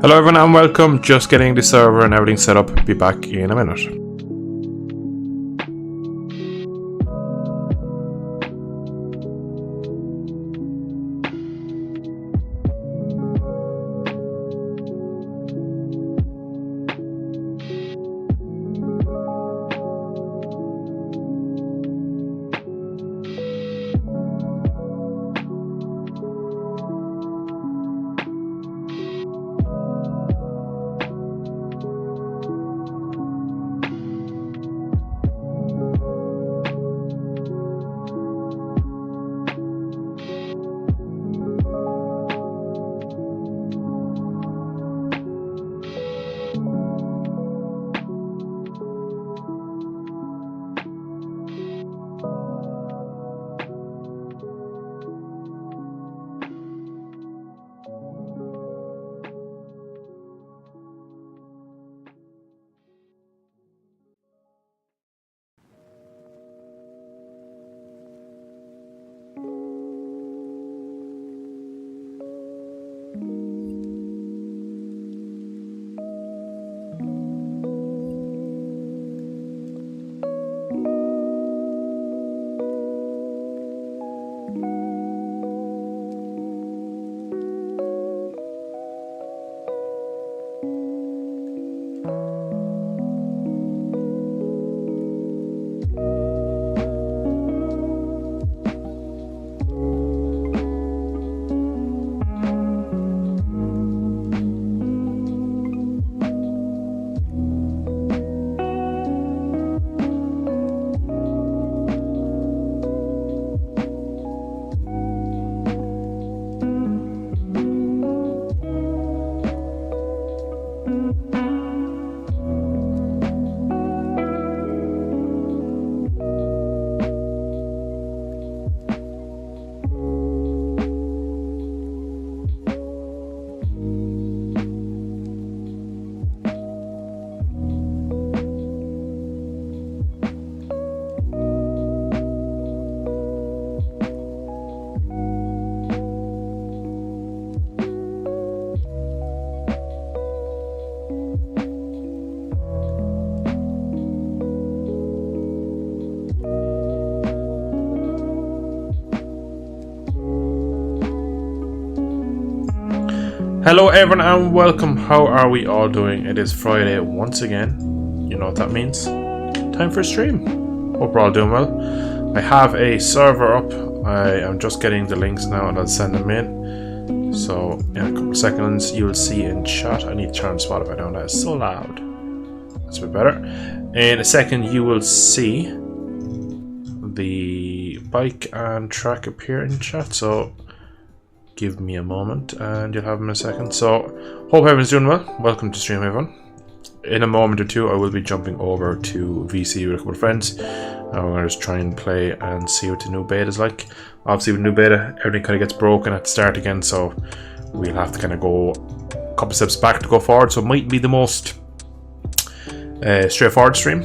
Hello everyone and welcome, just getting the server and everything set up, be back in a minute. Hello everyone and welcome. How are we all doing? It is Friday once again. You know what that means. Time for a stream. Hope we're all doing well. I have a server up. I am just getting the links now and I'll send them in. So in a couple of seconds you will see in chat. I need to turn Spotify down. That is so loud. That's a bit better. In a second you will see the bike and track appear in chat. So give me a moment and you'll have them in a second. So hope everyone's doing well. Welcome to stream everyone. In a moment or two I will be jumping over to VC with a couple of friends and we're going to just try and play and see what the new beta is like. Obviously with new beta everything kind of gets broken at the start again, so we'll have to kind of go a couple steps back to go forward, so it might be the most straightforward stream.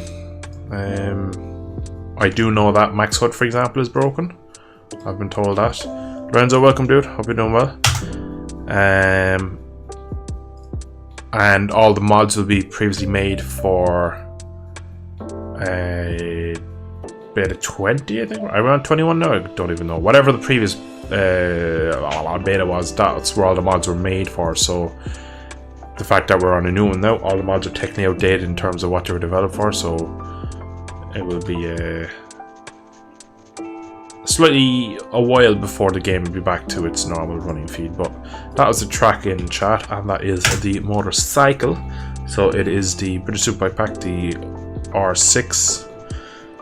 I do know that Max HUD for example is broken. I've been told that. Lorenzo, welcome dude, hope you're doing well. And all the mods will be previously made for beta 20, I think. Around 21 now, I don't even know. Whatever the previous beta was, that's where all the mods were made for. So the fact that we're on a new one now, all the mods are technically outdated in terms of what they were developed for, so it will be slightly a while before the game will be back to its normal running feed. But that was the track in chat, and that is the motorcycle. So it is the British Superbike pack, the R6.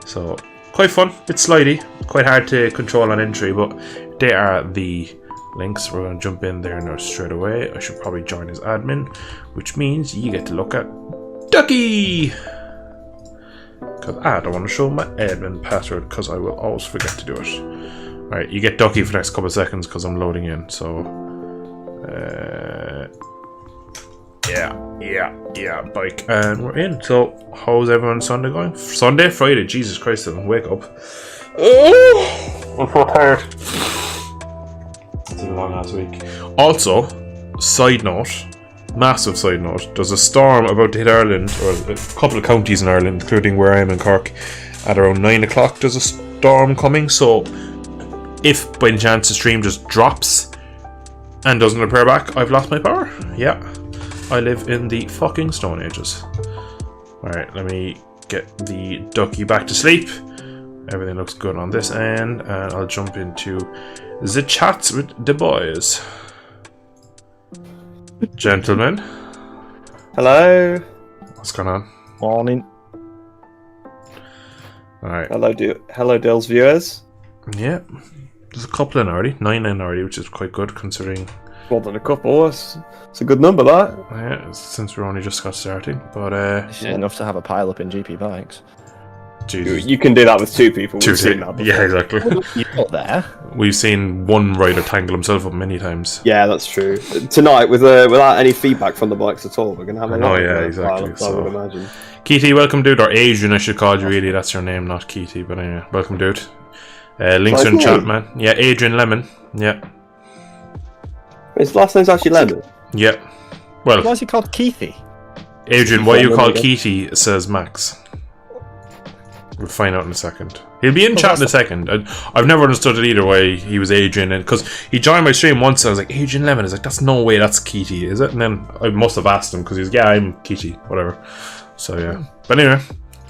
So quite fun, bit slidey, quite hard to control on entry, but they are the links. We're going to jump in there now straight away. I should probably join as admin, which means you get to look at Ducky! Because I don't want to show my admin password because I will always forget to do it. Alright, you get Ducky for the next couple of seconds because I'm loading in, so... yeah, bike. And we're in. So, how's everyone's Sunday going? Sunday? Friday? Jesus Christ, I wake up. Oh, I'm so tired. It's been a long last week. Also, side note, massive side note, there's a storm about to hit Ireland, or a couple of counties in Ireland, including where I am in Cork, at around 9 o'clock. There's a storm coming, so if by any chance the stream just drops and doesn't repair back, I've lost my power. Yeah, I live in the fucking Stone Ages. Alright, let me get the ducky back to sleep. Everything looks good on this end, and I'll jump into the chats with the boys. Gentlemen. Hello. What's going on? Morning. Alright. Hello, Dill's viewers. Yeah. There's a couple in already. 9 in already, which is quite good considering. More than a couple. It's a good number, that. Yeah, since we're only just got starting. But It's enough to have a pile up in GP bikes. Jesus. You can do that with 2 people. We've seen that before. Yeah, exactly. You're not there. We've seen one rider tangle himself up many times. Yeah, that's true. Tonight, without any feedback from the bikes at all, we're going to have a lot of exactly. pilots, I would imagine. Keity, welcome, dude. Or Adrian, I should call you, really. That's your name, not Keity. But anyway, welcome, dude. Links are in chat, man. Yeah, Adrian Lemon. Yeah. His last name's actually Lemon. Yeah. Well, Why is he called Keithy? Adrian, why you call Keity, says Max. We'll find out in a second. He'll be in chat in a second. I've never understood it either why he was Adrian, because he joined my stream once and I was like, Adrian Lemon. He's like, that's no way, that's Keity, is it? And then I must have asked him because he's yeah, I'm Keity, whatever. So yeah. But anyway,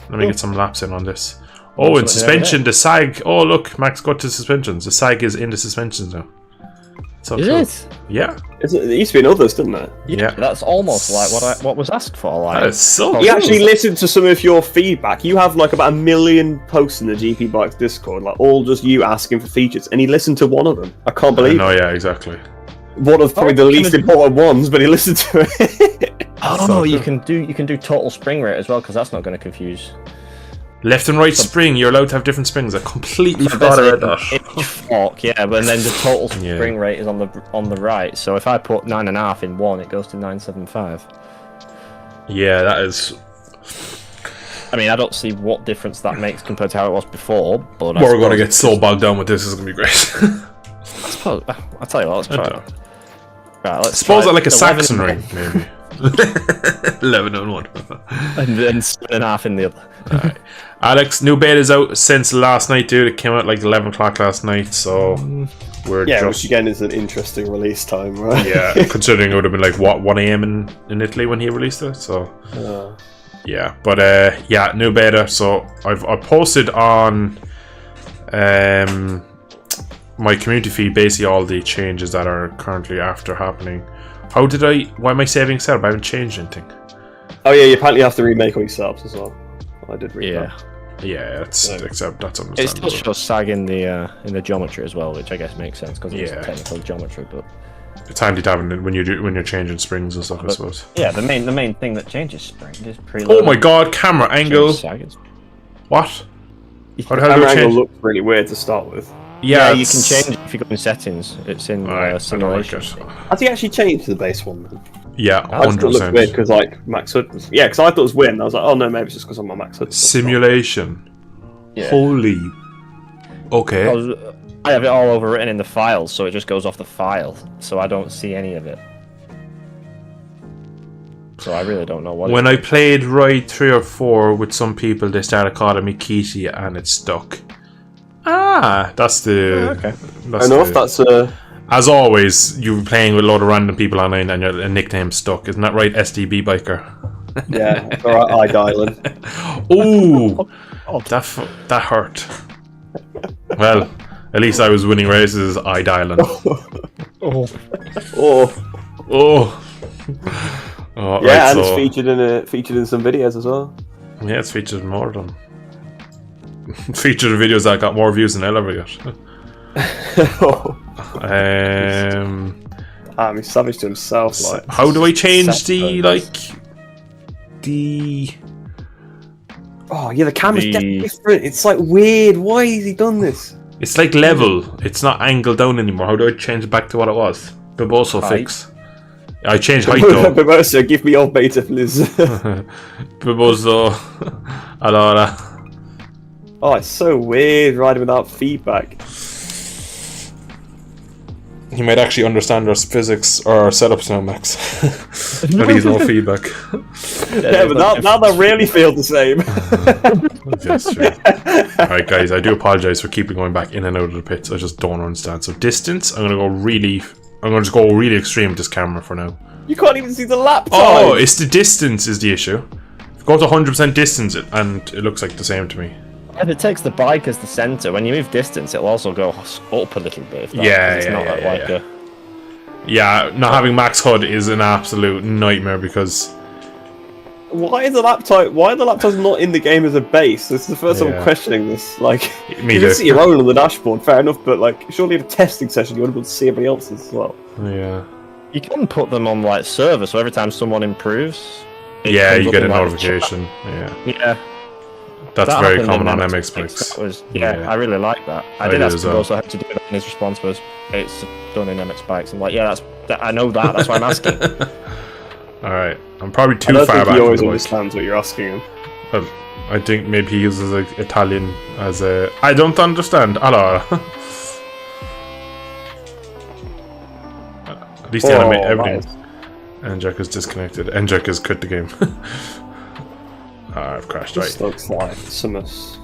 let me get some laps in on this. Oh, in suspension, the SAG. Oh, look, Max got to suspensions. The SAG is in the suspensions now. So Is cool. it? Yeah. It used to be in others, didn't it? Yeah. That's almost like what was asked for. Like, That is so He cool. actually listened to some of your feedback. You have like about 1 million posts in the GP Bikes Discord, like all just you asking for features, and he listened to one of them. I can't believe No, yeah, exactly. one of probably the least important ones, but he listened to it. oh no, you can do total spring rate as well, because that's not going to confuse. Left and right spring, you're allowed to have different springs. I completely forgot about that. Each fork, yeah, but then the total spring rate is on the right. So if I put 9.5 in one, it goes to 9.75. Yeah, that is. I mean, I don't see what difference that makes compared to how it was before. But We're going to get so bogged down with this. This is going to be great. I'll tell you what. Let's try it. Right, let's Suppose try I like a 11 Saxon ring, maybe. 11 and 1. and then 7.5 in the other. Alright. Alex, new beta's out since last night, dude. It came out like 11 o'clock last night, so we're Yeah, just. which again is an interesting release time, right? Yeah, considering it would have been like, what, 1 a.m. in Italy when he released it, so. Yeah, but yeah, new beta. So I posted on my community feed basically all the changes that are currently after happening. Why am I saving setup? I haven't changed anything. Oh yeah, you apparently have to remake all your setups as well. I did read that. Yeah, except that's It understandable. still shows sag in the geometry as well, which I guess makes sense because it's technical geometry. But it's handy to have it when you're changing springs and stuff, I suppose. yeah, the main thing that changes spring is preload. Oh my god, camera angle! What? How the hell do Camera I angle change? looked pretty weird to start with. Yeah, you can change it if you go in settings. It's in simulation. Has he actually changed the base one then? Yeah, I just thought it looked weird 100%. because like Max Hood was. Yeah, because I thought it was weird and I was like, oh no, maybe it's just because I'm on Max Hood. Simulation. Yeah. Holy. Okay. I have it all overwritten in the files, so it just goes off the file, so I don't see any of it. So I really don't know what. When I played Ride 3 or 4 with some people, they started calling me Keity and it stuck. Ah, that's the. okay. That's Enough. That's As always, you're playing with a load of random people online and your nickname stuck. Isn't that right, SDB Biker? yeah. Alright, iDialing. Ooh, that hurt. Well, at least I was winning races. iDialing. Oh. Oh, Yeah, right, and so, it's featured in some videos as well. yeah, it's featured in more of them. featured in videos that got more views than I'll ever get. He's savage to himself. Like, how do I change the the? Oh yeah, the camera's different. It's like weird. Why has he done this? It's like level. It's not angled down anymore. How do I change it back to what it was? Biboso fix. I changed height though. Biboso, give me your beta, please. Biboso. Allora. Oh, it's so weird riding without feedback. He might actually understand our physics or our setups now, Max. But he's no feedback. Yeah, but now they really feel the same. That's true. Alright guys, I do apologise for keeping going back in and out of the pits. I just don't understand. So distance, I'm gonna just go really extreme with this camera for now. You can't even see the lap time. Oh, it's the distance is the issue. Go to 100% distance and it looks like the same to me. If it takes the bike as the centre, when you move distance, it'll also go up a little bit. Yeah, not having max HUD is an absolute nightmare because... Why are the laptops not in the game as a base? This is the first time I'm questioning this. Like, you can see your own on the dashboard, fair enough, but like, surely in a testing session you want to be able to see everybody else's as well. Yeah. You can put them on like server, so every time someone improves... Yeah, you get a notification. Yeah. That's very common on MX bikes. I really like that. I did ask him also how to do it, and his response was, "It's done in MX bikes." I'm like, "Yeah, I know that. That's why I'm asking." All right, I'm probably too far back. He always understands what you're asking him. Well, I think maybe he uses like Italian as a. I don't understand. Allora. At least the animate everything. Enjek is disconnected. Enjek has quit the game. I've crashed. This looks like Samus.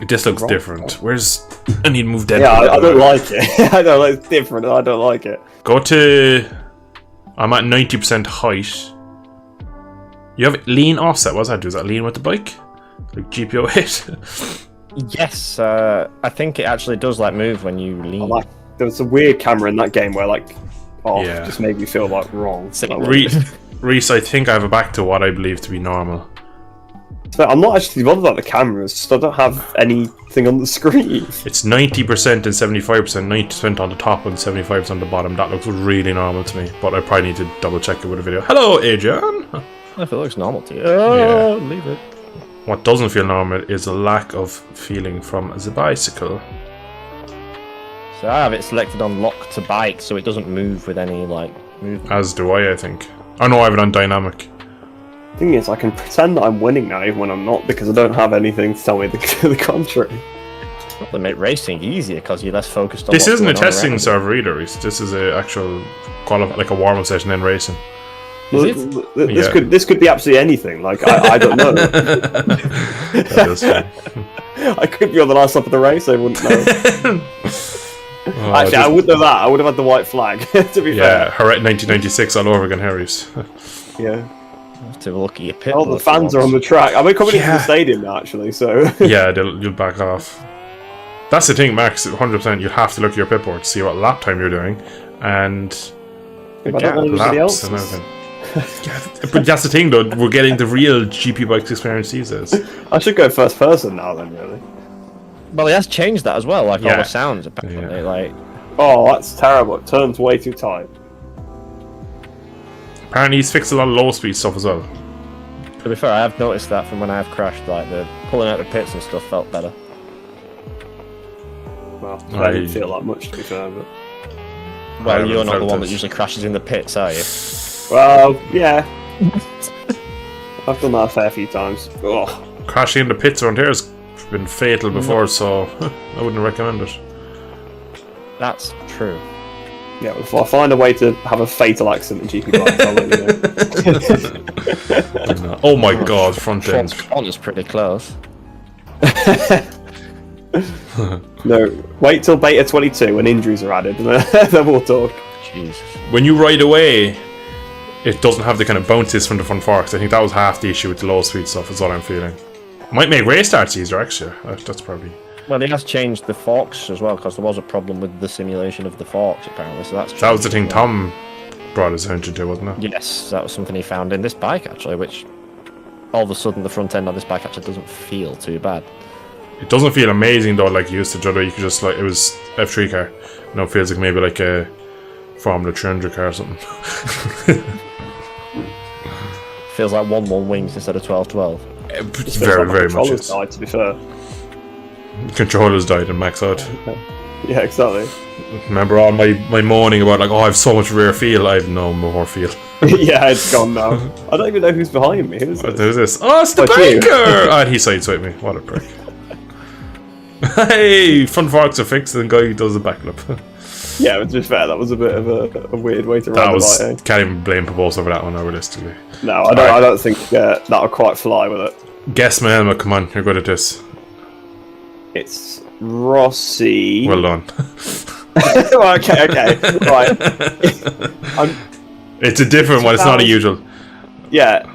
This looks different. Where's... I need to move dead. Yeah, I don't like it. I know it's different. I don't like it. Go to... I'm at 90% height. You have lean offset. What's that do? Is that lean with the bike? Like GPO hit? Yes, I think it actually does like move when you lean. There was a weird camera in that game where like... just made me feel like wrong. Reese, I think I have it back to what I believe to be normal. So I'm not actually bothered about the cameras, so I don't have anything on the screen. It's 90% and 75%, 90% on the top and 75% on the bottom. That looks really normal to me, but I probably need to double check it with a video. Hello, Adrian! If it looks normal to you, leave it. What doesn't feel normal is a lack of feeling from the bicycle. So I have it selected on lock to bike, so it doesn't move with any like movement. As do I think. Oh no, I have it on dynamic. The thing is, I can pretend that I'm winning now even when I'm not, because I don't have anything to tell me the contrary. They make racing easier because you're less focused on. This isn't a testing server either, Reese. This is a actual like a warm-up session in racing. This could be absolutely anything. Like I don't know. That is true. I could be on the last lap of the race. I wouldn't know. Actually, I wouldn't have that. I would have had the white flag. To be fair. Her at 1996 all over again, Harry's. Yeah. Have to look at your pit. Oh, the fans are on the track. I'm coming into the stadium now, actually. So. Yeah, you'll back off. That's the thing, Max. 100%. You have to look at your pit board to see what lap time you're doing, and laps and everything. But that's the thing, though. We're getting the real GP bikes experience these days. I should go first person now, then, really. Well, he has changed that as well. Like all the sounds, apparently. Like. Oh, that's terrible. It turns way too tight. Apparently, he's fixed a lot of low speed stuff as well. To be fair, I have noticed that from when I have crashed. Like the pulling out the pits and stuff felt better. Well, I didn't feel that much, to be fair. But... Well, you're not the one that usually crashes in the pits, are you? Well, yeah. I've done that a fair few times. Ugh. Crashing in the pits around here has been fatal before, so I wouldn't recommend it. That's true. Yeah, if I find a way to have a fatal accident in GP bikes, I'll let you know. Oh my god, front end. Front is pretty close. No, wait till beta 22 when injuries are added, and then we'll talk. Jesus. When you ride away, it doesn't have the kind of bounces from the front forks. I think that was half the issue with the low speed stuff, is what I'm feeling. Might make race starts easier, actually. That's probably... Well, he has changed the forks as well, because there was a problem with the simulation of the forks, apparently. So that's that was the thing Tom brought his attention to, wasn't it? Yes, that was something he found in this bike, actually, which all of a sudden the front end on this bike actually doesn't feel too bad. It doesn't feel amazing though, like it used to. Judder, you could just like it was F3 car. Now it feels like maybe like a Formula 300 car or something. Feels like 1-1 wings instead of 12-12. It's very much. Controllers died, to be fair. Controllers died and max out. Yeah, exactly. Remember all my moaning about like, oh, I have so much rear feel. I have no more feel. Yeah, it's gone now. I don't even know who's behind me. Who's this? Who's this? Oh, it's the banker! And he sideswiped me. What a prick. Hey, front forks are fixed and the guy does a backflip. Yeah, but to be fair, that was a bit of a weird way to ride the bike. Can't even blame Proposa for that one, realistically. No, I don't think that'll quite fly with it. Guess my helmet, come on, you're good at this. It's Rossi. Well done. okay, right. It's a different one, it's not a usual. Yeah.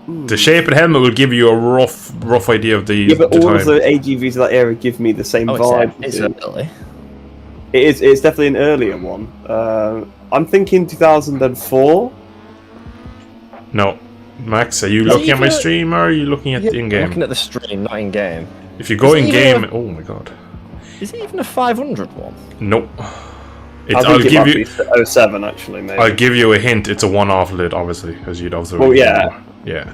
The shape of the helmet will give you a rough idea of the Yeah, but the all time. of the AGVs of that era give me the same vibe. It's early. It's definitely an earlier one. I'm thinking 2004. No. Max, are you looking at my stream or are you looking at the in-game? I'm looking at the stream, not in-game. If you go in-game... Oh my god. Is it even a 500 one? Nope. I'll give you 07 actually, maybe. I'll give you a hint. It's a one-off lid, obviously, because you'd obviously. Well, yeah. Yeah.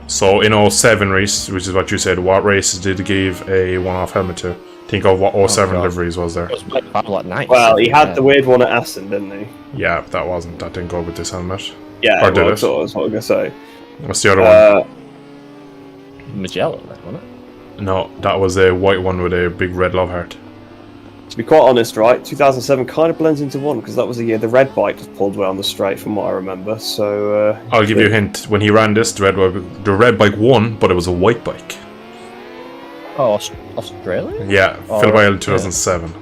So in 07 race, which is what you said, what races did he give a one-off helmet to? Think of what 07 liveries was there. It was like nice. Well, he had the weird one at Aston, didn't he? Yeah, that didn't go with this helmet. Yeah, or did it? That's what I was gonna say. What's the other one? Magellan, wasn't it? No, that was a white one with a big red love heart. To be quite honest, right, 2007 kind of blends into one because that was the year the red bike just pulled away on the straight, from what I remember. So I'll give you a hint. When he ran this, the red bike won, but it was a white bike. Oh, Australia? Yeah, Phillip Island 2007.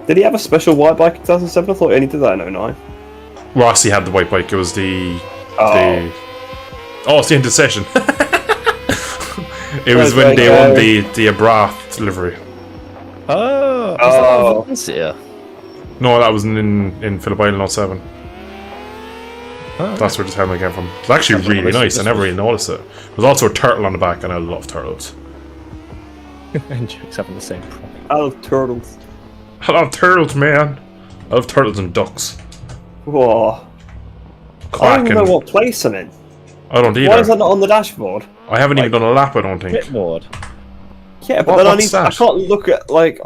Did he have a special white bike in 2007? I thought he only did that in 09. Rossi had the white bike. It was it's the end of session. It was when they won the Abrath delivery. Oh. No, that was in Phillip Island 07. That's where this helmet came from. It's actually really nice. I never really noticed it. There's also a turtle on the back, and I love turtles. And Jake's having the same problem. I love turtles. I love turtles, man. I love turtles and ducks. Whoa. Quacking. I don't even know what place I'm in. I don't either. Why is that not on the dashboard? I haven't even done a lap, I don't think. Pitboard. Yeah, but then I can't look at, like...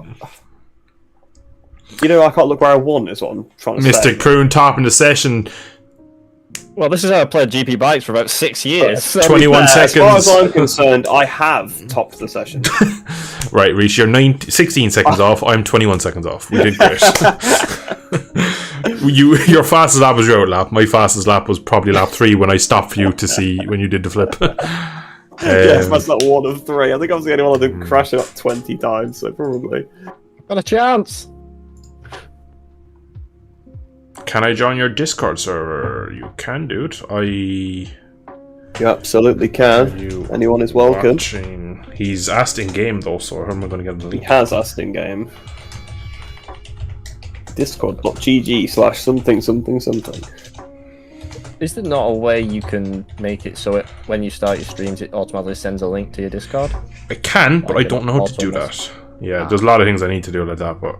You know, I can't look where I won, is what I'm trying to say. Mystic Prune top in the session. Well, this is how I played GP bikes for about 6 years. So 21 seconds. As far as I'm concerned, I have topped the session. Right, Reece, you're 16 seconds off. I'm 21 seconds off. We did great. Your fastest lap was your out lap. My fastest lap was probably lap 3 when I stopped for you to see when you did the flip. Yes, that's not one of 3. I think I was the only one that didn't crash it up 20 times, so probably. Got a chance. Can I join your Discord server? You can, dude. You absolutely can. Anyone is welcome. Watching. He's asked in game though, so how am I going to get the link? He has asked in game. Discord.gg/something. Is there not a way you can make it so when you start your streams, it automatically sends a link to your Discord? I can, but I don't know how to do that. Yeah, there's a lot of things I need to do like that, but.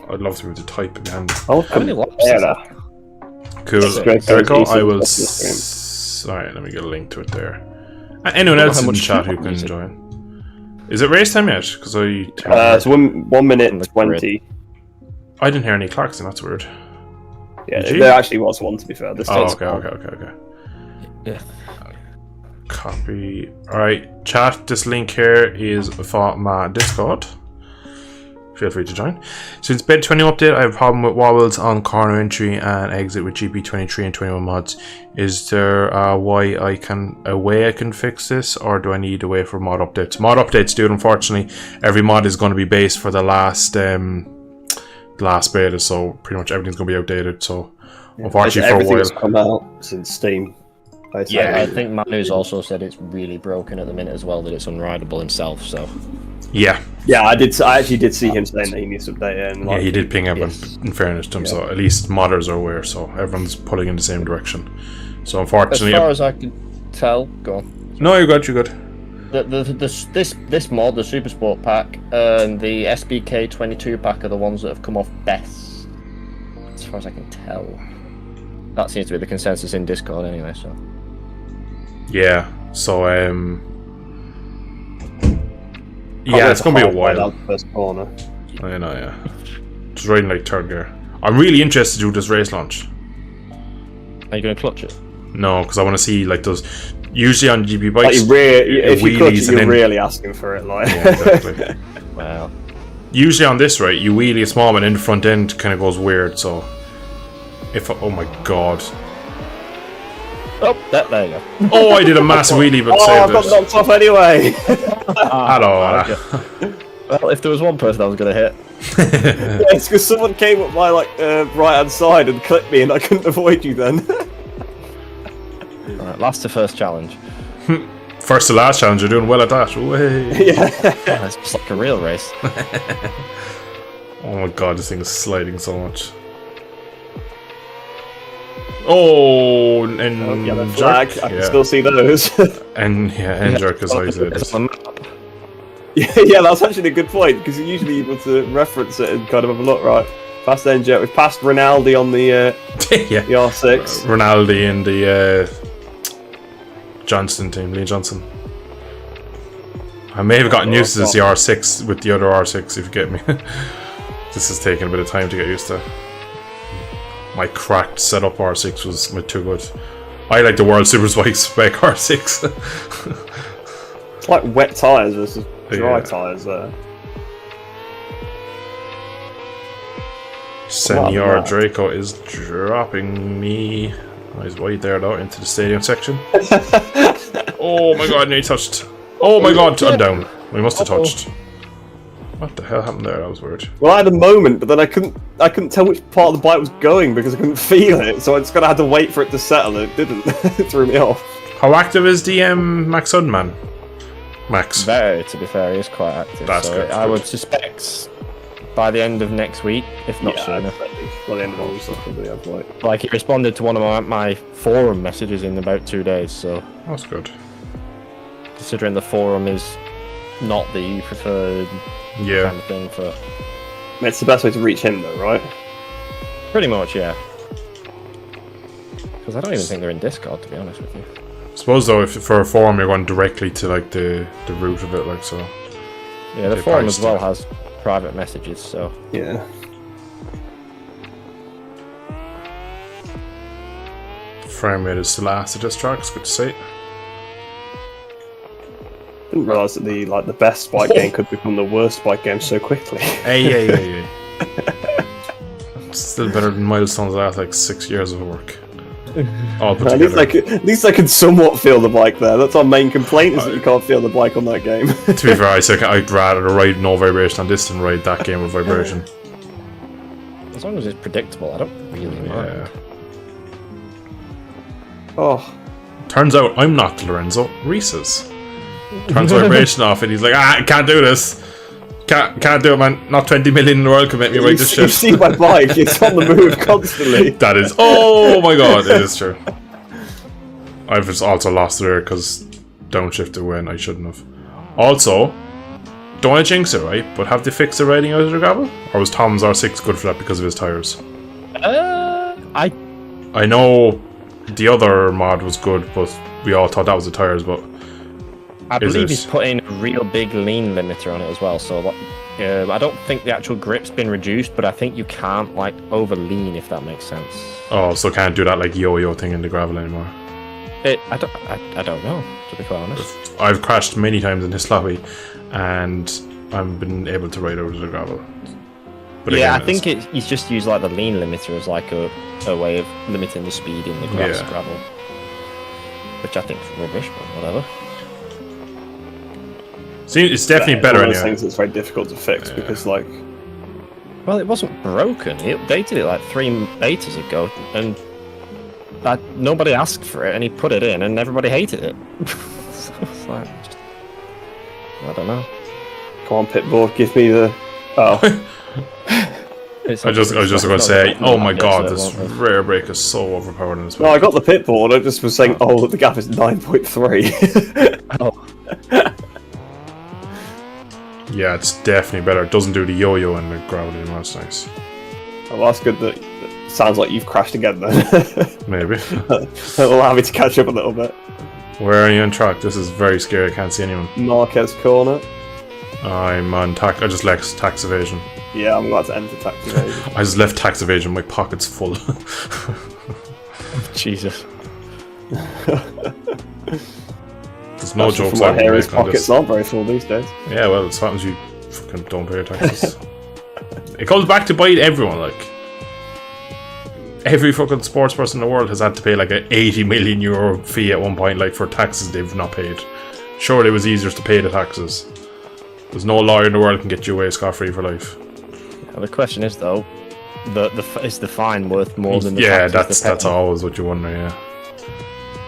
I'd love to be able to type it behind. Oh, how many laps is that? Cool. There we go. I will. Alright, let me get a link to it there. Anyone else in the chat who can join? Is it race time yet? Because it's 1 minute and 20. I didn't hear any klaxon. That's weird. Yeah, there actually was one, to be fair. Okay. Yeah. Copy. Alright, chat. This link here is for my Discord. Feel free to join. Since Beta 20 update, I have a problem with wobbles on corner entry and exit with GP 23 and 21 mods. Is there a way I can fix this, or do I need a way for mod updates? Mod updates, dude. Unfortunately, every mod is going to be based for the last beta, so pretty much everything's going to be outdated. So, unfortunately, for a while, everything's come out since Steam. Yeah, I think Manu's also said it's really broken at the minute as well, that it's unrideable himself. So. Yeah. Yeah, I actually did see him saying that he needs to update it. And, like, yeah, he did ping everyone. In fairness to him, so at least modders are aware. So everyone's pulling in the same direction. So unfortunately, as far as I can tell, go on. No, you're good. You're good. This mod, the Super Sport pack, and the SBK 22 pack are the ones that have come off best, as far as I can tell. That seems to be the consensus in Discord, anyway. So. Yeah. So yeah, it's gonna be a while. First corner. I know. Yeah. Just riding like third gear. I'm really interested to do this race launch. Are you gonna clutch it? No, because I want to see like those. Usually on GP bikes, like if you clutch it, you're really asking for it. Like, yeah, exactly. Well, usually on this, right, you wheelie a small one in the front end, kind of goes weird. So, oh my god. Oh, there you go. Oh, I did a massive wheelie, but saved I got knocked off anyway. Hello. Well, if there was one person I was gonna hit. Yeah, it's because someone came up my right hand side and clipped me, and I couldn't avoid you then. Right, last to first challenge. First to last challenge, you're doing well at that. Yeah. It's just like a real race. Oh my god, this thing is sliding so much. Oh, and yeah, the flag. I can still see those. and jerk as I said. Yeah, that's actually a good point, because you're usually able to reference it and kind of have a look, right? Past end jet. We've passed Rinaldi on the the R6. Rinaldi and the Johnston team, Lee Johnson. I may have gotten used to this R6 with the other R6, if you get me. This is taking a bit of time to get used to. My cracked setup R6 was too good. I like the World Superbike spec R6. It's like wet tyres versus dry tyres there. Senor Draco is dropping me. Oh, he's wide there though, into the stadium section. Oh my god, nearly touched. Oh my god, I'm down. We must have touched. What the hell happened there? That was weird. Well, I had a moment, but then I couldn't tell which part of the bike was going because I couldn't feel it, so I just had to wait for it to settle, and it didn't. It threw me off. How active is the Max Sudman? Max? Very, to be fair, he is quite active. That's good. I would suspect by the end of next week, if not sooner. By the end of the week, probably have like he responded to one of my forum messages in about 2 days, so that's good. Considering the forum is not the preferred kind of thing for. It's the best way to reach him, though, right? Pretty much, yeah. Because I don't even think they're in Discord, to be honest with you. I suppose though, if for a forum you're going directly to like the root of it, like so. Yeah, the forum as well has private messages, so yeah. The frame rate is the last of this track. It's good to see. Didn't realise that the best bike game could become the worst bike game so quickly. Hey. Still better than Milestone's last like 6 years of work. All put together. At least I can somewhat feel the bike there. That's our main complaint, is that you can't feel the bike on that game. To be fair, I'd rather ride no vibration on this than ride that game with vibration. As long as it's predictable, I don't really mind. Oh. Turns out I'm not Lorenzo, Reese is. Turns vibration off and he's like, I can't do this. Can't do it, man. Not 20 million in the world can make me ride this shit. You see my bike, it's on the move constantly. That is, oh my god, it is true. I've just also lost there because downshifted when I shouldn't have. Also, don't want to jinx it, right? But have they fixed the riding out of the gravel? Or was Tom's R6 good for that because of his tyres? I know the other mod was good, but we all thought that was the tyres, but I believe he's put in a real big lean limiter on it as well, so I don't think the actual grip's been reduced, but I think you can't like over lean, if that makes sense. Oh, so can't do that like yo-yo thing in the gravel anymore? I don't know, to be quite honest. I've crashed many times in this lobby, and I've been able to ride over the gravel. But yeah, again, I think he's just used like the lean limiter as like a way of limiting the speed in the gravel, which I think is rubbish, but whatever. See, it's definitely better anyway. One of those things that's very difficult to fix because, like, well, it wasn't broken. He updated it like 3 betas ago, and nobody asked for it, and he put it in, and everybody hated it. So it's like, I don't know. Come on, Pitbull, give me the. Oh. I was just going to say, oh my god, this rare break is so overpowered in this. No, I got the Pitbull. I just was saying, oh, the gap is 9.3. Oh. Yeah, it's definitely better. It doesn't do the yo-yo and the gravity, and that's nice. Oh, well, that's good. That sounds like you've crashed again then. Maybe. It'll allow me to catch up a little bit. Where are you on track? This is very scary. I can't see anyone. Marquez corner. I'm on tax. I just left tax evasion. Yeah, I'm about to enter tax evasion. I just left tax evasion. My pocket's full. Jesus. There's no jokes out there. His pockets aren't very full these days. Yeah, well, it's what happens. You fucking don't pay your taxes. It comes back to bite everyone. Like every fucking sports person in the world has had to pay like an 80 million euro fee at one point, like for taxes they've not paid. Sure, it was easier to pay the taxes. There's no lawyer in the world can get you away scot-free for life. Well, the question is though, is the fine worth more than the taxes? Yeah, that's always what you wonder. Yeah.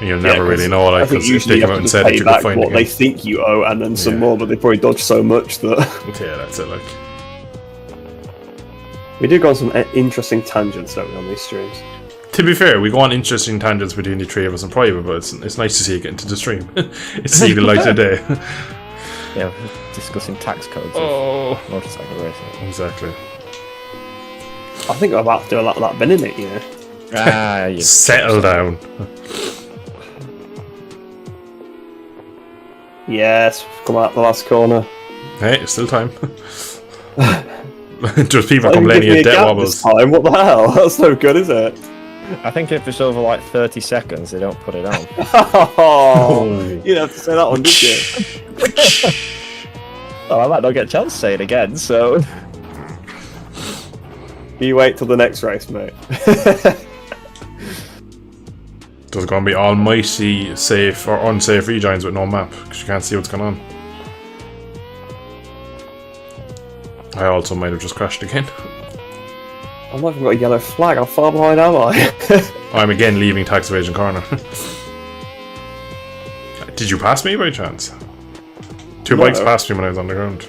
You'll never really know, like, because if they come out and said that you could find what they think you owe, and then some more, but they probably dodge so much that. Yeah, that's it. Like, we do go on some interesting tangents, don't we, on these streams? To be fair, we go on interesting tangents between the three of us in private, but it's nice to see you get into the stream. It's see the light of day. Yeah, we're discussing tax codes. Oh, motorcycle racing. Exactly. I think I'm about to do a lot of that bin in it, you know. You settle down. Yes, come out the last corner. Hey, it's still time. Just people complaining of debt wobbles. Time? What the hell? That's no good, is it? I think if it's over like 30 seconds, they don't put it on. Oh, you didn't have to say that one, did you? Oh, I might not get a chance to say it again, so. You wait till the next race, mate. There's going to be almighty safe or unsafe rejoins with no map because you can't see what's going on. I also might have just crashed again. I've not even got a yellow flag. How far behind am I? I'm again leaving tax evasion corner. Did you pass me by chance? Two bikes passed me when I was on the ground.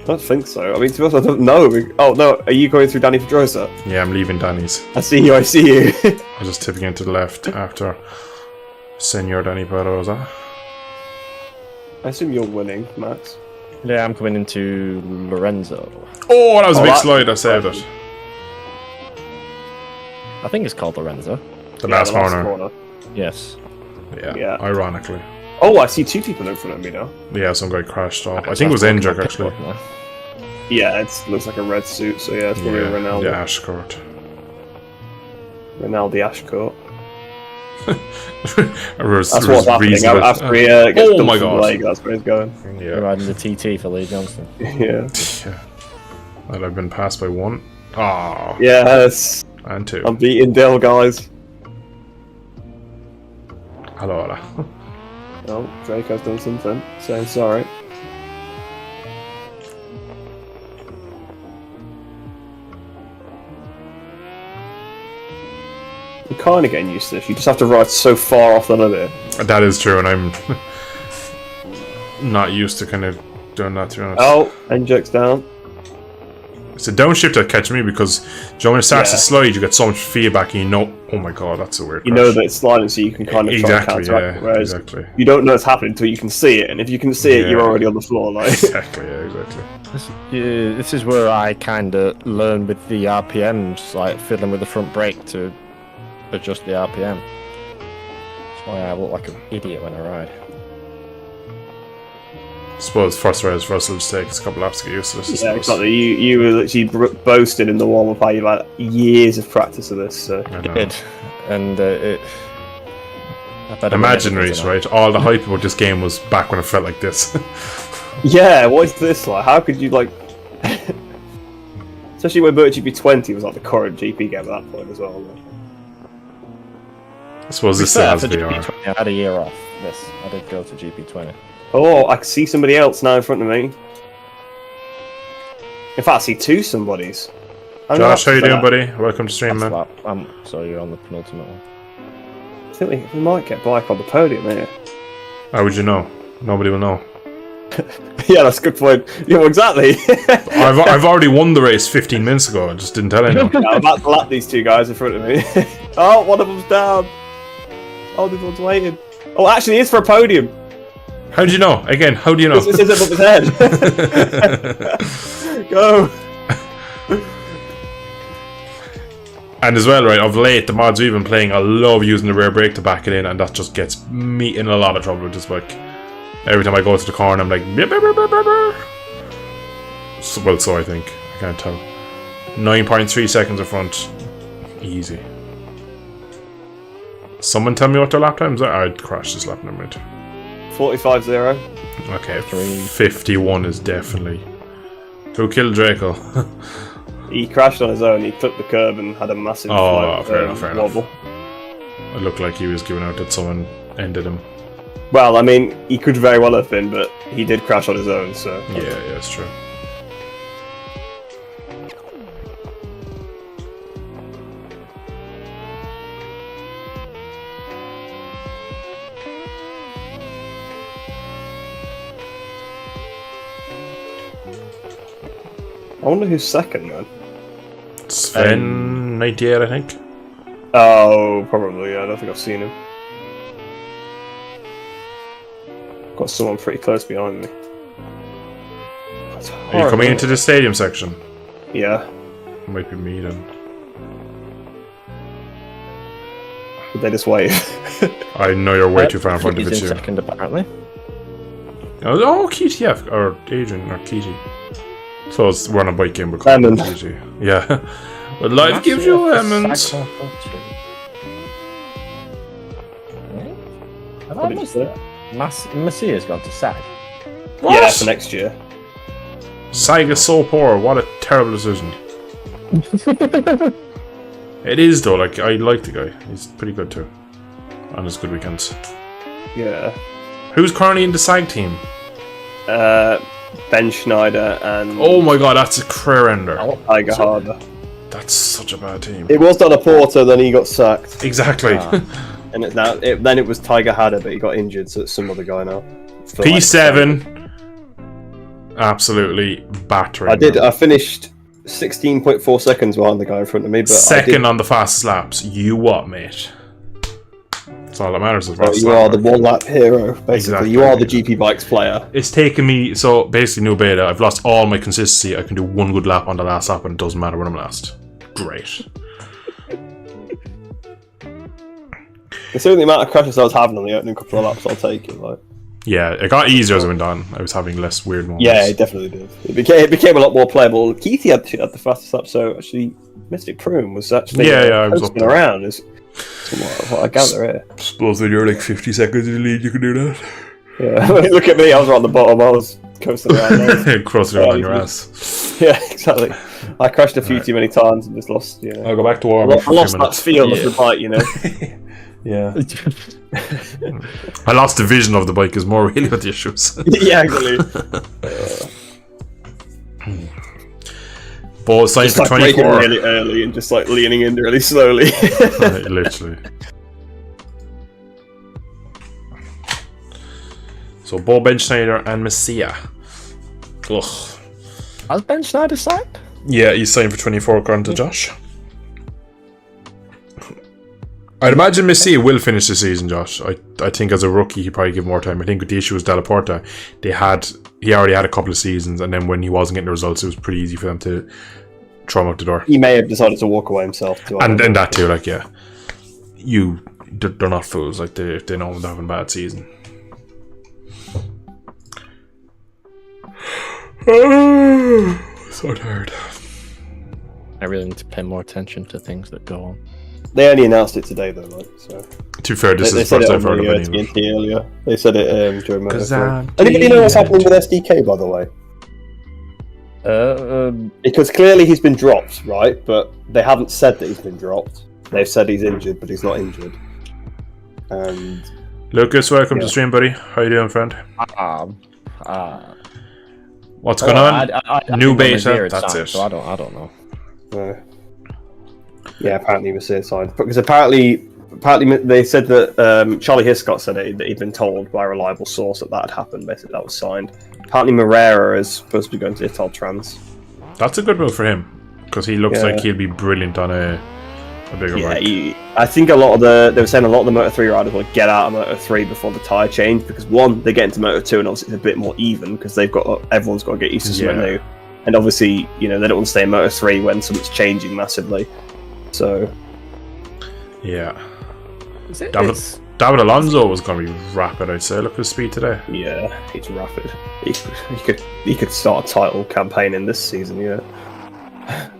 I don't think so. I mean, to be honest, I don't know. Oh, no. Are you going through Danny Pedrosa? Yeah, I'm leaving Danny's. I see you. I'm just tipping into the left after Senor Danny Pedrosa. I assume you're winning, Max. Yeah, I'm coming into Lorenzo. Oh, that was a big slide. I saved it. I think it's called Lorenzo. The last corner. Yes. Yeah, ironically. Oh, I see two people in front of me now. Yeah, some guy crashed off. I think it was Endrick, actually. Yeah, it looks like a red suit, so yeah, it's probably Ronaldo. Yeah, Ashcourt. Ronaldo Ashcourt. That's what's happening. After he gets dumped from the leg, that's where he's going. Yeah. Riding the TT for Lee Johnston. Yeah. And I've been passed by one. Ah. Yes. And two. I'm beating Dale, guys. Hello. Oh, Draco's done something. Saying sorry. I'm kind of getting used to this. You just have to ride so far off the limit. That is true, and I'm not used to kind of doing that, to be honest. Oh, Endrick's down. It's a downshift that catches me because when it starts to slide, you get so much feedback and you know, oh my god, that's a weird crash. You know that it's sliding, so you can kind of try and counteract it. Whereas you don't know it's happening until you can see it, and if you can see it, you're already on the floor. Like. Exactly, exactly. This is where I kind of learn with the RPMs, like fiddling with the front brake to adjust the RPM. That's why I look like an idiot when I ride. I suppose first Russell just takes a couple laps to get used to this. Yeah, exactly. You were literally boasted in the warm-up how you've had years of practice of this. So. I did. And Imaginaries, right? All the hype about this game was back when it felt like this. Yeah, what is this like? How could you like... Especially when Gpb 20 was like the current GP game at that point as well. I suppose this still has VR. GP20, I had a year off this. I did go to GP 20. Oh, I can see somebody else now in front of me. In fact, I see two somebodies. Josh, how you doing, buddy? Welcome to stream, man. So you're on the penultimate one. think we might get Bike on the podium here. How would you know? Nobody will know. Yeah, that's a good point. Yeah, well, exactly. I've already won the race 15 minutes ago. I just didn't tell anyone. Yeah, I'm about to lap these two guys in front of me. Oh, one of them's down. Oh, this one's waiting. Oh, actually, it's for a podium. How do you know? Again, how do you know? This is above his head. Go. And as well, right, of late, the mods we've been playing, I love using the rear brake to back it in, and that just gets me in a lot of trouble with this bike. Every time I go to the corner, I'm like... So, well, so I think. I can't tell. 9.3 seconds in front. Easy. Someone tell me what their lap times are? I'd crash this lap, never mind. 45-0. Okay, 51 is definitely... Who killed Draco? He crashed on his own, he took the curb and had a massive fair enough. wobble. It looked like he was giving out that someone ended him. Well, I mean, he could very well have been, but he did crash on his own, so... Yeah, it's true. I wonder who's second, man. Sven, 98, I think. Oh, probably, yeah. I don't think I've seen him. Got someone pretty close behind me. Are you coming into the stadium section? Yeah. Might be me then. Did they just wave? I know you're way too far in front of it, He's too. in second, apparently. Oh, KTF, or Adrian, or Kitty. So we're on a bike game with Lemon. Kitty. Yeah. But life gives you lemons. Have I missed that? Messiah's gone to SAG. What? Yeah, for next year. SAG is so poor. What a terrible decision. It is though. Like I like the guy. He's pretty good too. On his good weekends. Yeah. Who's currently in the SAG team? Ben Schneider and... Oh my god, that's a career ender. Tiger Harder. That's such a bad team. It was Donna Porter, then he got sacked. Exactly. And it's now, then it was Tiger Hadder, but he got injured, so it's some other guy now. P7. Absolutely battering. I finished 16.4 seconds behind the guy in front of me, but second on the fastest laps. You what, mate? That's all that matters. You are the one-lap hero, basically. Exactly. You are the GP Bikes player. It's taken me... So, basically, new beta, I've lost all my consistency. I can do one good lap on the last lap, and it doesn't matter when I'm last. Great. Considering the amount of crashes I was having on the opening couple of laps, I'll take it. Like. Yeah, it got easier as I went on. I was having less weird moments. Yeah, it definitely did. It became a lot more playable. Keithy had the fastest lap, so actually, Mystic Prune was actually I was up there. around. Is what I gather here. Suppose when you're like 50 seconds in the lead, you can do that. Yeah, look at me. I was right on the bottom. I was coasting around. Crossing around on your ass. Yeah, exactly. I crashed a few too many times and just lost. You know, I'll go back to warm up. I lost that feel of the bike. You know. Yeah. I lost the vision of the bike. Is more really what the issue is. Yeah, exactly. Ball signed just for like 24. braking really early and just like leaning in really slowly. Literally. So Bo, Ben Schneider and Messiah. Ugh. Has Ben Schneider signed? Yeah, he's signed for 24 according to Josh. I'd imagine Messiah will finish the season, Josh. I think as a rookie, he'd probably give more time. I think with the issue with Della Porta, he already had a couple of seasons, and then when he wasn't getting the results, it was pretty easy for them to throw him out the door. He may have decided to walk away himself. And that too, like, yeah. They're not fools. Like, they know they're having a bad season. So tired. I really need to pay more attention to things that go on. They only announced it today, though, like, so. To be fair, this is the first I've heard of it. Earlier. They said it during Moto3. Anybody know what's happening with SDK, by the way? Because clearly he's been dropped, right? But they haven't said that he's been dropped. They've said he's injured, but he's not injured. And Lucas, welcome to stream, buddy. How you doing, friend? What's going on? New beta. That's it. So I don't know. Yeah, apparently he was signed because apparently apparently they said that Charlie Hiscott said that he'd been told by a reliable source that had happened. Basically, that was signed. Apparently, Moreira is supposed to be going to Italtrans. That's a good move for him because he looks like he'll be brilliant on a bigger bike. I think they were saying a lot of the Moto3 riders will get out of Moto3 before the tyre change because one, they get into Moto2 and obviously it's a bit more even because everyone's got to get used to something new, and obviously they don't want to stay in Moto3 when something's changing massively. So yeah, David Alonso was going to be rapid, I'd say. Look at his speed today. Yeah, he's rapid. He could start a title campaign in this season. Yeah.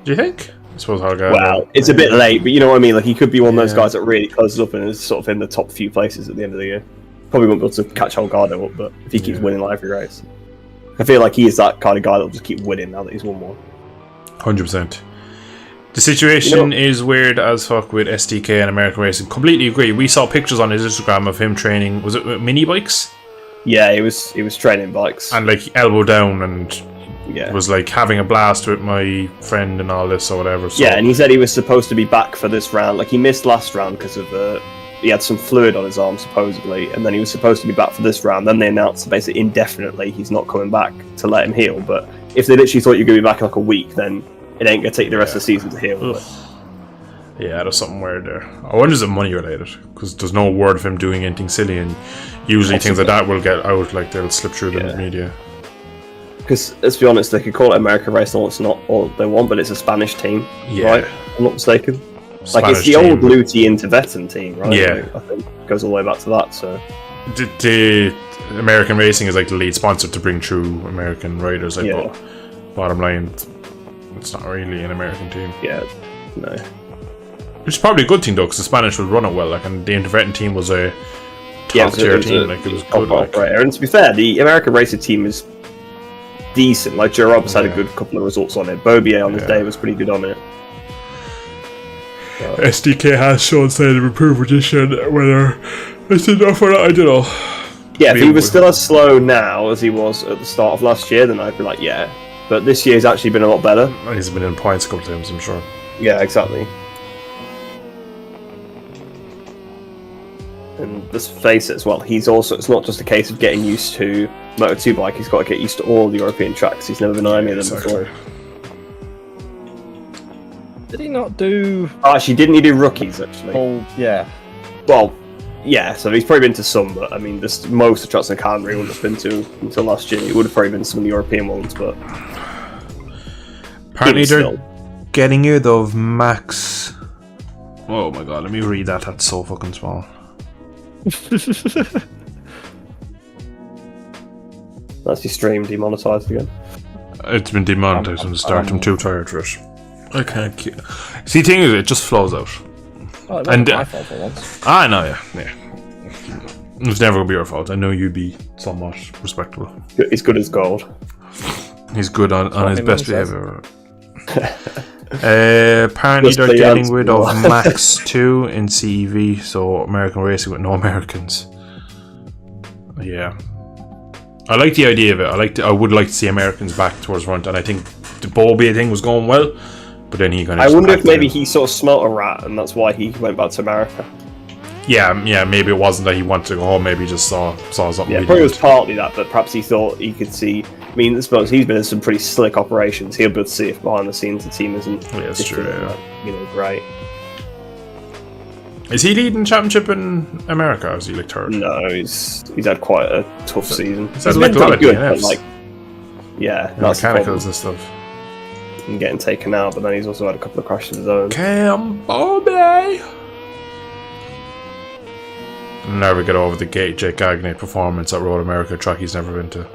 Do you think? I suppose I'll go. Well, it's a bit late, but you know what I mean. Like he could be one of those guys that really closes up and is sort of in the top few places at the end of the year. Probably won't be able to catch Holgado up, but if he keeps winning like every race, I feel like he is that kind of guy that'll just keep winning now that he's won one. 100%. The situation is weird as fuck with SDK and American Racing. Completely agree. We saw pictures on his Instagram of him training. Was it mini bikes? Yeah, he was training bikes and like elbow down and was like having a blast with my friend and all this or whatever. So. Yeah, and he said he was supposed to be back for this round. Like he missed last round because of he had some fluid on his arm supposedly, and then he was supposed to be back for this round. Then they announced basically indefinitely he's not coming back to let him heal. But if they literally thought you were going to be back in like a week, then it ain't going to take the rest of the season to heal. Yeah, there's something weird there. I wonder is it money related? Because there's no word of him doing anything silly, and usually things like that will get out, like they'll slip through the media. Because let's be honest, they could call it American Racing, it's not all they want, but it's a Spanish team, right? If I'm not mistaken. Spanish like it's the old Luti into Veton team, right? Yeah, I think it goes all the way back to that. So the American Racing is like the lead sponsor to bring through American riders. Like, but bottom line, it's not really an American team. Yeah, no. Which is probably a good thing though, because the Spanish would run it well. Like, and the Interveton team was a top tier team. Like, it was good. Like. And to be fair, the American Racing team is decent. Like, Joe Roberts had a good couple of results on it. Bobier on his day was pretty good on it. So. SDK has shown signs of improved position. Whether it's enough or not, I don't know. Yeah, if he was still as slow now as he was at the start of last year, then I'd be like, yeah. But this year's actually been a lot better. He's been in points a couple times, I'm sure. Yeah, exactly. And let's face it as well, it's not just a case of getting used to Moto2 bike, he's got to get used to all the European tracks. He's never been on any of them before. Did he not do... Oh, actually, didn't he do rookies, actually? Oh, yeah. Well, yeah, so he's probably been to some, but I mean, most of the tracks in Canberra he wouldn't have been to until last year. He would have probably been to some of the European ones, but... Apparently they're getting rid of Max... Oh my god, let me read that, that's so fucking small. That's your stream demonetized again. It's been demonetized from the start. I'm too tired for it. I can't keep... See, the thing is, it just flows out. Oh, it wasn't my fault for once. I know, yeah. It's never gonna be your fault. I know you'd be somewhat respectable. He's good as gold. He's good on his best behavior. Apparently they're getting rid of Max 2 in CEV, so American Racing with no Americans. Yeah, I like the idea of it. I would like to see Americans back towards front, and I think the Bobby thing was going well, but then he kind of... I wonder if maybe he sort of smelt a rat, and that's why he went back to America. Yeah, maybe it wasn't that he wanted to go home. Maybe he just saw something. Yeah, probably it was partly that, but perhaps he thought he could see. I mean, I suppose he's been in some pretty slick operations. He'll be able to see if behind the scenes the team isn't. Yeah, that's true. Yeah. Great. Is he leading championship in America? Or is he like third? No, he's had quite a tough season. He's had like a lot of good, but that's mechanicals and stuff. And getting taken out, but then he's also had a couple of crashes of his own. Cam Bobby. Never get over the Jake Gagne performance at Road America track he's never been to.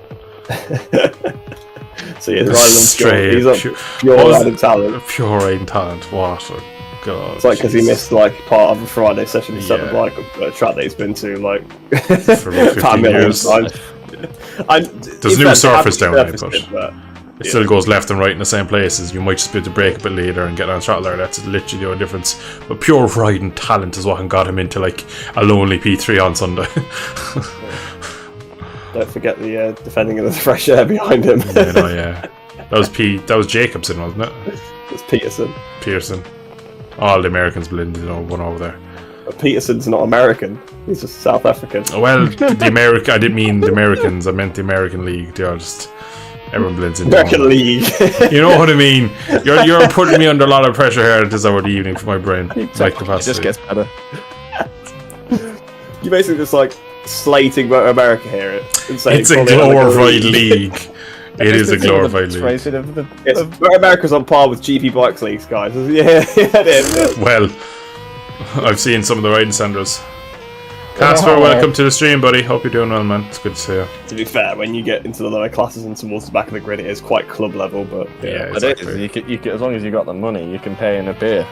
So yeah, he's a pure riding talent. Pure riding talent. What a god! It's like because he missed like part of a Friday session to set up like a track that he's been to like for about 15 years. There's new surface down there, but it still goes left and right in the same places. You might just be able to brake a bit later and get on throttle there. That's literally the only difference. But pure riding talent is what got him into like a lonely P3 on Sunday. Don't forget the defending of the fresh air behind him. Yeah. That was Jacobson, wasn't it? It's Peterson. All the Americans blended in one over there. Peterson's not American. He's just South African. Well, I didn't mean the Americans. I meant the American League. They are just everyone blends in. American League. You know what I mean? You're putting me under a lot of pressure here at this hour of the evening for my brain. Like capacity. It just gets better. You basically just like slating America here. And saying it's a glorified league. It is a glorified league. America's on par with GP Bikes leagues, guys. Yeah, it is. Well, I've seen some of the riding Sandras. Casper, welcome to the stream, buddy. Hope you're doing well, man. It's good to see you. To be fair, when you get into the lower classes and towards the back of the grid, it is quite club level, but yeah, exactly. It is. You can, as long as you got the money, you can pay in a beer.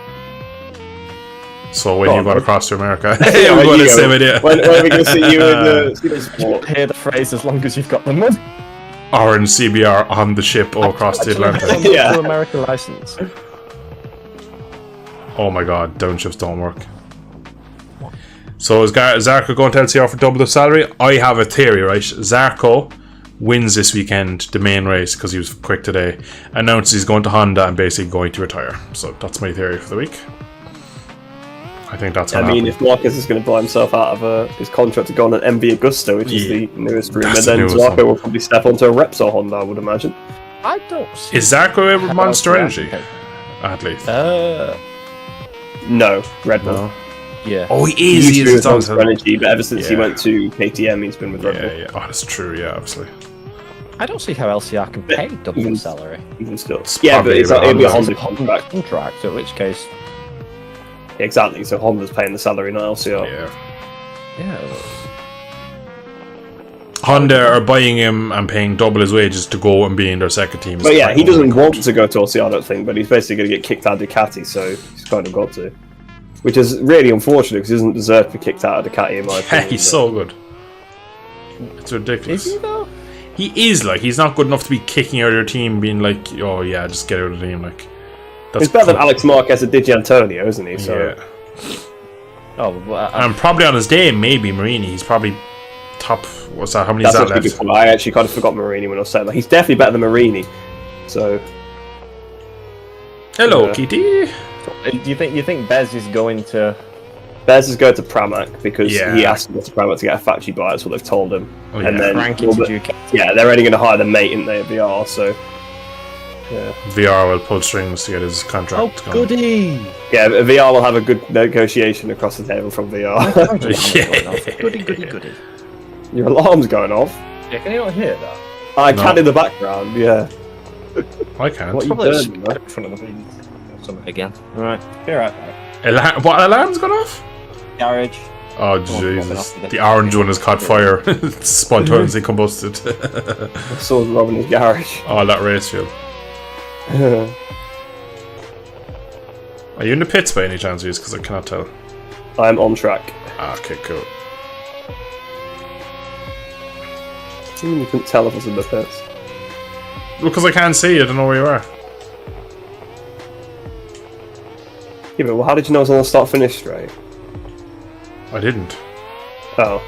So when you got across to America, we've got the same idea. When are we going to see you in the sport? Hear the phrase, as long as you've got the money. Or in CBR on the ship all across the Atlantic. Yeah. American license. Oh my god, downshifts don't work. So is Zarko going to LCR for double the salary? I have a theory, right? Zarko wins this weekend, the main race, because he was quick today. Announces he's going to Honda and basically going to retire. So that's my theory for the week. I think that's going to happen. If Marquez is going to buy himself out of his contract to go on an MV Agusta, which is the newest rumour, then Zarko will probably step onto a Repsol Honda, I would imagine. I don't see... Is Zarko a Monster Energy? At least. No, Red Bull. No. Yeah. Oh, he is. He is Monster Energy, but ever since he went to KTM, he's been with Red Bull. Yeah. Oh, that's true. Yeah, obviously. I don't see how LCR can pay double the salary. Even still. Yeah, but it'll be a Honda contract. In which case... Exactly, so Honda's paying the salary, not LCR. Yeah. Honda are buying him and paying double his wages to go and be in their second team. But yeah, he doesn't want to go to LCR, I don't think, but he's basically going to get kicked out of Ducati, so he's kind of got to. Which is really unfortunate, because he doesn't deserve to be kicked out of Ducati, in my opinion. Yeah, he's so good. It's ridiculous. Is he, though? He is, like, he's not good enough to be kicking out of your team, being like, oh yeah, just get out of the team, like... He's better than Alex Marquez and Di Giannantonio, isn't he? So. Yeah. Oh, well, and probably on his day, maybe Marini. He's probably top. What's that? How many is that left? I actually kind of forgot Marini when I was saying that. He's definitely better than Marini. So. Hello, Kitty. Do you think Bez is going to? Bez is going to Pramac because he asked to go to Pramac to get a factory buy. That's what they've told him. Oh, yeah. And then they're only going to hire the mate, aren't they, at VR? So. Yeah. VR will pull strings to get his contract going. Goody! Yeah, VR will have a good negotiation across the table from VR. Goody. Your alarm's going off. Yeah, can you not hear that? I can in the background, yeah. I can't. What are you doing, in front of the something again. Alright, be right back. What alarm's gone off? Garage. Oh Jesus! The orange one has caught fire. It's spontaneously combusted. Someone's robbing his garage. Oh, that race fuel. Are you in the pits by any chance, because I cannot tell? I'm on track. Ah, okay, cool. You couldn't tell if I was in the pits. Because I can't see, I don't know where you are. Yeah, but how did you know I was on the start-finish straight? I didn't. Oh.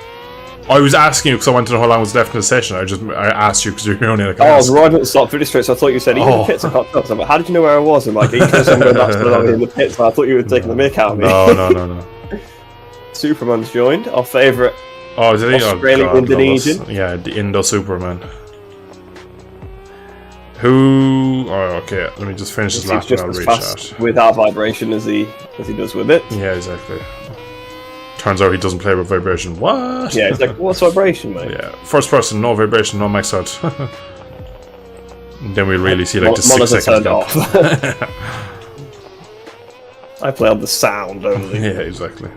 I was asking you because I wanted to know how long was left in the session. I asked you because you're only like. I was riding at the start finish straight, so I thought you said even the pits. I can't tell. So I'm like, how did you know where I was? I'm like, I'm going back to the in the pits. And I thought you were taking the mick out of me. No. Superman's joined our favourite. Oh, is it Australian Indonesian? Yeah, the Indo Superman. Who? Oh, okay. Let me just finish this last one. I'll reach out. Without vibration as he does with it. Yeah, exactly. Turns out he doesn't play with vibration. What? Yeah, it's like, what's vibration, mate? Yeah, first person, no vibration, no max out. Then we'll really see like the 6 seconds off. I play on the sound only. Yeah, exactly.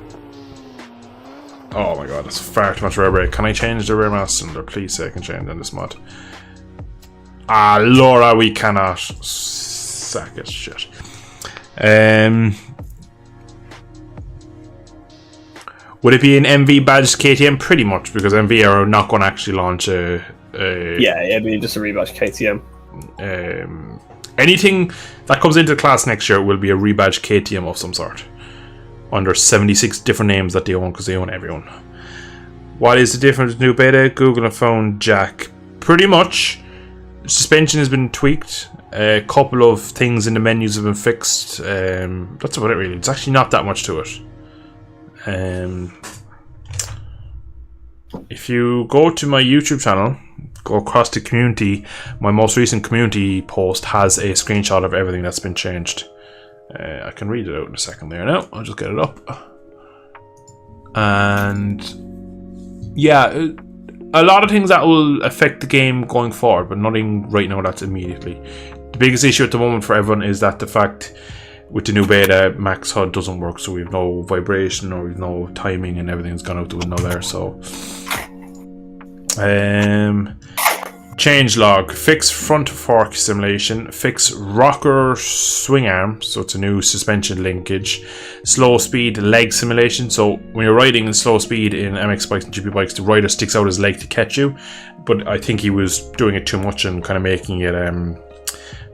Oh my god, that's far too much rear brake. Can I change the rear mass cylinder? Please say I can change in this mod. Ah, Laura, we cannot. Sack it, shit. Would it be an MV badged KTM? Pretty much, because MV are not going to actually launch a yeah, it'd be just a rebadged KTM. Anything that comes into the class next year will be a rebadged KTM of some sort. Under 76 different names that they own, because they own everyone. What is the difference with new beta? Google have found Jack. Pretty much. Suspension has been tweaked. A couple of things in the menus have been fixed. That's about it, really. It's actually not that much to it. If you go to my YouTube channel, go across to community, my most recent community post has a screenshot of everything that's been changed. I can read it out in a second there now. I'll just get it up. And yeah, a lot of things that will affect the game going forward, but nothing right now that's immediately. The biggest issue at the moment for everyone is that the fact with the new beta, max HUD doesn't work, so we have no vibration or we have no timing, and everything's gone out the window there. So changelog, fix front fork simulation, fix rocker swing arm, so it's a new suspension linkage, slow speed leg simulation, so when you're riding in slow speed in MX bikes and GP bikes, the rider sticks out his leg to catch you, but I think he was doing it too much and kind of making it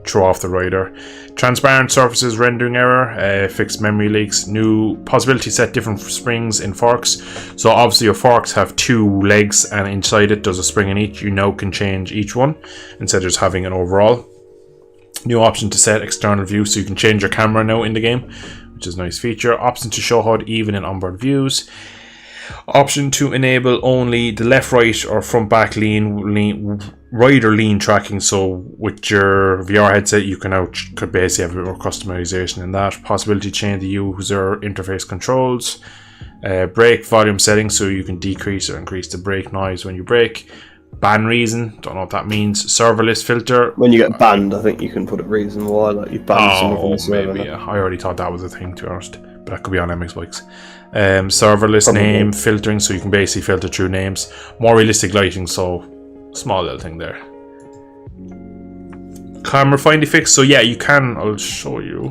throw off the rider. Transparent surfaces rendering error, fixed memory leaks, new possibility set different springs in forks. So obviously your forks have 2 legs and inside it there's a spring in each. You now can change each one instead of just having an overall. New option to set external view, so you can change your camera now in the game, which is a nice feature. Option to show HUD even in onboard views. Option to enable only the left, right, or front, back rider lean tracking. So with your VR headset, you can now could basically have a bit more customization in that. Possibility to change the user interface controls. Brake volume settings, so you can decrease or increase the brake noise when you brake. Ban reason, don't know what that means. Serverless filter. When you get banned, I think you can put a reason why, like you've banned someone from the server. Maybe, yeah. I already thought that was a thing, to be honest, but that could be on MX bikes. Serverless name filtering, so you can basically filter through names. More realistic lighting, so small little thing there. Camera finally fixed, so yeah, you can. I'll show you.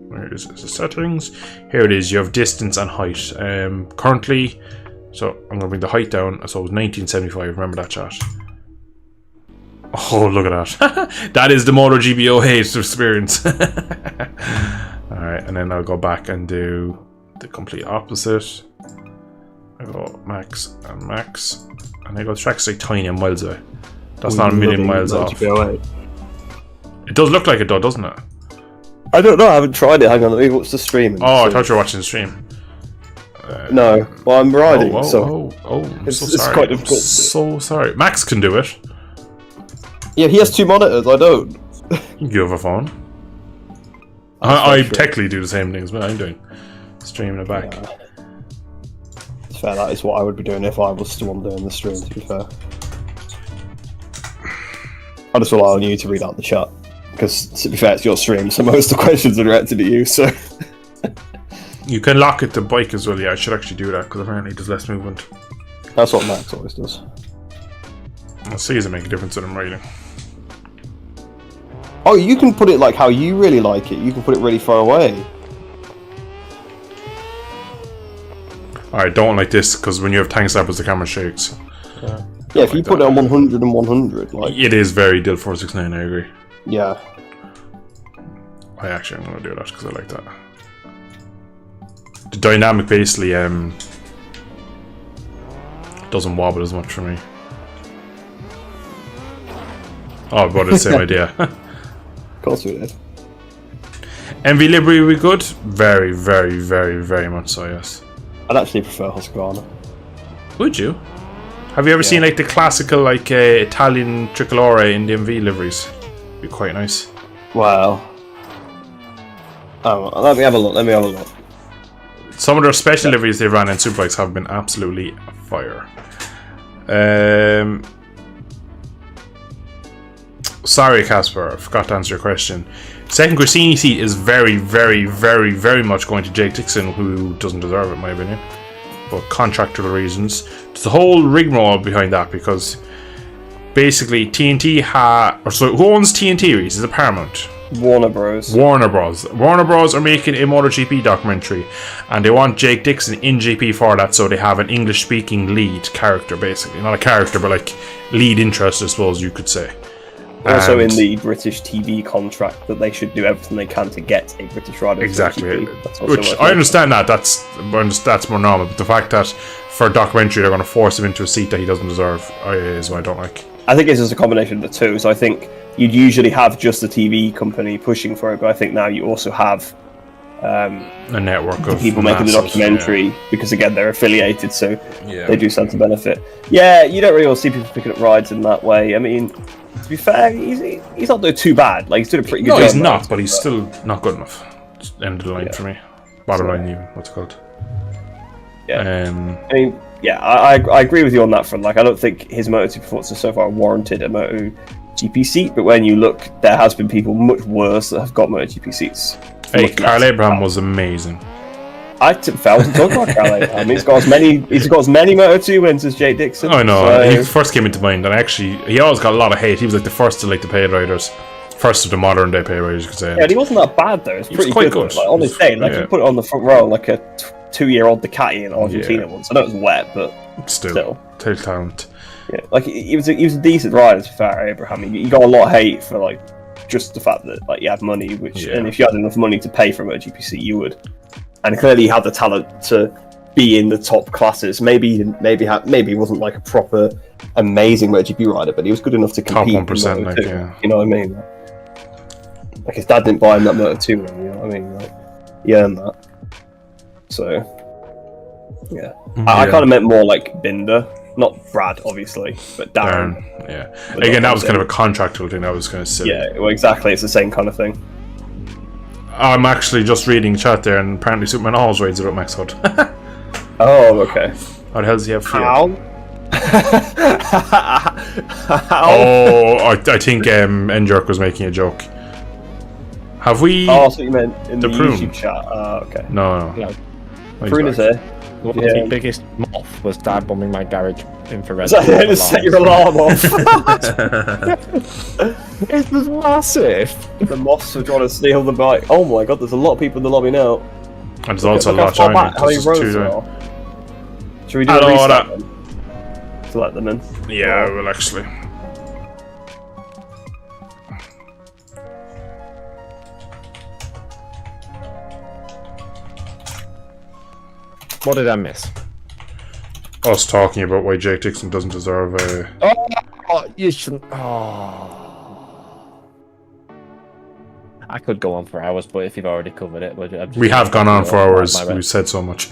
Where is this? The settings. Here it is. You have distance and height. Currently, so I'm gonna bring the height down. So it was 1975. Remember that, chat? Oh, look at that. That is the MotoGP 08 experience. Alright, and then I'll go back and do the complete opposite. I go max and max, and I go track's like tiny and miles away. That's not a million miles off. It does look like it though, doesn't it? I don't know, I haven't tried it. Hang on, let me watch the stream. Oh, I thought you were watching the stream. No, well, I'm riding, I'm so so it's sorry. quite difficult. So sorry. Max can do it. Yeah, he has 2 monitors, I don't. You have a phone. I technically do the same things, but I'm doing. Streaming it back. Yeah. It's fair, that is what I would be doing if I was the one doing the stream, to be fair. I just rely on you to read out the chat, because to be fair, it's your stream, so most of the questions are directed at you, so... You can lock it to bike as well. Yeah, I should actually do that, because apparently there's less movement. That's what Max always does. I'll see, does it make a difference when I'm riding? Oh, you can put it like how you really like it. You can put it really far away. I don't like this, because when you have tank snappers, the camera shakes. Yeah, if you put it on 100 and 100, like... It is very DIL 469, I agree. Yeah. I'm going to do that, because I like that. The dynamic basically doesn't wobble as much for me. Oh, but it's the same idea. Of course we did. MV livery, we good? Very, very, very, very much so, yes. I'd actually prefer Husqvarna. Would you? Have you ever seen like the classical like Italian tricolore in the MV liveries? Be quite nice. Wow. Oh, let me have a look. Some of their special liveries they ran in Superbikes have been absolutely fire. Sorry, Casper, I forgot to answer your question. Second Grassini seat is very, very, very, very much going to Jake Dixon, who doesn't deserve it, in my opinion. But contractual reasons. There's a whole rigmarole behind that, because basically TNT who owns TNT, Reese? Is it Paramount? Warner Bros. Warner Bros are making a MotoGP documentary, and they want Jake Dixon in GP for that, so they have an English-speaking lead character, basically. Not a character, but like lead interest, I suppose you could say. Also in the British TV contract that they should do everything they can to get a British rider. Exactly. Which I understand that. That's more normal. But the fact that for a documentary they're going to force him into a seat that he doesn't deserve is what I don't like. I think it's just a combination of the two. So I think you'd usually have just the TV company pushing for it, but I think now you also have a network of people making the documentary, because again they're affiliated, so they do stand to benefit. Yeah, you don't really want to see people picking up rides in that way. I mean, to be fair, he's not doing too bad. Like, he's doing a pretty good job. No, he's not, but he's still not good enough. End of the line for me. Bottom line, even. What's it called? Yeah. I mean, yeah, I agree with you on that front. Like, I don't think his Moto2 performances so far warranted a MotoGP seat, but when you look, there has been people much worse that have got MotoGP seats. Hey, Karl Abraham was amazing. I wasn't talking about Karl Abraham. He's got as many Moto2 wins as Jake Dixon. I know. So. He first came into mind, and actually, he always got a lot of hate. He was like the first to like the paid riders. First of the modern day paid riders, you could say. Yeah, and he wasn't that bad though. It's pretty quite good. Like, on his day, like he put it on the front row like a 2-year-old Ducati in Argentina once. I know it was wet, but still. Total talent. Yeah, like he was a decent rider, to be fair, Abraham. He got a lot of hate for like just the fact that like he had money, and if you had enough money to pay for a MotoGP seat, you would. And clearly, he had the talent to be in the top classes. Maybe he wasn't like a proper amazing MotoGP rider, but he was good enough to compete. Top 1%, like, yeah. You know what I mean? Like his dad didn't buy him that Moto2, you know what I mean? Like, he earned that. So, yeah. I kind of meant more like Binder. Not Brad, obviously, but Darren. Yeah. Again, that was kind of a contractual thing. That was kind of silly. Yeah, well, exactly. It's the same kind of thing. I'm actually just reading chat there, and apparently Superman always rides it at Max Hood. Oh, okay. How the hell does he have fear? Oh, I think N-Jerk was making a joke. Have we... Oh, so you meant in the prune? YouTube chat. Okay. No. Prune is here. The biggest moth was dad bombing my garage infrared. Just set your alarm off. It was massive. The moths are trying to steal the bike. Oh my god, there's a lot of people in the lobby now. And there's also a lot of how many rows there are. Should we do a restart then? To let them in? Yeah, well, actually. What did I miss? Us talking about why Jake Dixon doesn't deserve a... Oh, you shouldn't... Oh. I could go on for hours, but if you've already covered it... We have gone on for hours. We've said so much.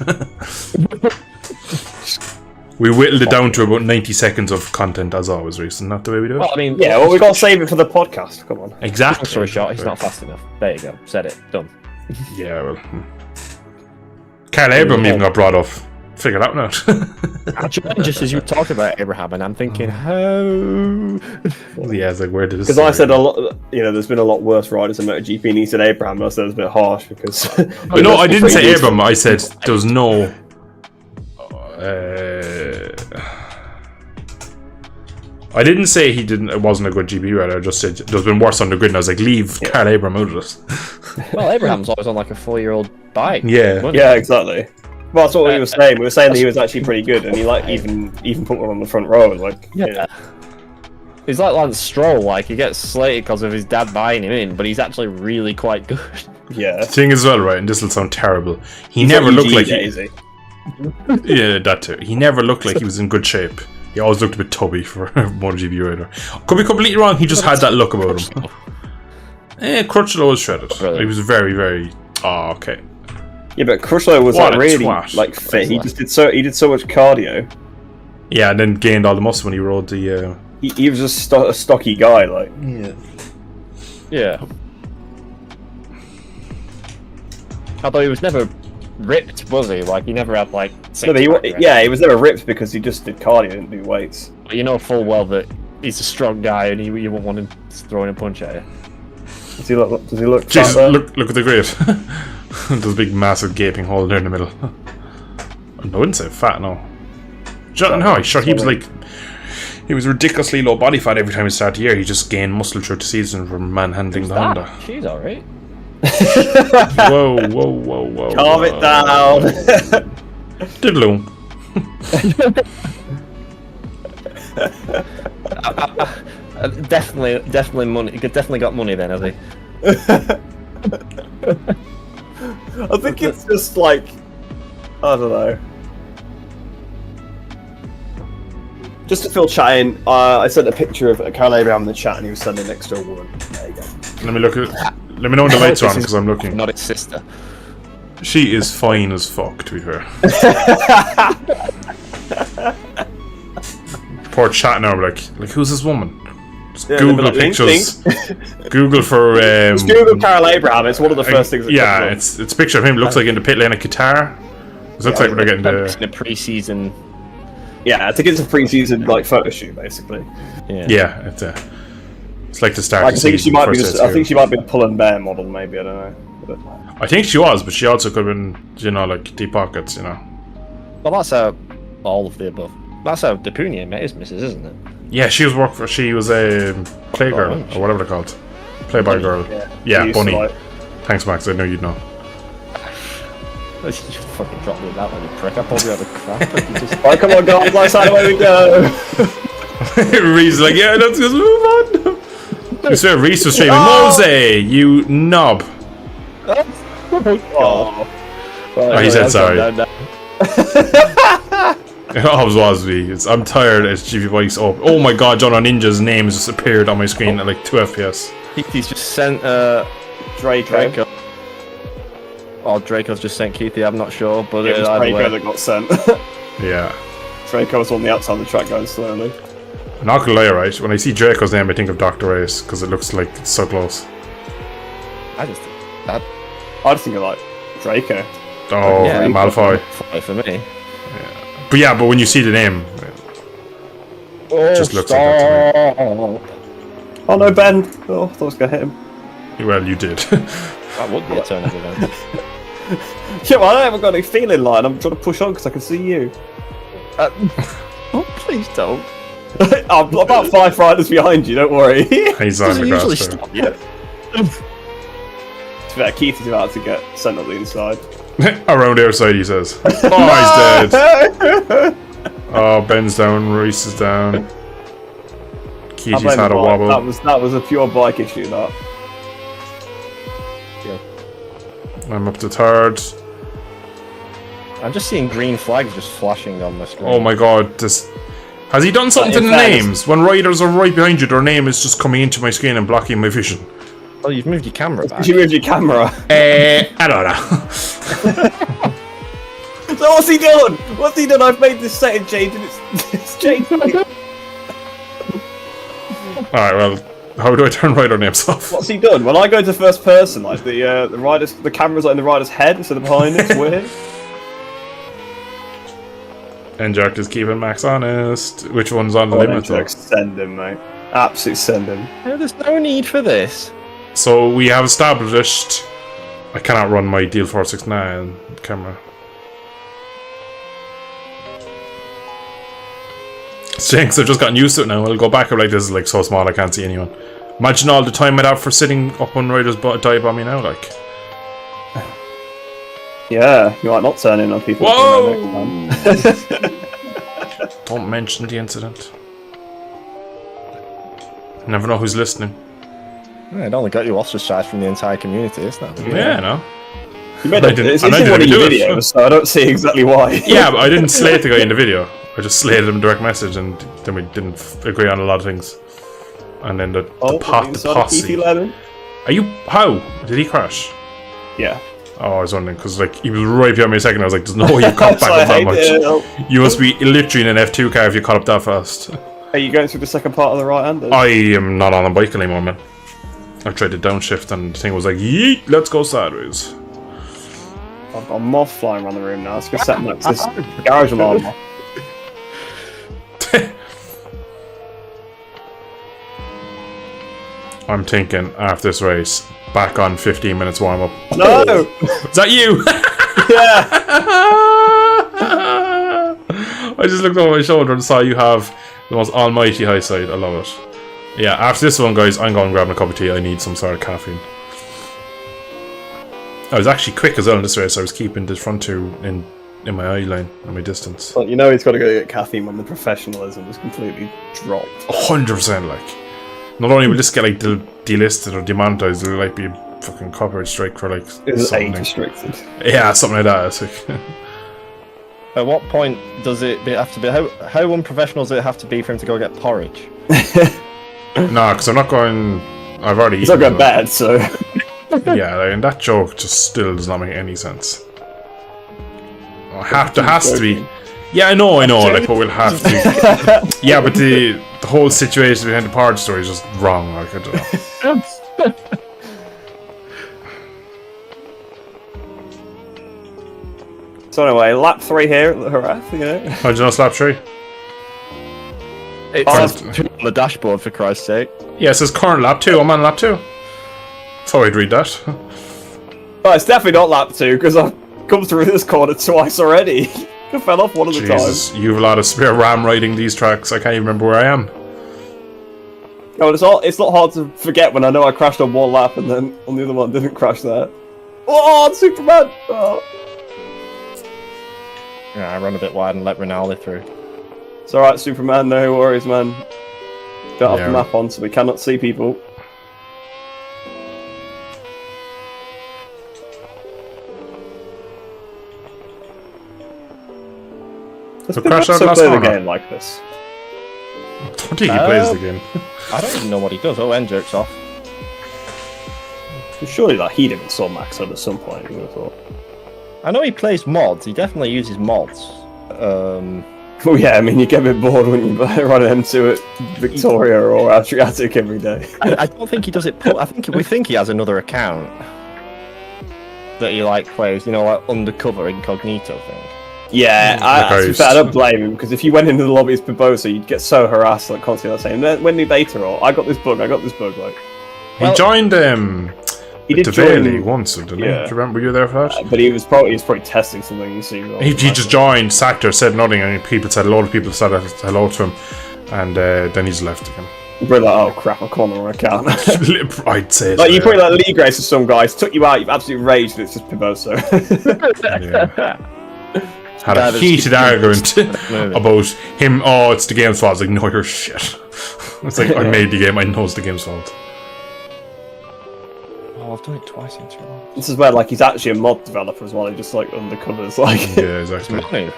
We whittled it down to about 90 seconds of content, as always, Reese. Isn't that the way we do it? Well, I mean... Yeah, well, we've got to save it for the podcast. Come on. Exactly. Long story short, he's not fast enough. There you go. Said it. Done. Yeah, well... Karl Abraham even got brought up. Figure that one out. Actually, just as you talked about Abraham, and I'm thinking, how? Yeah, it's like, where did this? Because I said a lot. You know, there's been a lot worse riders in MotoGP, and he said Abraham. And I said it was a bit harsh because. No, I didn't say Abraham. I said there was no. I didn't say it wasn't a good GP rider. I just said there's been worse on the grid, and I was like, leave Karl Abraham out of this. Well, Abraham's always on like a 4-year-old bike. Yeah, exactly. Well, that's what we were saying. We were saying that he was actually pretty good, and he like even put one on the front row. Like, yeah. He's like Lance Stroll. Like, he gets slated because of his dad buying him in, but he's actually really quite good. Yeah. The thing as well, right? And this will sound terrible. He's never looked like yeah, that too. He never looked like he was in good shape. He always looked a bit tubby for a MotoGP rider. Could be completely wrong. He just had that look about him. Crutchlow was shredded. He was very, very. Oh, okay. Yeah, but Crutchlow was like really like fit. He just did so much cardio. Yeah, and then gained all the muscle when he rode the. He was just a stocky guy, like. Yeah. Although he was never ripped, was he? Like, he never had like. No, he was never ripped because he just did cardio, didn't do weights. But you know full well that he's a strong guy, and you wouldn't want him throwing a punch at you. Does he look? Jesus, look at the grate. There's a big, massive, gaping hole there in the middle. I wouldn't say fat, no. No, sure, he was like... He was ridiculously low body fat every time he started the year. He just gained muscle through the season from manhandling the Honda. She's alright. Whoa. Calm it down. Diddle-oo. Definitely money. Definitely got money then, has he? I think it's just like, I don't know. Just to fill chat in, I sent a picture of Karl Abraham in the chat, and he was standing next to a woman. There you go. Let me look at. Let me know when the lights are on because I'm looking. Not its sister. She is fine as fuck, to be fair. Poor chat now, like who's this woman? Just Google like, pictures. Google for. Just Google Carol Abraham. It's one of the first things. That it's a picture of him. Looks like in the pit lane of Qatar. It looks like we're getting the pre-season. Yeah, I think it's a pre-season like photo shoot, basically. Yeah, it's like the start. I think she might be. I think she might be a pull and bear model, maybe. I don't know. But... I think she was, but she also could have been, like deep pockets, Well, that's all of the above. That's how Depunia met his missus, isn't it? Yeah, she was a playgirl or whatever they're called, play-by girl. Yeah, Bunny. Thanks, Max. I know you'd know. You just fucking dropped me that one, you prick. I probably had a crap. Right, come on, guys, let's away we go. Reese like, yeah, let's just move on. You swear, Reese was streaming. Mose, you knob. He said sorry. It always was me. I'm tired as Gpb Bikes up. Oh my god, John Ninja's name has just appeared on my screen at like 2 FPS. He's just sent Draco. Or Draco's just sent Keithy, I'm not sure, but it was Draco that got sent. Yeah. Draco's on the outside of the track going slowly. I'm not gonna lie, right? When I see Draco's name, I think of Dr. Race because it looks like it's so close. I just think of like Draco. Oh, yeah, Malfoy. For me. Yeah. But when you see the name, it just looks like that to me. Oh no, Ben! Oh, I thought I was gonna hit him. Well, you did. That would be a turn of events. Yeah, well, I haven't got any feeling line. I'm trying to push on because I can see you. Oh, please don't. I'm about 5 riders behind you, don't worry. He's on the grass. Stop, yeah. To be fair, Keith is about to get sent up the inside. Around the outside, he says. Oh, he's dead. Oh, Ben's down, Reese is down. Keithy's had a wobble. That was a pure bike issue, that. I'm up to 3rd. I'm just seeing green flags just flashing on the screen. Oh my god, has he done something to the names? When riders are right behind you, their name is just coming into my screen and blocking my vision. Oh, you've moved your camera back. You moved your camera. I don't know. So what's he done? What's he done? I've made this setting change and it's changed. Alright, well, how do I turn rider names off? What's he done? When I go to first person, like the camera's like in the rider's head instead of behind it. It's weird. N-Jerk is keeping Max honest. Which one's on the limit though? Send him, mate. Absolutely send him. No, there's no need for this. So we have established I cannot run my Deal 469 camera. Stinks, I've just gotten used to it now. I'll go back up like this is like so small I can't see anyone. Imagine all the time I'd have for sitting up on riders dive on me now, like. Yeah, you might not turn in on people. Whoa! Don't mention the incident. Never know who's listening. It only got you ostracized from the entire community, isn't it? Yeah, no. You made it's in one of your videos, so I don't see exactly why. Yeah, but I didn't slate the guy in the video. I just slated him direct message, and then we didn't agree on a lot of things. And then the posse. Are you? How did he crash? Yeah. Oh, I was wondering because like he was right behind me a second. I was like, "There's no way you caught back up that much. You must be literally in an F2 car if you caught up that fast." Are you going through the second part of the right-hander? I am not on a bike anymore, man. I tried to downshift, and the thing was like, "Yeet, let's go sideways." I've got a moth flying around the room now. Let's go set up this garage alarm. I'm thinking after this race, back on 15 minutes warm up. No! Is that you? Yeah! I just looked over my shoulder and saw you have the most almighty high side. I love it. Yeah, after this one, guys, I'm going grabbing a cup of tea. I need some sort of caffeine. I was actually quick as well in this race. I was keeping the front two in my eye line and my distance. Well, you know he's got to go get caffeine when the professionalism is completely dropped. 100%, like. Not only will this get like delisted or demonetized, it'll like be a fucking copyright strike for like it's age restricted. Yeah, something like that. It's like at what point does it have to be? How unprofessional does it have to be for him to go get porridge? No, because I'm not going. I've already. It's not going bad, so. Yeah, like, and that joke just still does not make any sense. has to be. Yeah, I know, like, but we'll have to. Yeah, but the whole situation behind the Parge story is just wrong, like, I don't know. So anyway, lap 3 here at the Harath, you know? How'd you know it's lap 3? It's on the dashboard, for Christ's sake. Yeah, it says current lap 2, I'm on lap 2. Thought I'd read that. Oh, it's definitely not lap 2, because I've come through this corner twice already. I fell off one of the times. You have a lot of spare RAM riding these tracks. I can't even remember where I am. No, it's not hard to forget when I know I crashed on one lap and then on the other one didn't crash there. Oh, Superman! Oh. Yeah, I ran a bit wide and let Rinaldi through. It's alright, Superman, no worries, man. Don't have the map on, so we cannot see people. So crash out play last the corner. game like this. I don't think he plays the game. I don't even know what he does. Oh, end jerks off. Surely that he'd have installed Max at some point, you would have thought. I know he plays mods. He definitely uses mods. Well, yeah, I mean, you get a bit bored when you run into it, Victoria or Adriatic every day. I don't think he does it. We think he has another account that he like plays. You know, like undercover incognito thing. Yeah, to be fair, I don't blame him, because if you went into the lobby as Barbosa, you'd get so harassed, like, constantly saying, when new beta, or I got this bug, like. He joined he did join once, didn't he? Do you remember, were you there for that? But he was probably testing something, you see. He just joined, sacked her, said nothing, and a lot of people said hello to him, and then he's left again. You're like, oh crap, I've gone on my account. I'd say like, you probably like league race with some guys, took you out, you've absolutely raged, and it's just Barbosa. Had a heated argument about him. Oh, it's the game's fault. It's like, no, you're shit. It's like, I made the game. I know it's the game's fault. Oh, I've done it twice in 2 months. This is where, like, he's actually a mod developer as well. He just, like, undercovers, like... Yeah, exactly.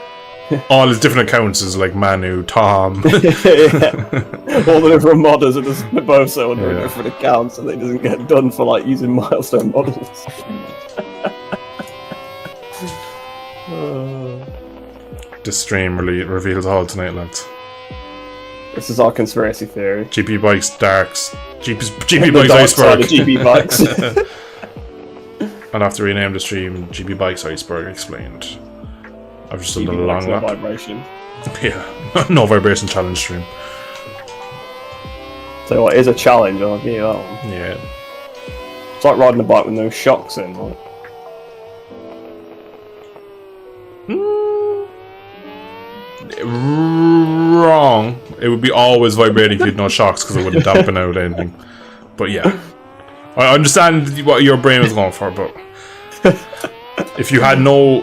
All his different accounts is, like, Manu, Tom... All the different modders are just Barbosa under different accounts, and they doesn't get done for, like, using milestone models. This stream really reveals all tonight, lads. This is our conspiracy theory. GP Bikes Darks. GP Bikes Iceberg. GP Bikes. I'll have to rename the stream GP Bikes Iceberg Explained. I've just done the long lap. Vibration. Yeah, no vibration challenge stream. So what is a challenge? I'll give you that one. Yeah. It's like riding a bike with no shocks in. Like. Wrong. It would be always vibrating if you had no shocks, because it wouldn't dampen out anything. But yeah, I understand what your brain was going for, but if you had no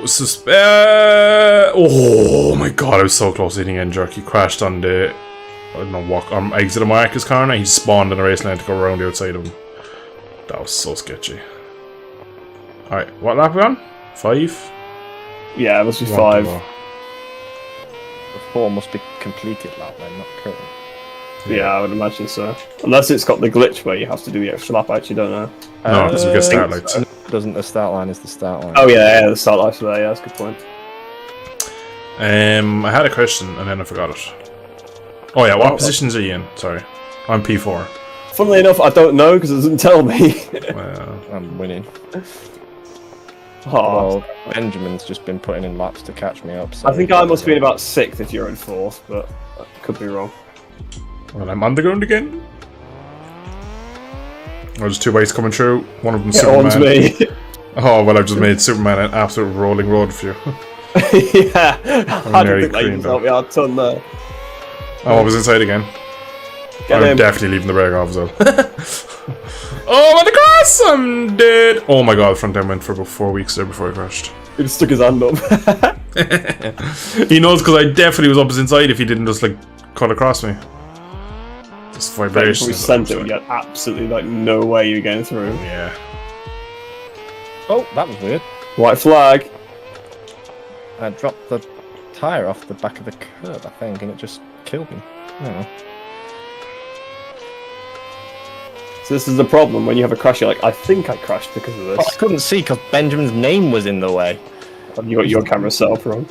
oh my god, I was so close to hitting end jerk. He crashed on the exit of Marcus corner. He spawned in a race lane to go around the outside of him. That was so sketchy. Alright, what lap are we on? 5? Yeah, it must be 5. The 4 must be completed lap then, not current. Yeah, I would imagine so. Unless it's got the glitch where you have to do the extra lap, I actually don't know. No, because we get start lights. Doesn't the start line is the start line? Oh yeah, the start lights are there, yeah, that's a good point. I had a question and then I forgot it. Oh yeah, what positions are you in? Sorry. I'm P4. Funnily enough, I don't know because it doesn't tell me. Well, I'm winning. Oh. Well, Benjamin's just been putting in laps to catch me up. So I think I must be in about 6th if you're in 4th, but I could be wrong. well, I'm underground again. There's 2 bikes coming through. One of them Superman. One's me. Oh, well, I've just made Superman an absolute rolling road for you. Yeah, I don't think they can help me out a ton there. Oh, I was inside again. I'm definitely leaving the brake off as well. Oh, on the cross! I'm dead! Oh my god, front end went for about 4 weeks there before I crashed. He just stuck his hand up. He knows because I definitely was up his inside if he didn't just, like, cut across me. This vibration. We sent it, we had absolutely, like, no way you were getting through. Yeah. Oh, that was weird. White flag. I dropped the tyre off the back of the curb, I think, and it just killed me. I don't know. So this is the problem, when you have a crash, you're like, I think I crashed because of this. Oh, I couldn't see because Benjamin's name was in the way. You got your camera set up wrong.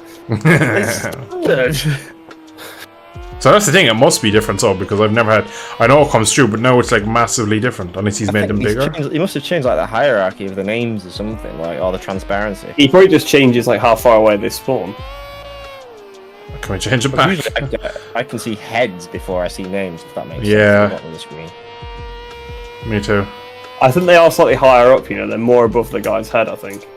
So that's the thing, it must be different, so, because I've never had... I know it comes through, but now it's like massively different, unless he's made them bigger. He must have changed like the hierarchy of the names or something, like, or the transparency. He probably just changes like how far away they spawn. Can we change it back? I can see heads before I see names, if that makes sense. Yeah. On the screen. Me too. I think they are slightly higher up, you know, they're more above the guy's head, I think.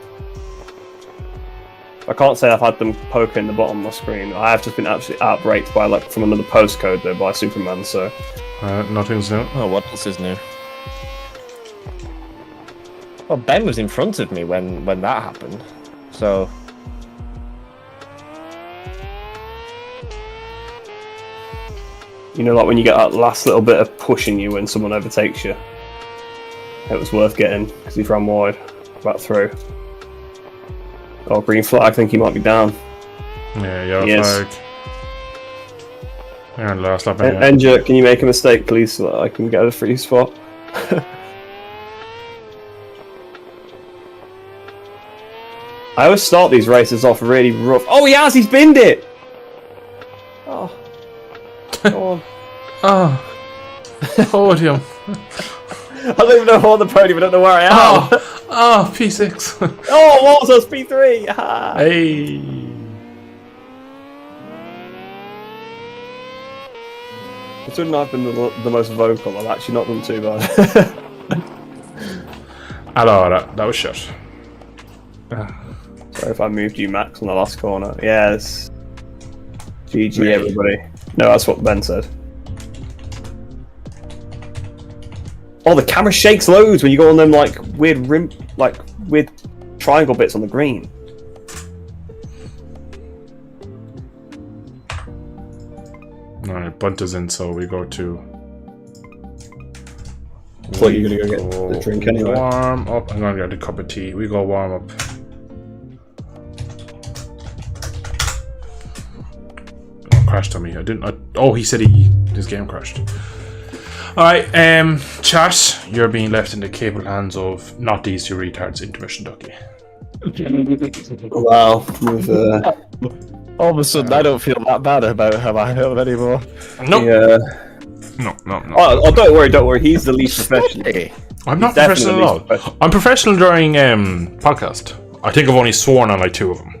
I can't say I've had them poking the bottom of my screen. I have just been absolutely outbraked by like from another postcode though by Superman, so nothing's new. Oh, what else is new? Well, Ben was in front of me when that happened, so... You know, like when you get that last little bit of pushing you when someone overtakes you. It was worth getting, because he ran wide. Back through. Oh, green flag, I think he might be down. Yeah, yellow flag. And last lap anyway. Enja, can you make a mistake, please, so that I can get a free spot? I always start these races off really rough. Oh, he has! He's binned it! Oh. Go on. Oh. Podium. I don't even know how on the podium, I don't know where I am. Oh, P6. Oh, what was us? P3! Ah. Hey. Considering I've been the most vocal, I've actually not done too bad. Allora, that was shit. Sorry if I moved you, Max, on the last corner. Yes. GG, everybody. No, that's what Ben said. Oh, the camera shakes loads when you go on them like weird weird triangle bits on the green. Alright, bunt is in, so we go to... I thought you were going to go get the drink anyway. Warm up. I'm going to get a cup of tea. We go warm up. Oh, crashed on me. I didn't... oh, he said his game crashed. Alright, chat, you're being left in the capable hands of not these two retards, intermission ducky. Wow. All of a sudden, I don't feel that bad about how I feel anymore. Nope. Yeah. No. Oh, don't worry. He's the least professional. I'm not professional at all. I'm professional during podcast. I think I've only sworn on like 2 of them.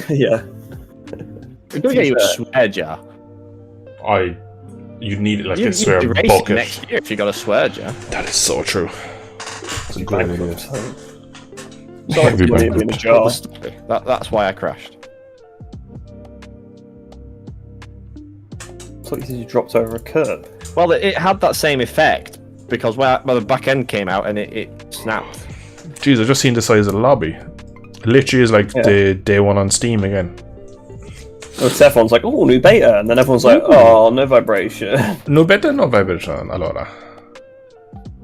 Yeah. We're going to get you a swear jar. You need it like a swear bucket. Next year if you got a swear jar. That is so true. It's a good idea. Sorry, in a jar. That's why I crashed. I thought you said you dropped over a curb. Well, it had that same effect because when the back end came out and it snapped. Jeez, I've just seen the size of the lobby. It literally is like the day one on Steam again. Everyone's like, oh, new beta, and then everyone's like, oh, no vibration. No beta, no vibration, allora.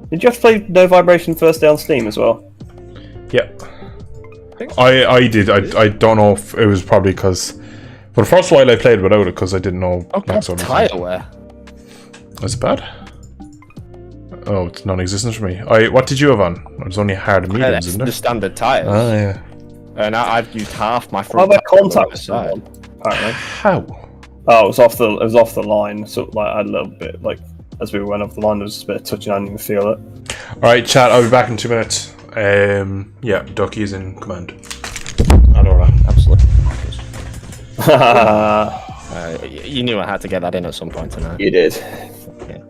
Did you have to play no vibration first day on Steam as well? Yep. I did. I don't know if it was probably because... But the first while I played without it because I didn't know... Oh, that's tire wear. Is it bad? Oh, it's non-existent for me. What did you have on? It was only hard and mediums, isn't it? The standard tires. Oh, yeah. And I've used half my front. How about contact side? Apparently. How? Oh, it was off the line. So like I had a little bit as we went off the line, there was just a bit of touching. I didn't even feel it. All right, chat. I'll be back in 2 minutes. Yeah, Ducky is in command. Allora. Absolutely. You knew I had to get that in at some point tonight. You did. Yeah.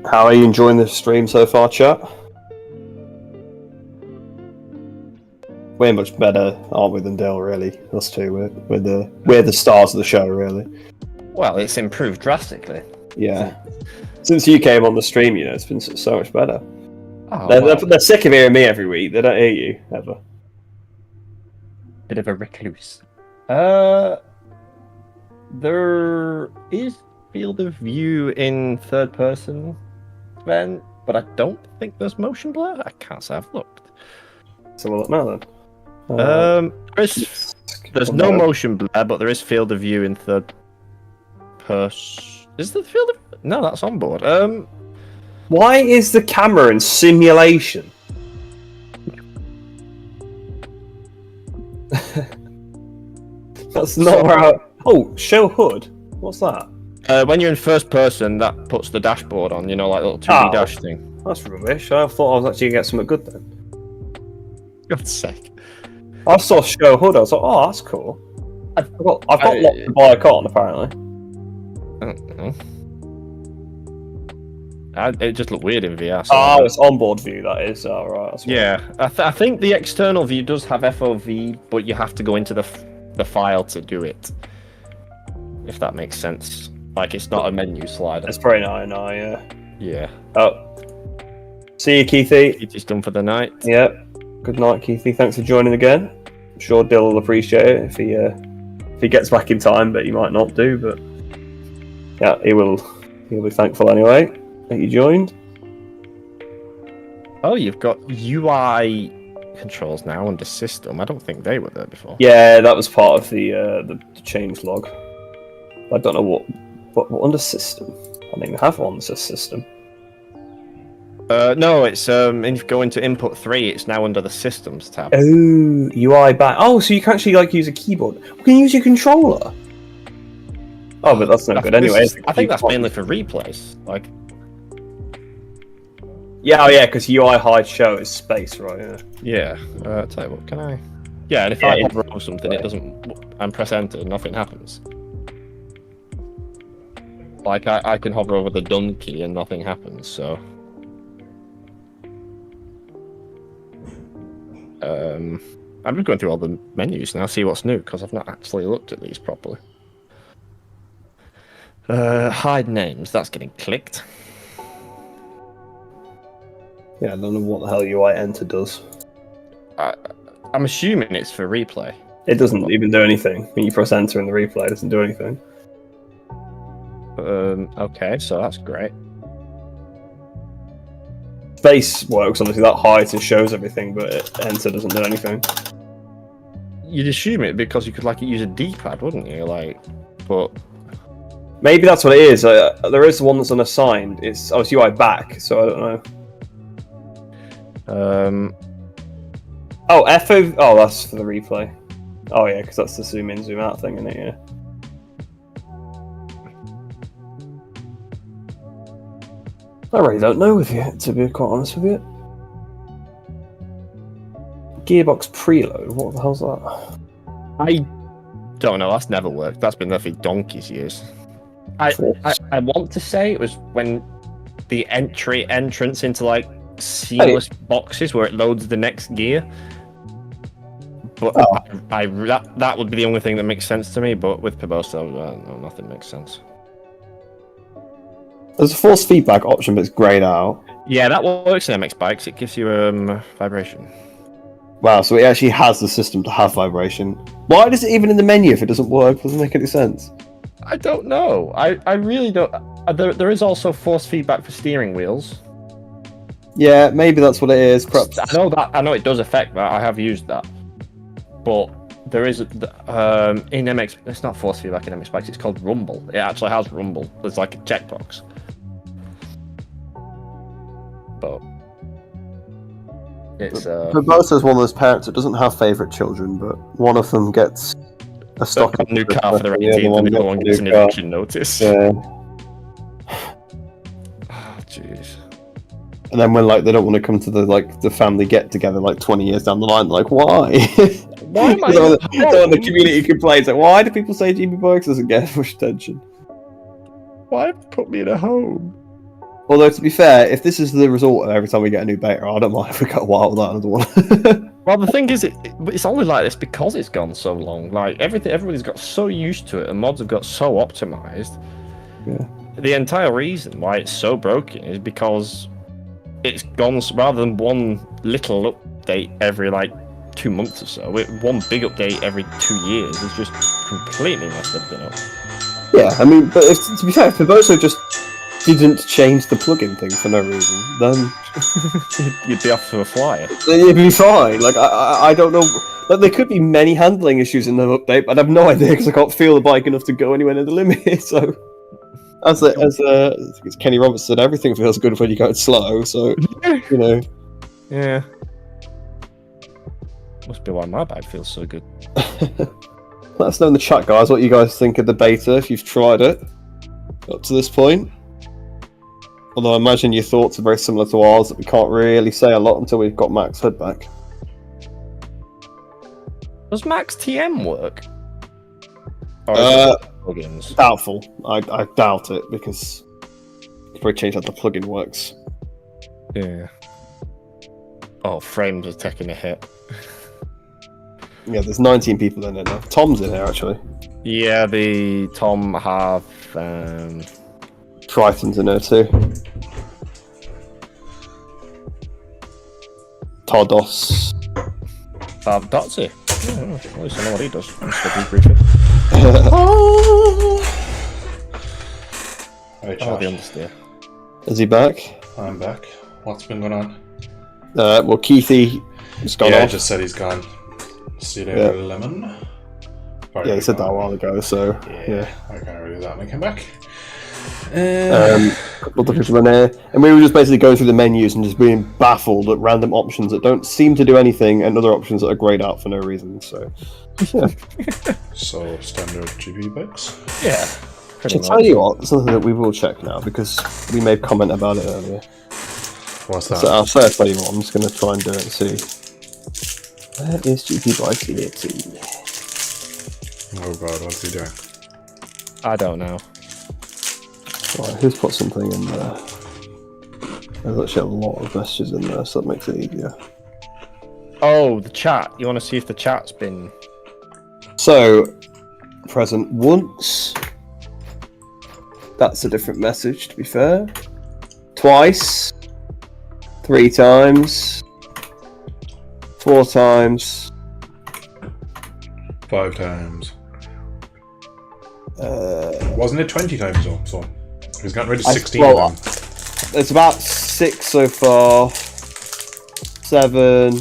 How are you enjoying the stream so far, chat? We're much better, aren't we, than Dale? Really, us two. We're the stars of the show, really. Well, it's improved drastically. Yeah. Since you came on the stream, you know, it's been so much better. Oh, they're sick of hearing me every week. They don't hear you ever. Bit of a recluse. There is field of view in third person, Ben, but I don't think there's motion blur. I can't say I've looked. So we'll look now then. There's no motion blur, but there is field of view in third person. Is there field of? No, that's on board. Why is the camera in simulation? That's not where I... Oh, show HUD. What's that? When you're in first person, that puts the dashboard on, you know, like little 2D dash thing. That's rubbish. I thought I was actually going to get something good then. God's sake. I saw show HUD, I was like, oh, that's cool. I've got lots to buy a con, apparently. I don't know. It just looked weird in VR. So oh, it's onboard view, that is. Oh, right. Yeah, I think the external view does have FOV, but you have to go into the file to do it. If that makes sense. Like, it's not a menu slider. It's pretty nice now, yeah. Yeah. Oh. See you, Keithy. Keithy's done for the night. Yep. Good night, Keithy. Thanks for joining again. I'm sure Dill will appreciate it if he gets back in time, but he might not do, but... Yeah, he'll be thankful anyway that you joined. Oh, you've got UI controls now under system. I don't think they were there before. Yeah, that was part of the change log. I don't know what under system. I don't even have one that says system. No, it's if you go into input 3, it's now under the systems tab. Oh, UI back. Oh, so you can actually like use a keyboard. You can use your controller. Oh, but that's no good anyway. I think that's mainly for replays. Like. Yeah, oh yeah, because UI hide show is space, right? Yeah. Tell you what, can I? Yeah, and if I hover over something, it doesn't. And press enter, nothing happens. Like I can hover over the done key and nothing happens. So. I'm just going through all the menus now, see what's new, because I've not actually looked at these properly. Hide names, that's getting clicked. Yeah, I don't know what the hell UI enter does. I'm assuming it's for replay. It doesn't even do anything. When you press enter in the replay, it doesn't do anything. Okay, so that's great. Space works, obviously, that hides and shows everything, but enter doesn't do anything. You'd assume it because you could like use a D-pad, wouldn't you? Like, but maybe that's what it is. There is one that's unassigned. It's UI back, so I don't know. Oh, FO. Oh, that's for the replay. Oh yeah, because that's the zoom in, zoom out thing, isn't it? Yeah. I really don't know with you, to be quite honest with you. Gearbox preload, what the hell's that? I don't know, that's never worked. That's been there for donkey's years. I want to say it was when the entrance into like seamless boxes where it loads the next gear. But that would be the only thing that makes sense to me, but with Piboso, no, nothing makes sense. There's a force feedback option, but it's grayed out. Yeah, that works in MX bikes. It gives you vibration. Wow, so it actually has the system to have vibration. Why does it even in the menu if it doesn't work? Doesn't make any sense. I don't know. I really don't. There is also force feedback for steering wheels. Yeah, maybe that's what it is. Perhaps. I know it does affect that. I have used that, but there is in MX. It's not force feedback in MX bikes. It's called rumble. It actually has rumble. There's like a checkbox. But it's Barbosa's one of those parents that doesn't have favourite children, but one of them gets a stock new car for their 18th, and the other one gets an eviction notice. Yeah. Oh, jeez. And then when like they don't want to come to the family get together like 20 years down the line, like why? Why am I? The community complains like, why do people say GB Bikes doesn't get much attention? Why put me in a home? Although, to be fair, if this is the result of every time we get a new beta, I don't mind if we got a while without another one. Well, the thing is, it's only like this because it's gone so long. Like, everybody's got so used to it, and mods have got so optimized. Yeah. The entire reason why it's so broken is because it's gone, rather than one little update every, 2 months or so, one big update every 2 years is just completely messed everything up. Yeah, I mean, but to be fair, if Piboso just didn't change the plugin thing for no reason, then you'd be off to a flyer. Then you'd be fine. Like I don't know. Like, there could be many handling issues in the update, but I have no idea because I can't feel the bike enough to go anywhere near the limit. So, as Kenny Roberts said, everything feels good when you go slow. So, you know. Yeah. Must be why my bike feels so good. Let us know in the chat, guys, what you guys think of the beta, if you've tried it up to this point. Although I imagine your thoughts are very similar to ours, that we can't really say a lot until we've got Max Hood back. Does Max TM work? Or is it plugins? Doubtful. I doubt it, because you can probably change how the plugin works. Yeah. Oh, frames are taking a hit. Yeah, there's 19 people in there now. Tom's in here, actually. Yeah, the Tom have... Triton's in there, too. Tardos. Dotsy. Yeah, at least I know what he does. Right, Oh, the understeer. Is he back? I'm back. What's been going on? Well, Keithy has gone off. I just said he's gone. See you later, Lemon. Yeah, he said that a while ago, so... Yeah. I can't really do that when I came back. A couple of people in there, and we were just basically going through the menus and just being baffled at random options that don't seem to do anything, and other options that are grayed out for no reason. So, yeah. So standard Gpb bikes. Yeah. To tell you what, something that we will check now because we made a comment about it earlier. What's that? So I'll first tell you what. I'm just going to try and do it and see. Where is Gpb Beta? Oh god, what's he doing? I don't know. Right, who's put something in there? There's actually a lot of messages in there, so that makes it easier. Oh, the chat. You want to see if the chat's been... So, present once. That's a different message, to be fair. Twice. 3 times. 4 times. 5 times. Wasn't it 20 times though? So he's gotten rid of 16 of them. There's about 6 so far. 7.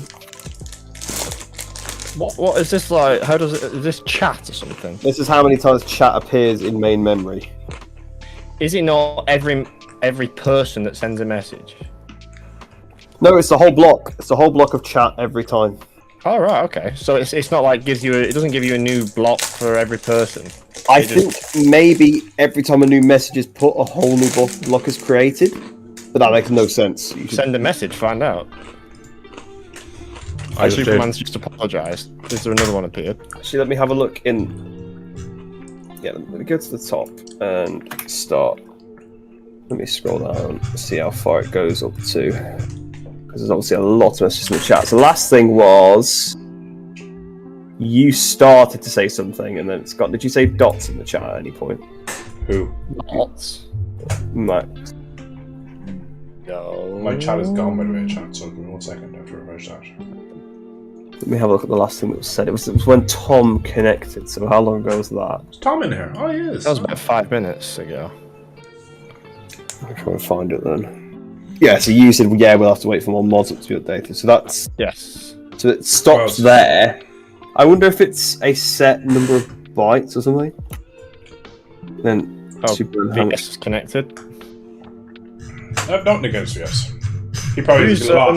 What is this like? How does it? Is this chat or something? This is how many times chat appears in main memory. Is it not every person that sends a message? No, it's the whole block. It's the whole block of chat every time. Oh right, okay. So it's not like it doesn't give you a new block for every person. I think maybe every time a new message is put, a whole new block is created, but that makes no sense. You send a message, find out. Superman's just apologised. Is there another one appeared? Actually, let me have a look in. Yeah, let me go to the top and start. Let me scroll down, see how far it goes up to. Because there's obviously a lot of messages in the chat. So the last thing was you started to say something, and then it's got. Did you say dots in the chat at any point? Who? Dots. Max. No. My chat is gone by the way, chat. So give me 1 second. I have to refresh that. Let me have a look at the last thing that was said. It was when Tom connected. So how long ago was that? Is Tom in here? Oh, he is. That was about 5 minutes ago. I'll try and find it then. Yeah, so you said, yeah, we'll have to wait for more mods up to be updated. So that's... Yes. So it stops there. I wonder if it's a set number of bytes or something. Then VS is connected. Nothing against VS. He probably did a lot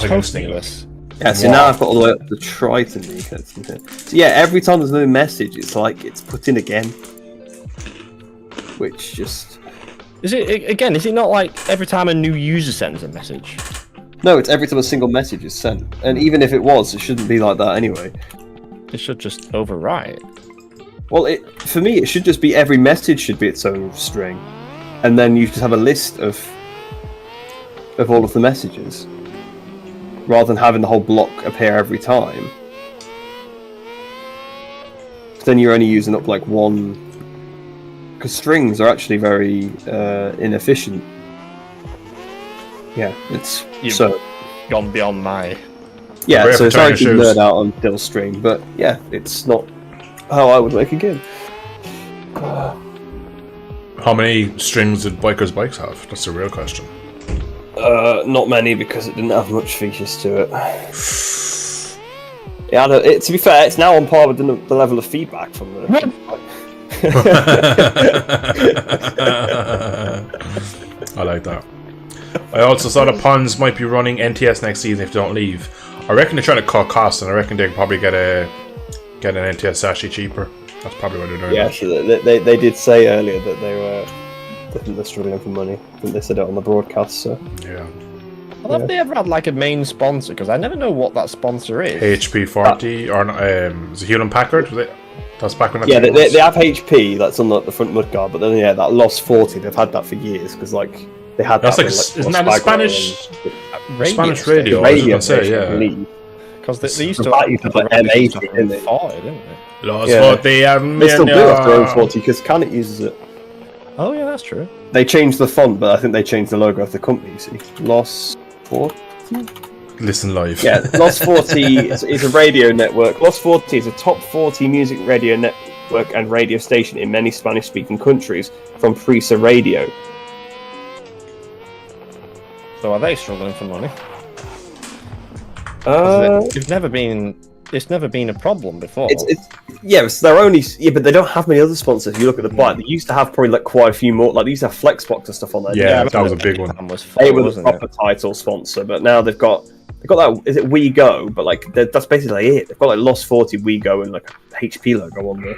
against this. Yeah, so now I've got all the way up to Triton. So yeah, every time there's no message, it's like it's put in again. Which just... Is it not like every time a new user sends a message? No, it's every time a single message is sent. And even if it was, it shouldn't be like that anyway. It should just overwrite. Well, for me, it should just be every message should be its own string. And then you just have a list of all of the messages. Rather than having the whole block appear every time. But then you're only using up like one... Because strings are actually very inefficient. Yeah, it's gone beyond my... Yeah, so sorry to nerd out on Dill's stream, but yeah, it's not how I would make a game. How many strings did Biker's Bikes have? That's the real question. Not many, because it didn't have much features to it. Yeah, to be fair, it's now on par with the level of feedback from the... I like that. I also saw the Puns might be running NTS next season if they don't leave. I reckon they're trying to cut costs, and I reckon they could probably get Get an NTS actually cheaper. That's probably what they're doing. Yeah, actually, they did say earlier that they think they're struggling for money. I think they said it on the broadcast. So yeah. Well, have they ever had like a main sponsor? Because I never know what that sponsor is. HP 40 or is it Hewlett Packard? That's back when. Yeah, they have HP. That's on the front mudguard. But then that Lost 40, they've had that for years because like they had. That's that like, when, isn't that a Spanish radio? Radio yeah. Because they used to have like M80, didn't they? Didn't they? Lost 40, they still do have their own 40 because Canet uses it. Oh yeah, that's true. They changed the font, but I think they changed the logo of the company. You see, Lost 40. Listen live. Yeah, Lost 40 is a radio network. Lost 40 is a top 40 music radio network and radio station in many Spanish-speaking countries from Prisa Radio. So are they struggling for money? It's never been a problem before. It's their only. Yeah, but they don't have many other sponsors. If you look at the bike, they used to have probably like quite a few more. Like they used to have Flexbox and stuff on there. Yeah, that was a big one. They were the proper title sponsor, but now they've got that. Is it We Go? But like that's basically it. They've got like Lost 40 We Go and like a HP logo on the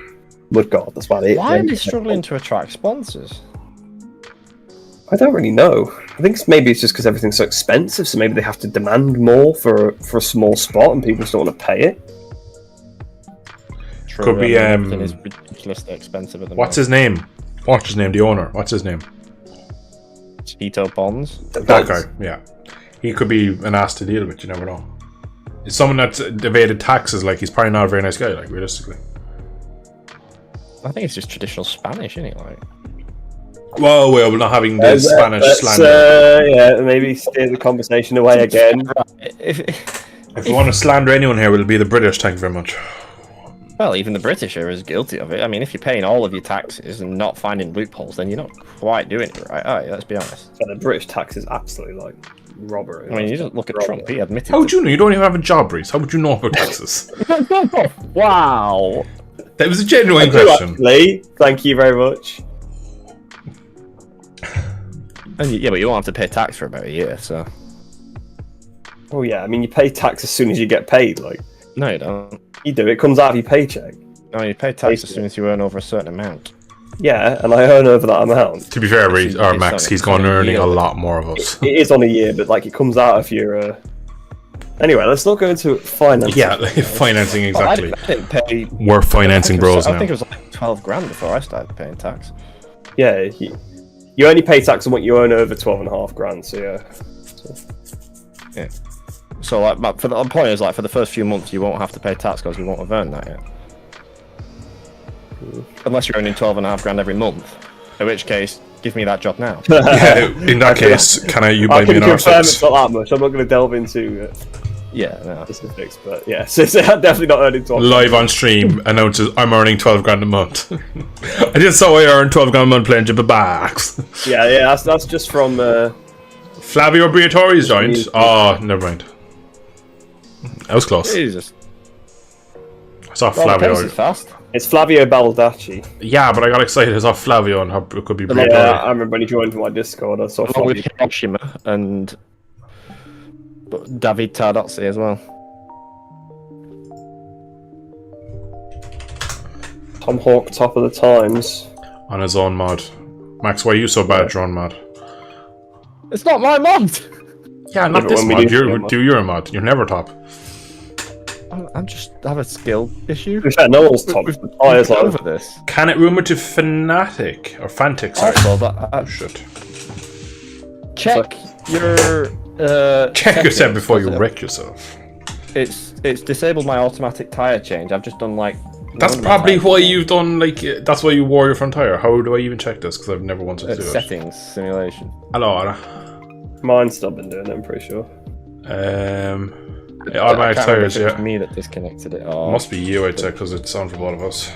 mudguard. That's about it. Why are they struggling to attract sponsors? I don't really know. I think maybe it's just because everything's so expensive, so maybe they have to demand more for a small spot, and people just don't want to pay it. True, could be everything is ridiculously expensive at the what's his name? What's his name? The owner. What's his name? Tito Bonds. That guy. Yeah, he could be an ass to deal with. You never know. It's someone that's evaded taxes. Like he's probably not a very nice guy. Like realistically. I think it's just traditional Spanish, isn't it? Like. Whoa, we're not having the Spanish slander. Yeah, maybe steer the conversation away again. If you want to slander anyone here, it'll be the British. Thank you very much. Well, even the British are as guilty of it. I mean, if you're paying all of your taxes and not finding loopholes, then you're not quite doing it right, are you? Let's be honest. So the British tax is absolutely like robbery. I mean, you just look at Trump. He admitted. How would you know? You don't even have a job, Reese. How would you know about taxes? Wow. That was a genuine question. Actually, thank you very much. Yeah, but you won't have to pay tax for about a year, so. Oh yeah, I mean you pay tax as soon as you get paid. Like. No, you don't. You do. It comes out of your paycheck. No, you pay tax as soon as you earn over a certain amount. Yeah, and I earn over that amount. To be fair, Reese, or Max, he's gone earning a lot more of us. It is on a year, but like it comes out of your. Anyway, let's not go into financing. Yeah, financing exactly. I didn't pay. We're financing bros now. I think it was like 12 grand before I started paying tax. Yeah, you only pay tax on what you earn over 12.5 grand. So yeah. Yeah. So like, for the point is like for the first few months you won't have to pay tax because you won't have earned that yet. Unless you're earning 12.5 grand every month, in which case, give me that job now. Yeah, in that case, you buy me an confirm it's not that much. I'm not going to delve into specifics, but yeah, so I'm definitely not earning 12. Live on stream announces I'm earning 12 grand a month. I just saw I earned 12 grand a month playing Gpb Beta. Yeah, that's just from Flavio Briatore's joined. Oh, never mind. That was close. Jesus. I saw Flavio. Fast. It's Flavio Baldacci. Yeah, but I got excited. I saw Flavio and how it could be Briatore. Yeah, I remember when he joined my Discord. I saw Flavio. With Hiroshima and David Tardozzi as well. Tom Hawk, top of the times. On his own mod. Max, why are you so bad at your own mod? It's not my mod! Yeah, not this mod. Do your mod. You're never top. I'm just have a skill issue. No one's top. Over this. Can it rumor to Fnatic or Fantic? Sorry. Oh shit. Check your. Check yourself before you wreck yourself. It's disabled my automatic tire change. I've just done like. That's probably why you've done like. That's why you wore your front tire. How do I even check this? Because I've never wanted to do it. Settings simulation. Hello. Mine's still been doing it. I'm pretty sure. Automatic tires. Yeah. It's me that disconnected it. Oh, must be you, I'd say, because it's on for both of us.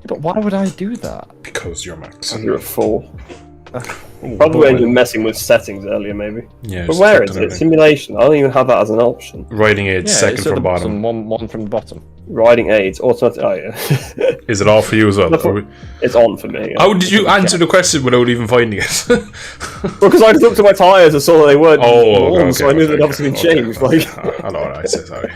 But why would I do that? Because you're Max. You're a fool. Probably when you're messing with settings earlier, maybe. Yeah. But where is it? Simulation. I don't even have that as an option. Riding aids, second from bottom. One from the bottom. Riding aids, automatic. Oh yeah. Is it all for you as well? It's on for me. How did you answer the question without even finding it? Well, because I just looked at my tyres and saw that they weren't on, so I knew they'd obviously been changed. Like, hello, I say sorry.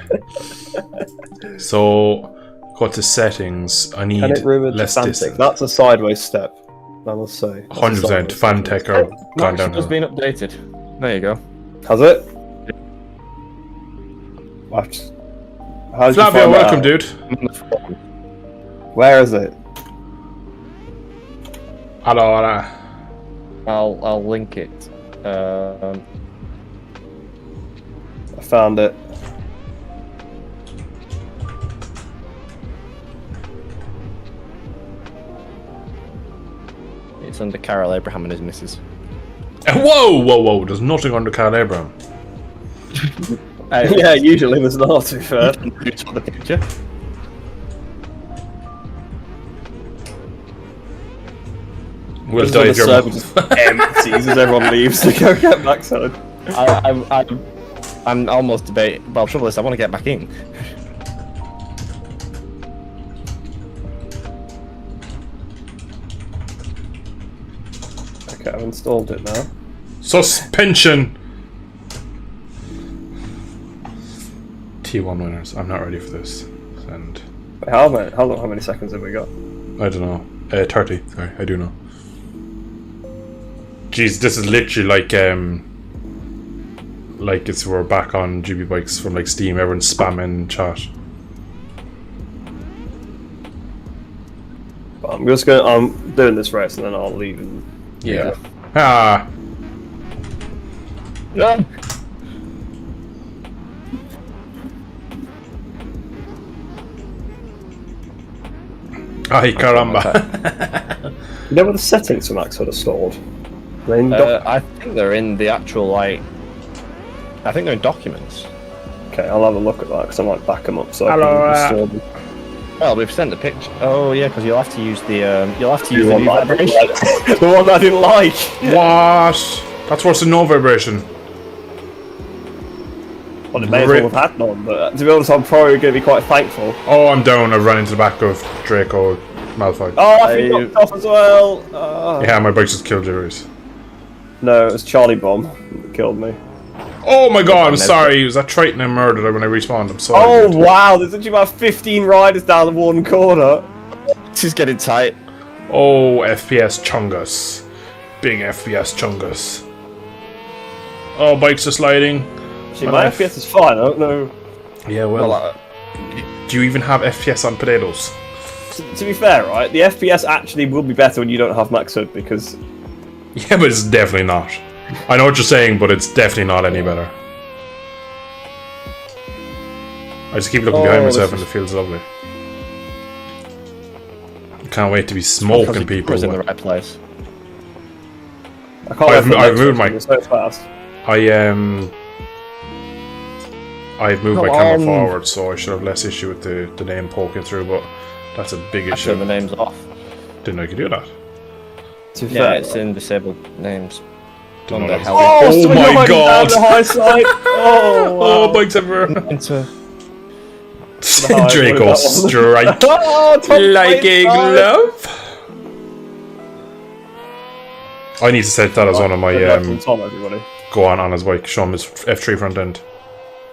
So, Go to settings. I need Can it ruin less Fantech? distance. That's a sideways step, I must say. 100%. Fantech are gone down. It's been updated. There you go. Has it? Flavio, welcome, dude. Where is it? Allora. I'll link it. I found it. It's under Carol Abraham and his missus. Whoa, whoa, whoa! There's nothing under Carl Abraham. Yeah, usually there's not, to be fair. The picture. We'll die if you're just empties as everyone leaves to go get backside. I'm almost debating. Well, trouble is, I want to get back in. Okay, I've installed it now. Suspension! T1 winners. I'm not ready for this. Send. Wait, how many seconds have we got? I don't know. 30. Sorry, I do know. Jeez, this is literally like it's we're back on GB bikes from like Steam. Everyone's spamming chat. I'm doing this race and then I'll leave. Yeah. Ah. No. Ay, caramba. You know where the settings for Max are stored? I think they're in the actual, like... I think they're in documents. Okay, I'll have a look at that because I might back them up so Hello, I can install them. Well, we've sent the picture. Oh yeah, because you'll have to use the the one new that I didn't vibration. like. The one that I didn't like. What? That's worse than no vibration. Well, it may as well have had none, but to be honest, I'm probably going to be quite thankful. Oh, I'm down. I've run into the back of Draco Malfoy. Oh, I think knocked off as well. Yeah, my bike just killed Jerry's. No, it was Charlie Bomb that killed me. Oh my god, I'm sorry. It was that Triton I murdered when I respawned. I'm sorry. Oh dude. wow, there's actually about 15 riders down the one corner. This is getting tight. Oh, FPS Chungus. Big FPS Chungus. Oh, bikes are sliding. Actually, my FPS is fine, I don't know. Yeah, well, do you even have FPS on potatoes? To be fair, right, the FPS actually will be better when you don't have max HUD because... Yeah, but it's definitely not. I know what you're saying, but it's definitely not any better. I just keep looking behind myself and it feels lovely. Can't wait to be smoking people. In the right place. I can't I've moved my... so fast. I've moved my camera forward, so I should have less issue with the name poking through, but that's a big issue. Actually, the name's off. Didn't know you could do that. Yeah, it's in disabled names. Didn't know that. Oh my god! The high side. Oh, wow. Oh, bikes everywhere! Draco strike like a glove. I need to set that as one of my Tom, everybody. go on his bike. Show him his F3 front end.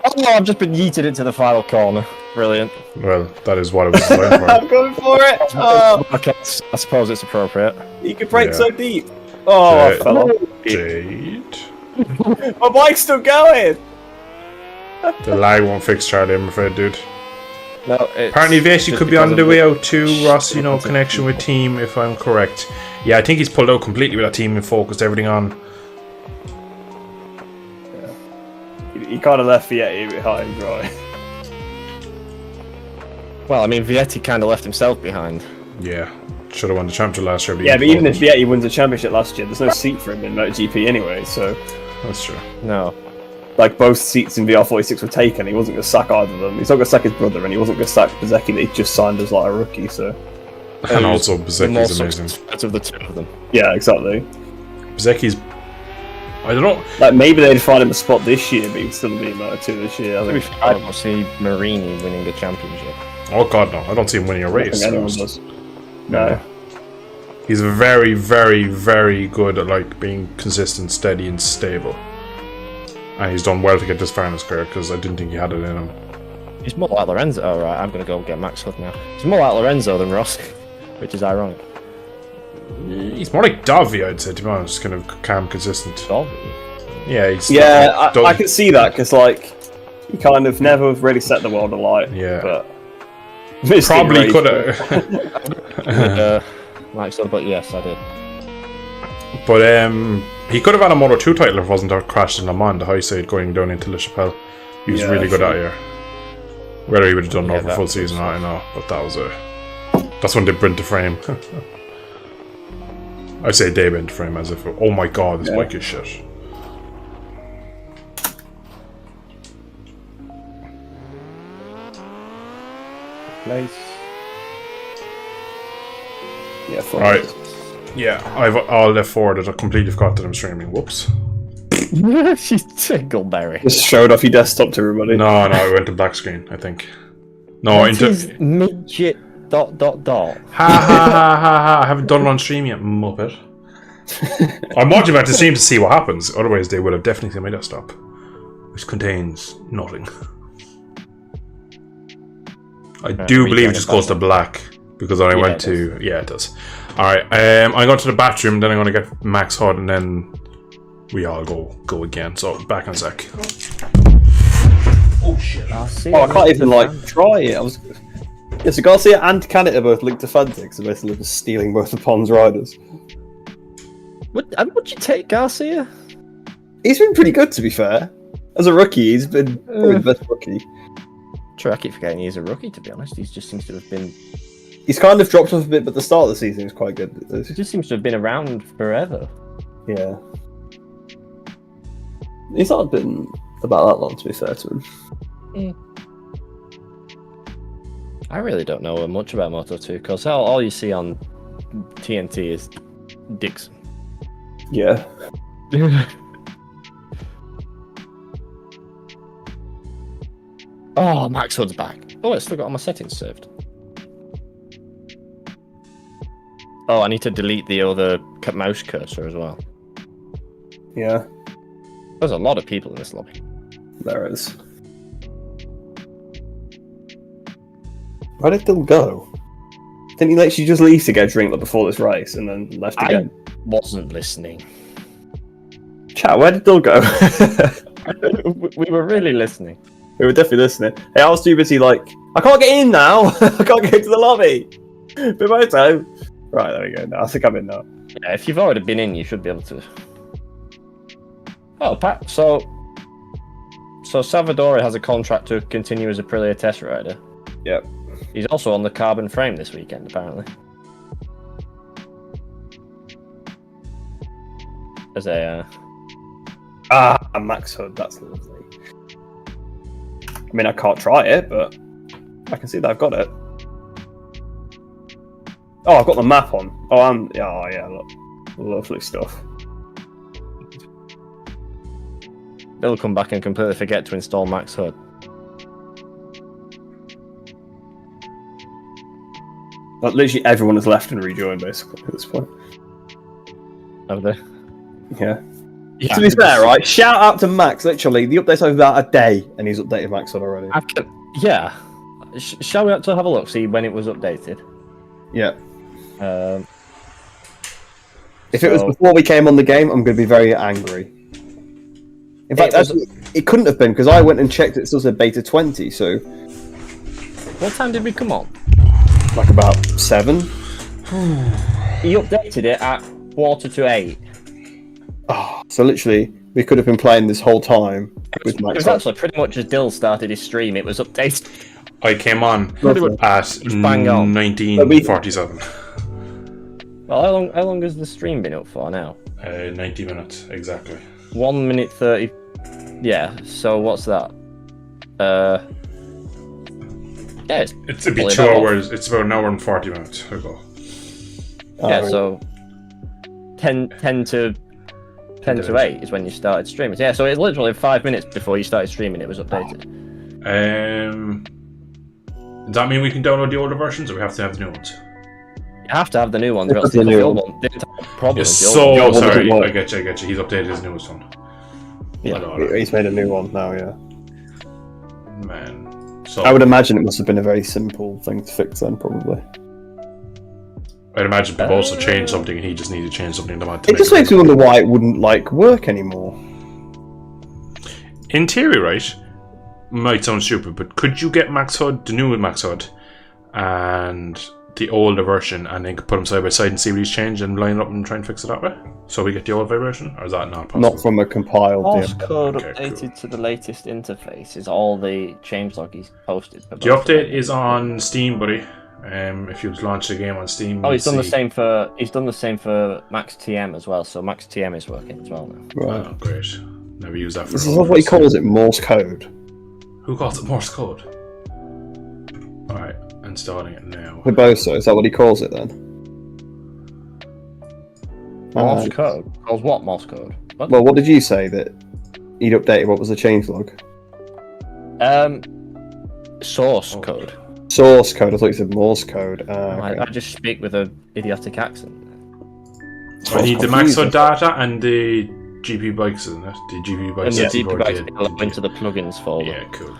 Oh, I've just been yeeted into the final corner. Brilliant. Well, that is what it was designed for. I'm going for it. Oh. Okay, I suppose it's appropriate. You could break so deep. Oh, I fell off. Jade. My bike's still going. The lag won't fix Charlie, I'm afraid, dude. No, apparently Vesey could be on the way out to Rossino connection with team, if I'm correct. Yeah, I think he's pulled out completely with that team and focused everything on. Yeah. He kind of left Vietti a bit high and dry. Well, I mean, Vietti kind of left himself behind. Yeah, should have won the championship last year. But even if Vietti wins the championship last year, there's no seat for him in MotoGP anyway, so... That's true. No. Like, both seats in VR46 were taken, he wasn't going to sack either of them. He's not going to sack his brother, and he wasn't going to sack Bezecchi that he just signed as, like, a rookie, so... And also, Bezecchi's amazing. Out of the two of them. Yeah, exactly. Bezecchi's... I don't know. Like, maybe they'd find him a spot this year, but he'd still be in Moto2 this year, I think. I don't see Marini winning the championship. Oh god, no. I don't see him winning a race. Anyone does. No. He's very, very, very good at, like, being consistent, steady, and stable. And he's done well to get this far in his career, because I didn't think he had it in him. He's more like Lorenzo. Oh, right, I'm going to go get Max Hood now. He's more like Lorenzo than Ross, which is ironic. He's more like Davi, I'd say, to be honest. Kind of calm, consistent. Davi? Yeah, he's... I can see that, because, like, he kind of never really set the world alight. Yeah. But... Probably could have... Max Hood, but yes, I did. But, he could have had a Moto 2 title if it wasn't a crash in Le Mans, the high side going down into Le Chapelle. He was really good that year. Whether he would have done over a full season, I don't know. But that was that's when they bent the frame. I say they bent the frame as if, oh my god, this bike is shit. Nice. Yeah, fine. Right. Yeah, I've all left forward that I completely forgot that I'm streaming. Whoops. She's Tickleberry. Just showed off your desktop to everybody. No, I went to black screen, I think. No, into midget ... Ha ha ha ha! I haven't done it on stream yet, muppet. I'm watching back to stream to see what happens. Otherwise, they would have definitely seen my desktop, which contains nothing. I do believe it just goes to black because I went to. Yeah, it does. All right, I'm going to the bathroom. Then I'm going to get Max Hood, and then we all go again. So back in a sec. Oh shit! I can't even like try it. Yeah, so Garcia and Canada both linked to Fentic, so basically just stealing both of Pond's riders. Would you take Garcia? He's been pretty good, to be fair. As a rookie, he's been probably the best rookie. True, I keep forgetting he's a rookie, to be honest. He just seems to have been... He's kind of dropped off a bit, but the start of the season was quite good. He just seems to have been around forever. Yeah. He's not been about that long, to be fair to him. Mm. I really don't know much about Moto 2, because all you see on TNT is Dixon. Yeah. Oh, Max Hood's back. Oh, it's still got all my settings saved. Oh, I need to delete the other mouse cursor as well. Yeah. There's a lot of people in this lobby. There is. Where did Dill go? Didn't he literally just leave to get a drink before this race and then left again? I wasn't listening. Chat, where did Dill go? We were really listening. We were definitely listening. Hey, I was too busy like, I can't get in now! I can't get into the lobby! Bimoto! Right, there we go. Now I think I'm in now. Yeah, if you've already been in, you should be able to... Oh, Pat, so Salvadori has a contract to continue as a Aprilia test rider. Yep. He's also on the carbon frame this weekend, apparently. As a... a Max Hood, that's lovely. I mean, I can't try it, but I can see that I've got it. Oh, I've got the map on. Oh, yeah, look. Lovely stuff. They'll come back and completely forget to install Max Hood. Like, literally everyone has left and rejoined, basically, at this point. Have they? Yeah. To be fair, right, shout out to Max, literally, the update's over about a day, and he's updated Max Hood already. Yeah. Shall we have a look, see when it was updated? Yeah. If it was before we came on the game, I'm going to be very angry. In fact, it couldn't have been, because I went and checked, it still said Beta 20, so... What time did we come on? Like about 7. He updated it at 7:45. Oh, so literally, we could have been playing this whole time with Max. It was actually pretty much as Dill started his stream, it was updated. I came on at 19:47. Well, how long has the stream been up for now? 90 minutes, exactly. 1 minute 30. Yeah, so what's that? Yeah, it's a bit 2 hours. It's about an hour and 40 minutes ago. Yeah, so 10 to 8 is when you started streaming. Yeah, so it's literally 5 minutes before you started streaming. It was updated. Does that mean we can download the older versions, or we have to have the new ones? You have to have the new ones, or else the old one. Problem. So sorry, I get you. He's updated his newest one. Yeah, he's made a new one now. Yeah. Man, So I would imagine it must have been a very simple thing to fix then, probably. I'd imagine people also changed something, and he just needed to change something to It just makes me wonder why it wouldn't work anymore. In theory, right? Might sound stupid, but could you get Max HUD, the new Max HUD, and the older version, and then put them side by side and see what he's changed, and line up and try and fix it that way? So we get the old version, or is that not possible? Not from a compiled. Morse code updated to the latest interface is all the changelog he's posted. The update is on Steam, buddy. If you launch the game on Steam, he's done the same for Max TM as well. So Max TM is working as well now. Right. Oh, great. Never use that for. This is what he calls it, Morse code. Who calls it Morse code? All right, installing it now. Hibosa, is that what he calls it then? Morse code. Calls what Morse code? What? Well, what did you say that he'd updated? What was the changelog? Source code. Source code. I thought you said Morse code. Okay. I just speak with an idiotic accent. I need the Max HUD data and the GP bikes, isn't it? The GP bikes. And the GP bikes into the plugins folder. Yeah, cool.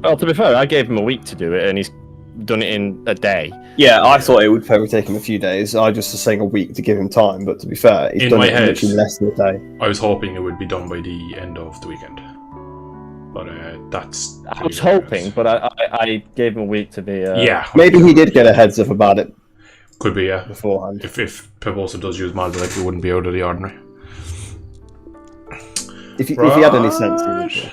Well, to be fair, I gave him a week to do it, and he's done it in a day. Yeah, I thought it would probably take him a few days. I just was saying a week to give him time, but to be fair, he's done it in literally less than a day. I was hoping it would be done by the end of the weekend. But that's... I was hoping, but I gave him a week to be... yeah. Maybe he did get a heads up about it. Could be, yeah. Beforehand. If Pip also does use mods, like, it wouldn't be out of the ordinary. If he had any sense, he would.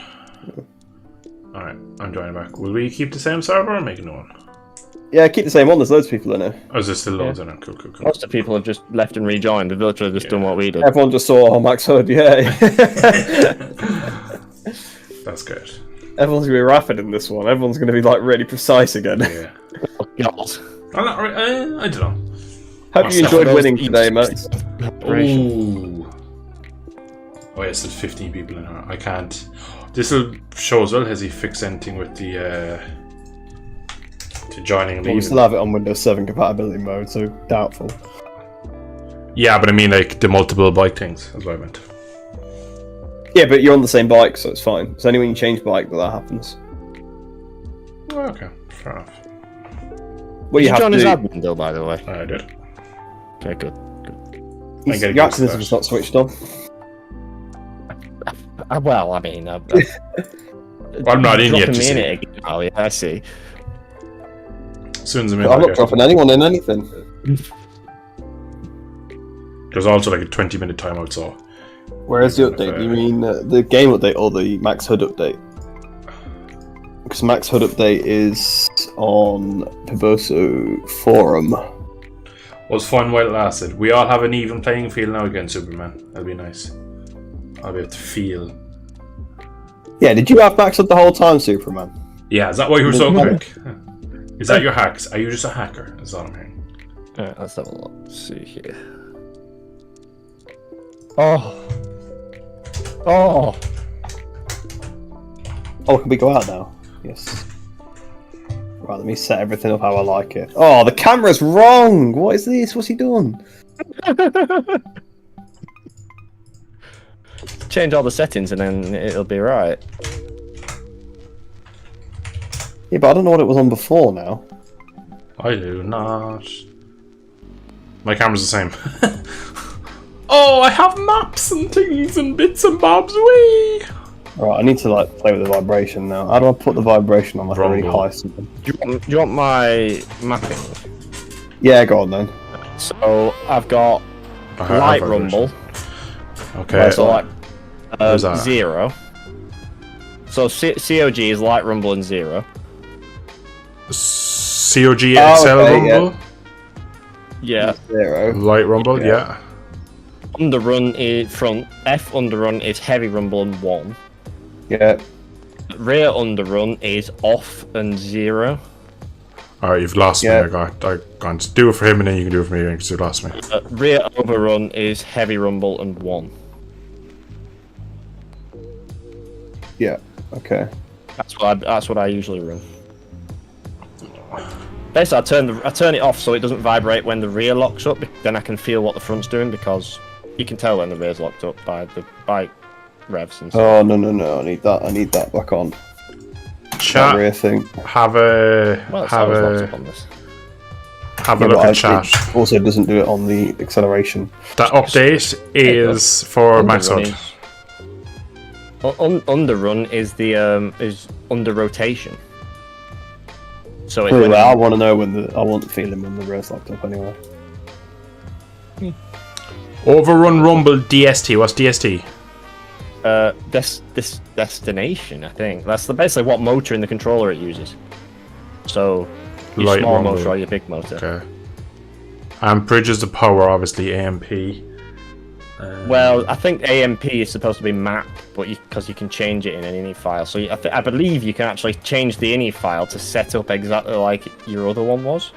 Alright, I'm joining back. Will we keep the same server or make a new one? Yeah, keep the same one. There's loads of people in it. Oh, is there still loads in it? Cool. Most of the people have just left and rejoined. They've literally just done what we did. Everyone just saw Max HUD, yeah. That's good. Everyone's going to be rapid in this one. Everyone's going to be, really precise again. Yeah. Oh, God. I don't know. Have you enjoyed winning today, Max? Ooh. Oh, yes, there's 15 people in here. I can't... This will show as well, has he fixed anything with the... to joining and leaving? We still have it on Windows 7 compatibility mode, so doubtful. Yeah, but I mean, the multiple bike things, that's what I meant. Yeah, but you're on the same bike, so it's fine. It's only when you change bike that happens. Oh, okay, fair enough. Well, Did you join his admin though, by the way? I did. Okay, good. Your access is not switched on. Well, I mean... I'm not in yet, in it again. Oh, yeah, I see. As soon as I'm in, I'm not dropping anyone in anything. There's also like a 20-minute timeout, so... Where's the update? Do you mean the game update or the Max HUD update? Because Max HUD update is on Piboso Forum. Was fun while it lasted. We all have an even playing field now again, Superman. That'll be nice. I'll be able to feel. Yeah, did you have Max HUD the whole time, Superman? Yeah, is that why you were so quick? Is that your hacks? Are you just a hacker? That's all I'm hearing. Alright, let's have a look. Let's see here. Oh, can we go out now? Yes. Right, let me set everything up how I like it. Oh, the camera's wrong! What is this? What's he done? Change all the settings and then it'll be right. Yeah, but I don't know what it was on before now. I do not. My camera's the same. Oh, I have maps and things and bits and bobs. Wee! Alright, I need to play with the vibration now. How do I put the vibration on a really high something? Do you want my mapping? Yeah, go on then. So I've got light rumble. Okay. So 0. So COG is light rumble and 0. COG XL rumble? Yeah. 0. Light rumble, yeah. Underrun is front. F underrun is heavy rumble and 1. Yeah. Rear underrun is off and 0. Alright, you've lost me. I can't do it for him and then you can do it for me because you lost me. Rear overrun is heavy rumble and 1. Yeah, okay. That's what I usually run. Basically, I turn it off so it doesn't vibrate when the rear locks up. Then I can feel what the front's doing because you can tell when the rear's locked up by the bike revs and stuff. Oh no! I need that back on. chat. Rear thing. Have a look at chat. It also doesn't do it on the acceleration. That update is for max out. Underrun is the is under rotation. So Well, I want to know I want the feeling when the rear's locked up anyway. Overrun Rumble DST. What's DST? This destination, I think. That's basically what motor in the controller it uses. So your Light small rumble. motor or your big motor. Okay. And bridges the power, obviously AMP. Well, I think AMP is supposed to be map, but because you can change it in an ini file. So I believe you can actually change the ini file to set up exactly like your other one was.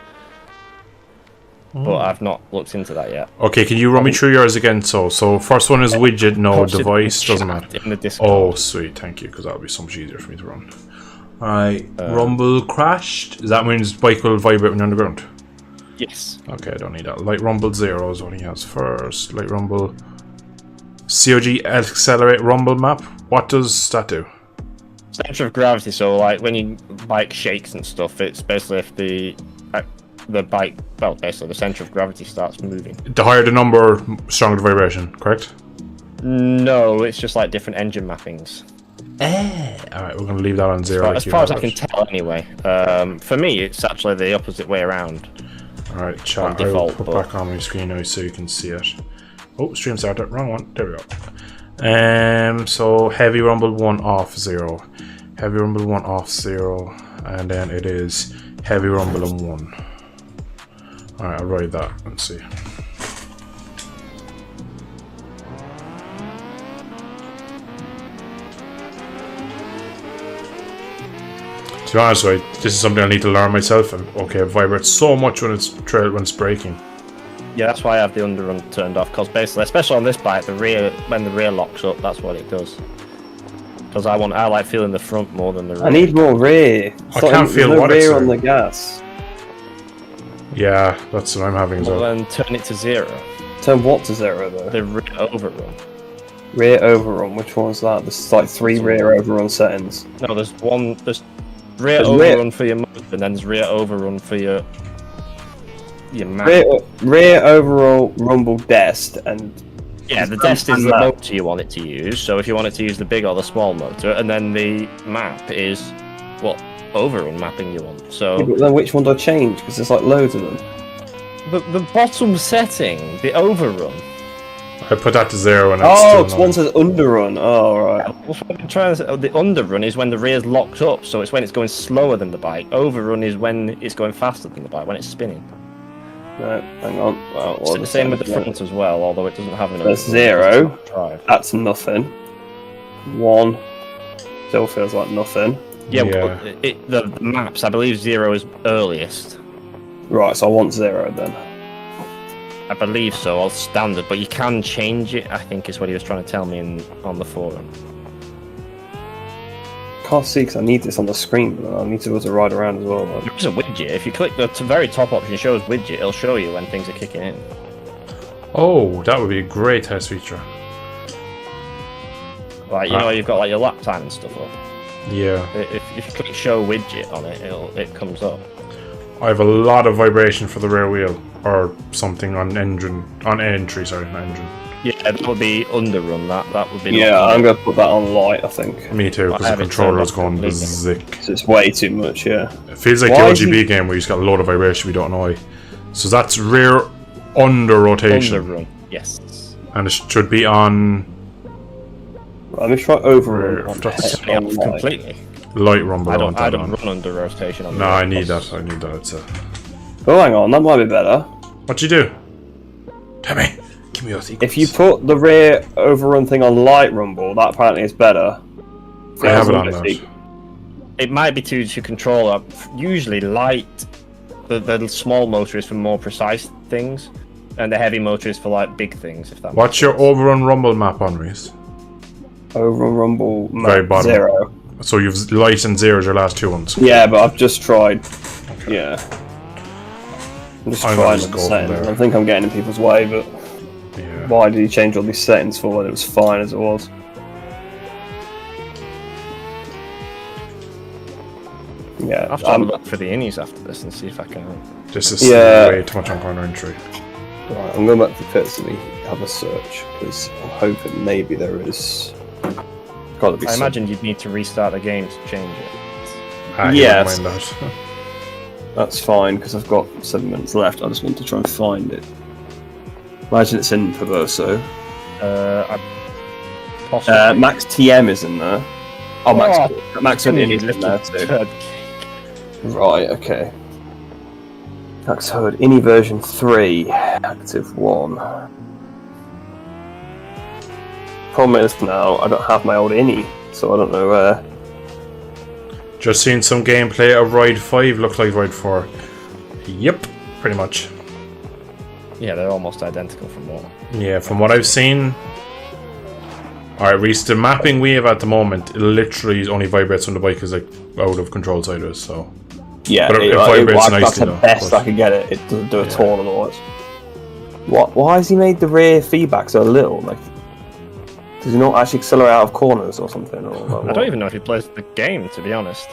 But I've not looked into that yet. Okay, can you run me through yours again? So first one is widget, no device, doesn't matter. In the Discord. Oh, sweet, thank you, because that'll be so much easier for me to run. Alright, Rumble crashed. Does that mean his bike will vibrate when you're on the ground? Yes. Okay, I don't need that. Light Rumble 0 is what he has first. Light Rumble. COG Accelerate Rumble map. What does that do? Center of gravity, so like when your bike shakes and stuff, it's basically if the bike, well, basically the center of gravity starts moving. The higher the number, stronger the vibration, correct? No, it's just like different engine mappings. Alright, we're going to leave that on 0. As far as I can tell anyway. For me, it's actually the opposite way around. Alright, chat, I will put back on my screen now so you can see it. Oh, stream started, wrong one, there we go. So heavy rumble 1 off 0. Heavy rumble 1 off 0. And then it is heavy rumble and 1. Alright, I'll write that and see. To be honest, right, this is something I need to learn myself. And okay, it vibrates so much when it's braking. Yeah, that's why I have the underrun turned off. Because basically, especially on this bike, when the rear locks up, that's what it does. Because I like feeling the front more than the rear. I need more rear. I can't feel what it's rear on the gas. Yeah, that's what I'm having as well. Then turn it to 0. Turn what to 0 though? The rear overrun. Rear overrun. Which one's that? There's like 3 rear overrun settings. No, there's one. There's rear overrun for your motor, and then there's rear overrun for your map. Rear overall rumble dest and. Yeah, the dest is the motor you want it to use. So if you want it to use the big or the small motor, and then the map is what overrun mapping you want. So yeah, but then which one do I change? Because there's like loads of them. The bottom setting, the overrun. I put that to 0 and it's one says underrun. Oh right. What I'm trying to say, the underrun is when the rear's locked up, so it's when it's going slower than the bike. Overrun is when it's going faster than the bike, when it's spinning. No, hang on. Well, it's the same with the front as well, although it doesn't have an. That's 0. That's nothing. 1 still feels like nothing. Yeah. But the maps, I believe 0 is earliest. Right, so I want 0 then. I believe so, or standard, but you can change it, I think is what he was trying to tell me on the forum. Can't see because I need this on the screen, but I need to be able to ride around as well. Like. There's a widget. If you click the very top option, shows widget, it'll show you when things are kicking in. Oh, that would be a great test feature. Like, you know, you've got like your lap time and stuff up. Yeah. If you click show widget on it, it comes up. I have a lot of vibration for the rear wheel, or something on entry, sorry, not engine. Yeah, that would be underrun. That would be. Yeah, I'm gonna put that on light. I think. Me too, because the controller is going zick. So it's way too much. Yeah. It feels like the OGB game where you just got a load of vibration we don't know why. So that's rear under rotation. Underrun. Yes. And it should be on. Let me try overrun. Completely. Light rumble. I don't run under rotation. No, I need that. I need that. It's Oh, hang on, that might be better. What'd you do? Tell me. Give me your secrets. If you put the rear overrun thing on light rumble, that apparently is better. I have it on that. It might be to control. Usually, light. The small motor is for more precise things, and the heavy motor is for like big things. If that. What's your overrun rumble map on, Reese? Overrun rumble map very bottom. 0. So you've light and 0 as your last 2 ones. Yeah, but I've just tried. Okay. Yeah. I'm just trying to the settings. I think I'm getting in people's way, but yeah. Why did he change all these settings for when it was fine as it was? Yeah, I'll have to have a look for the innies after this and see if I can. This is way too much on corner entry. Right, I'm going back to pits and have a search because I'm hoping maybe there is. Gotta be. I imagine you'd need to restart the game to change it. Yes, mind that. that's fine because I've got 7 minutes left. I just want to try and find it. Imagine it's in Perverso. Max TM is in there. Oh, Max Hood is in there too. Right, okay. Max Hood, Innie version 3, active 1. Problem is now, I don't have my old Innie, so I don't know where. Just seen some gameplay of Ride 5 look like Ride 4. Yep, pretty much. Yeah, they're almost identical from what. Yeah, from what I've seen. Alright, Reese, the mapping we have at the moment, it literally only vibrates when the bike is like out of control sideways, so. Yeah, but it vibrates nicely. That's the best I can get it. It doesn't do at all otherwise. Why has he made the rear feedback so little? Like, does he not actually accelerate out of corners or something? Or like, I don't even know if he plays the game, to be honest.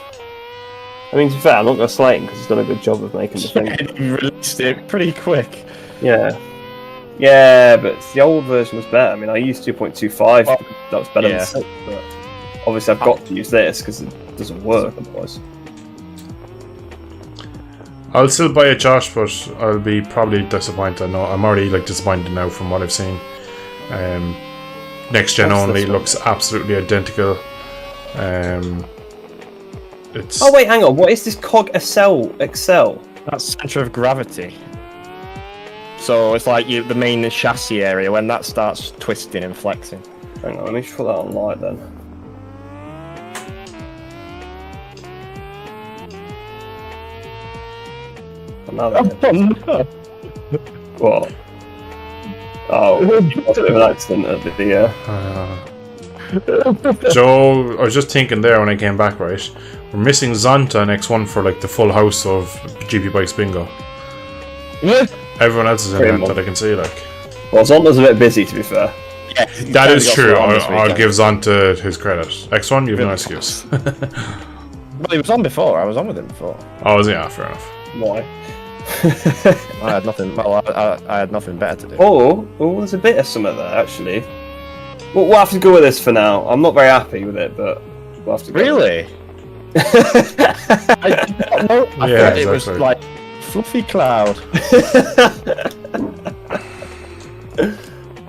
I mean, to be fair, I'm not going to slate him because he's done a good job of making the thing. He released it pretty quick. Yeah. Yeah, but the old version was better. I mean, I used 2.25. That was better than 6, but obviously I've got to use this because it doesn't work otherwise. I'll still buy it, Josh, but I'll be probably disappointed. No, I'm already like disappointed now from what I've seen. Next gen only looks absolutely identical. It's. Oh wait, hang on. What is this cog Excel? That's center of gravity. So it's like the main chassis area when that starts twisting and flexing. Hang on, let me just put that on light then. Another. Oh no! What? Oh, you got an accident at the Joe, I was just thinking there when I came back, right? We're missing Zonta in X1 for like the full house of GP Bikes Bingo. Everyone else is in there that I can see, like. Well, Zonta's a bit busy, to be fair. Yeah, that is true. I'll give Zonta his credit. X1, you have no excuse. Well, he was on before. I was on with him before. Oh, was he? Yeah, fair enough. Why? I had nothing. Well, I had nothing better to do. Oh, there's a bit of something there actually. We'll have to go with this for now. I'm not very happy with it, but we'll have to go. Really? I thought it was like fluffy cloud.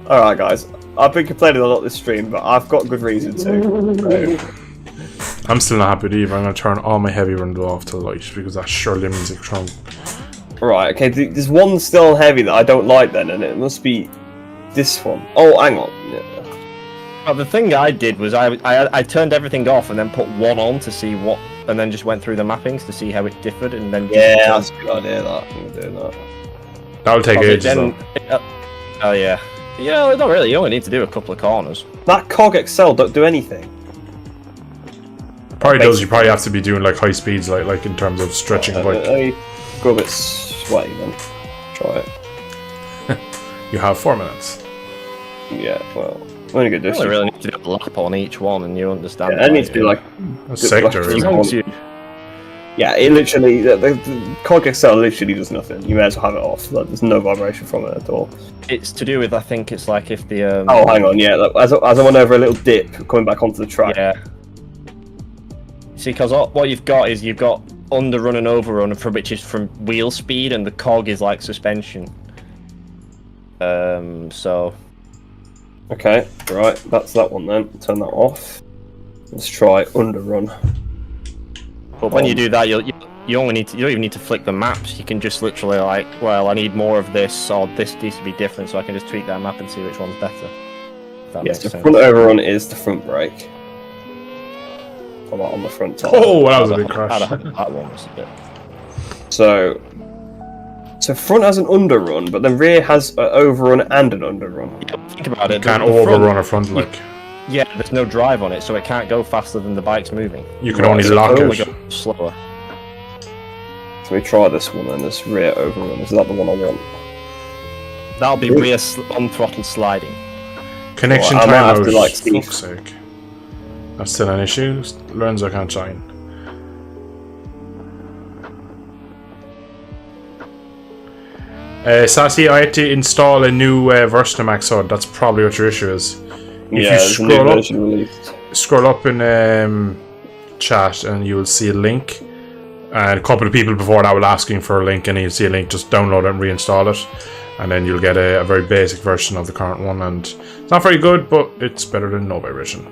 All right, guys. I've been complaining a lot this stream, but I've got good reason to. I'm still not happy with either. I'm going to turn all my heavy running off to the light because that surely means it's strong. Right, okay, there's one still heavy that I don't like then, and it must be this one. Oh, hang on. Yeah. Well, the thing I did was I turned everything off and then put one on to see what, and then just went through the mappings to see how it differed, and then that's a good idea. That I'm doing that. That'll take ages. Oh yeah, not really. You only need to do a couple of corners. That cog Excel don't do anything. Probably does. You probably have to be doing like high speeds, like in terms of stretching bike. Let me go a bit sweaty then. Try it. You have 4 minutes. Yeah, well, I'm only gonna do. You really need to do a lap on each one, and you understand. Yeah, it needs to be like a sector. Yeah, it literally the cog Excel literally does nothing. You may as well have it off. Like, there's no vibration from it at all. It's to do with, I think it's like if the. Oh, hang on, yeah. As I went over a little dip coming back onto the track. Yeah. See, because what you've got is you've got underrun and overrun, which is from wheel speed, and the cog is like suspension. So. Okay, right, that's that one then. Turn that off. Let's try underrun. But when you do that, you only need to, you don't even need to flick the maps. You can just literally like, well, I need more of this, or this needs to be different, so I can just tweak that map and see which one's better. Yes, the front overrun is the front brake. On the front tire. Oh, that was a big crash. That one was a bit. So front has an underrun, but then rear has an overrun and an underrun. Yeah, think about it. You can't overrun a front like. Yeah, there's no drive on it, so it can't go faster than the bike's moving. You can only lock it. Go slower. So we try this one then. This rear overrun. Is that the one I want? That'll be rear on throttle sliding. Connection time. I might have to like fuck's sake. That's still an issue. Lorenzo can't shine. Sassy, I had to install a new version of Max HUD. That's probably what your issue is. If you scroll up in chat, and you will see a link. And a couple of people before that will asking for a link, and you'll see a link. Just download it and reinstall it, and then you'll get a very basic version of the current one. And it's not very good, but it's better than no version.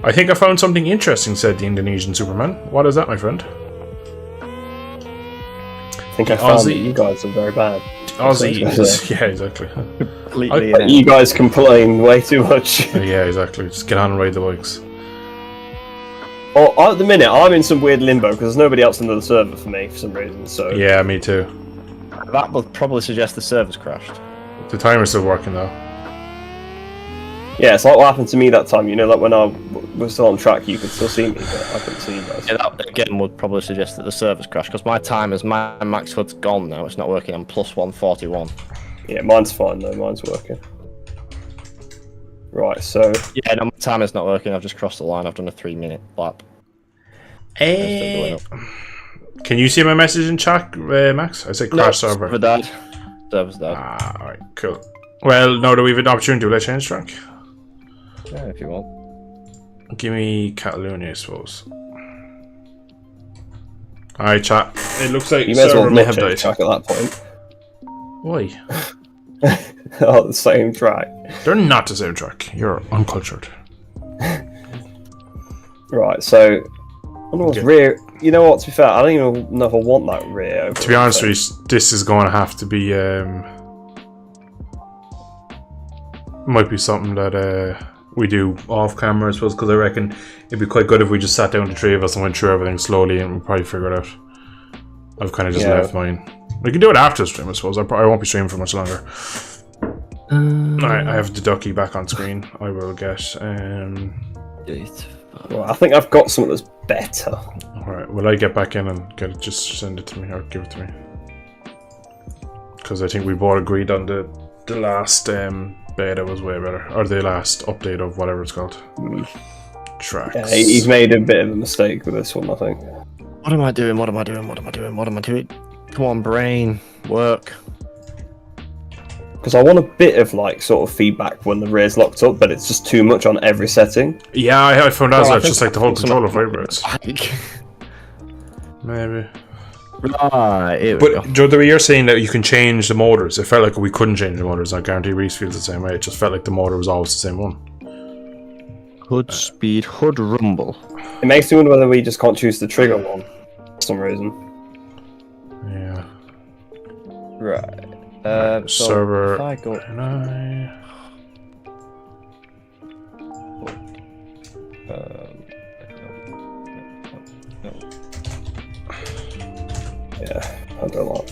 I think I found something interesting," said the Indonesian Superman. "What is that, my friend?" I think I found that you guys are very bad. Aussies. Yeah, exactly. You guys complain way too much. Yeah, exactly. Just get on and ride the bikes. Oh, at the minute, I'm in some weird limbo because there's nobody else under the server for me for some reason. So yeah, me too. That would probably suggest the server's crashed. The timer's still working though. Yeah, it's like what happened to me that time. You know, like when I was still on track, you could still see me, but I couldn't see you guys. Yeah, that again would probably suggest that the server's crashed because my max HUD's gone now. It's not working. I'm plus 141. Yeah, mine's fine though. Mine's working. Right, so yeah, no, my timer's not working. I've just crossed the line. I've done a 3-minute lap. Can you see my message in chat, Max? I said crash server. Server's died. Alright, cool. Well, now that we have an opportunity, will I change track? Yeah, if you want. Give me Catalonia, I suppose. Alright, chat. It looks like you may as well may have died. Track at that point. Why? Oh, the same track. They're not the same track. You're uncultured. Right, so I wonder what's rear. You know what? To be fair, I don't even know if I want that rear. Over to be honest with you, this is going to have to be. Might be something that we do off camera, I suppose, because I reckon it'd be quite good if we just sat down, the three of us, and went through everything slowly, and we'd probably figure it out. I've kind of just left mine. We can do it after the stream, I suppose. I won't be streaming for much longer. Alright, I have the ducky back on screen. I will get. Well, I think I've got something that's better. Alright, will I get back in and get it? Just send it to me or give it to me? Because I think we both agreed on the last beta was way better, or the last update of whatever it's called. Tracks. Yeah, he's made a bit of a mistake with this one, I think. What am I doing? Come on, brain, work. Because I want a bit of like sort of feedback when the rear's locked up, but it's just too much on every setting. Yeah, I found out it's just like the whole controller vibrates. Maybe. Right, but Joe, the way you're saying that you can change the motors, it felt like we couldn't change the motors. I guarantee Reese feels the same way. It just felt like the motor was always the same one. Hood speed, hood rumble. It makes me wonder whether we just can't choose the trigger one for some reason. Yeah. Right. So server. if I go... Yeah, I don't know.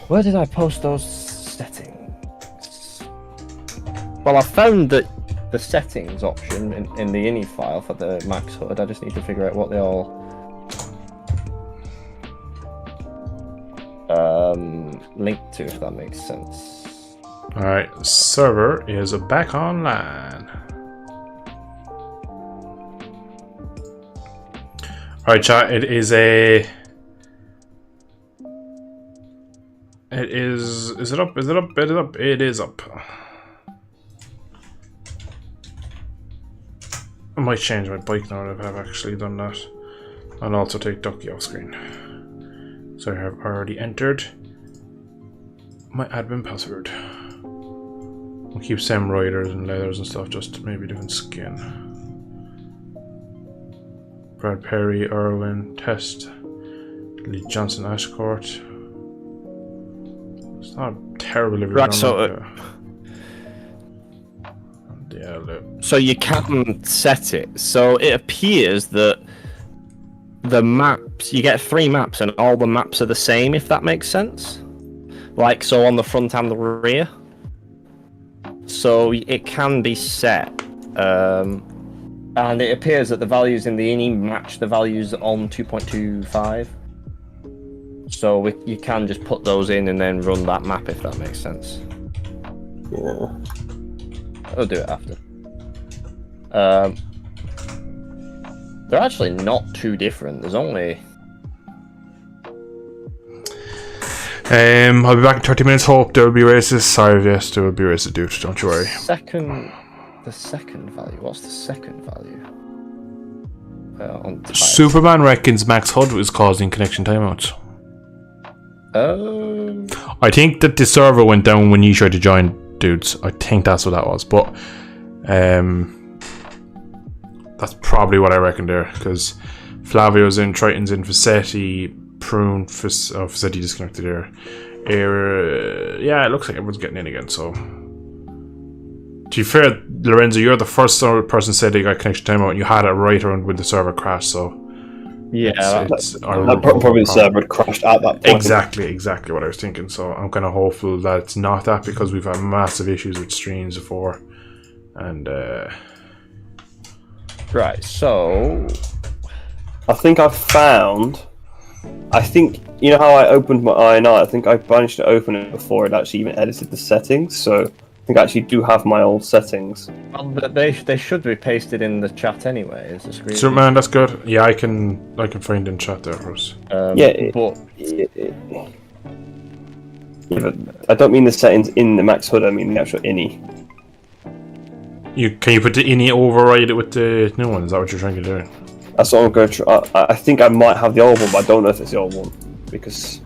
Where did I post those settings? Well, I found that the settings option in the ini file for the Max HUD. I just need to figure out what they all link to, if that makes sense. Alright, server is back online. Alright, chat, it is a... It is... Is it up? Is it up? It is up. It is up. I might change my bike now that I've actually done that. And also take Ducky off screen. So I have already entered my admin password. We'll keep same riders and leathers and stuff, just maybe different skin. Brad Perry, Irwin, Test, Lee Johnson, Ashcourt. It's not terrible if you're right, so, so you can set it. So it appears that the maps, you get 3 maps and all the maps are the same, if that makes sense. Like, so on the front and the rear. So it can be set. And it appears that the values in the ini match the values on 2.25. So you can just put those in and then run that map, if that makes sense. Yeah. I'll do it after. They're actually not too different. There's only... I'll be back in 30 minutes. Hope there will be races. Sorry, yes, there will be races, dude. Don't you worry. The second value. What's the second value? On Superman reckons Max HUD was causing connection timeouts. I think that the server went down when you tried to join, dudes. I think that's what that was. But that's probably what I reckon there, because Flavio's in, Triton's in, Facetti, Prune, Facetti disconnected there. Yeah, it looks like everyone's getting in again, so. To be fair, Lorenzo, you're the first person said they got connection timeout, and you had it right around when the server crashed, so. Yeah, probably the server had crashed at that point. Exactly what I was thinking, so I'm kind of hopeful that it's not that, because we've had massive issues with streams before. And, Right, so. I think you know how I opened my INI? I think I managed to open it before it actually even edited the settings, so I think I actually do have my old settings. Well, they should be pasted in the chat anyway. As a screen. Superman, that's good. Yeah, I can find in chat there for us. But I don't mean the settings in the Max HUD. I mean the actual INI. Can you put the INI override it with the new one? Is that what you're trying to do? That's what I'm going to try. I think I might have the old one, but I don't know if it's the old one because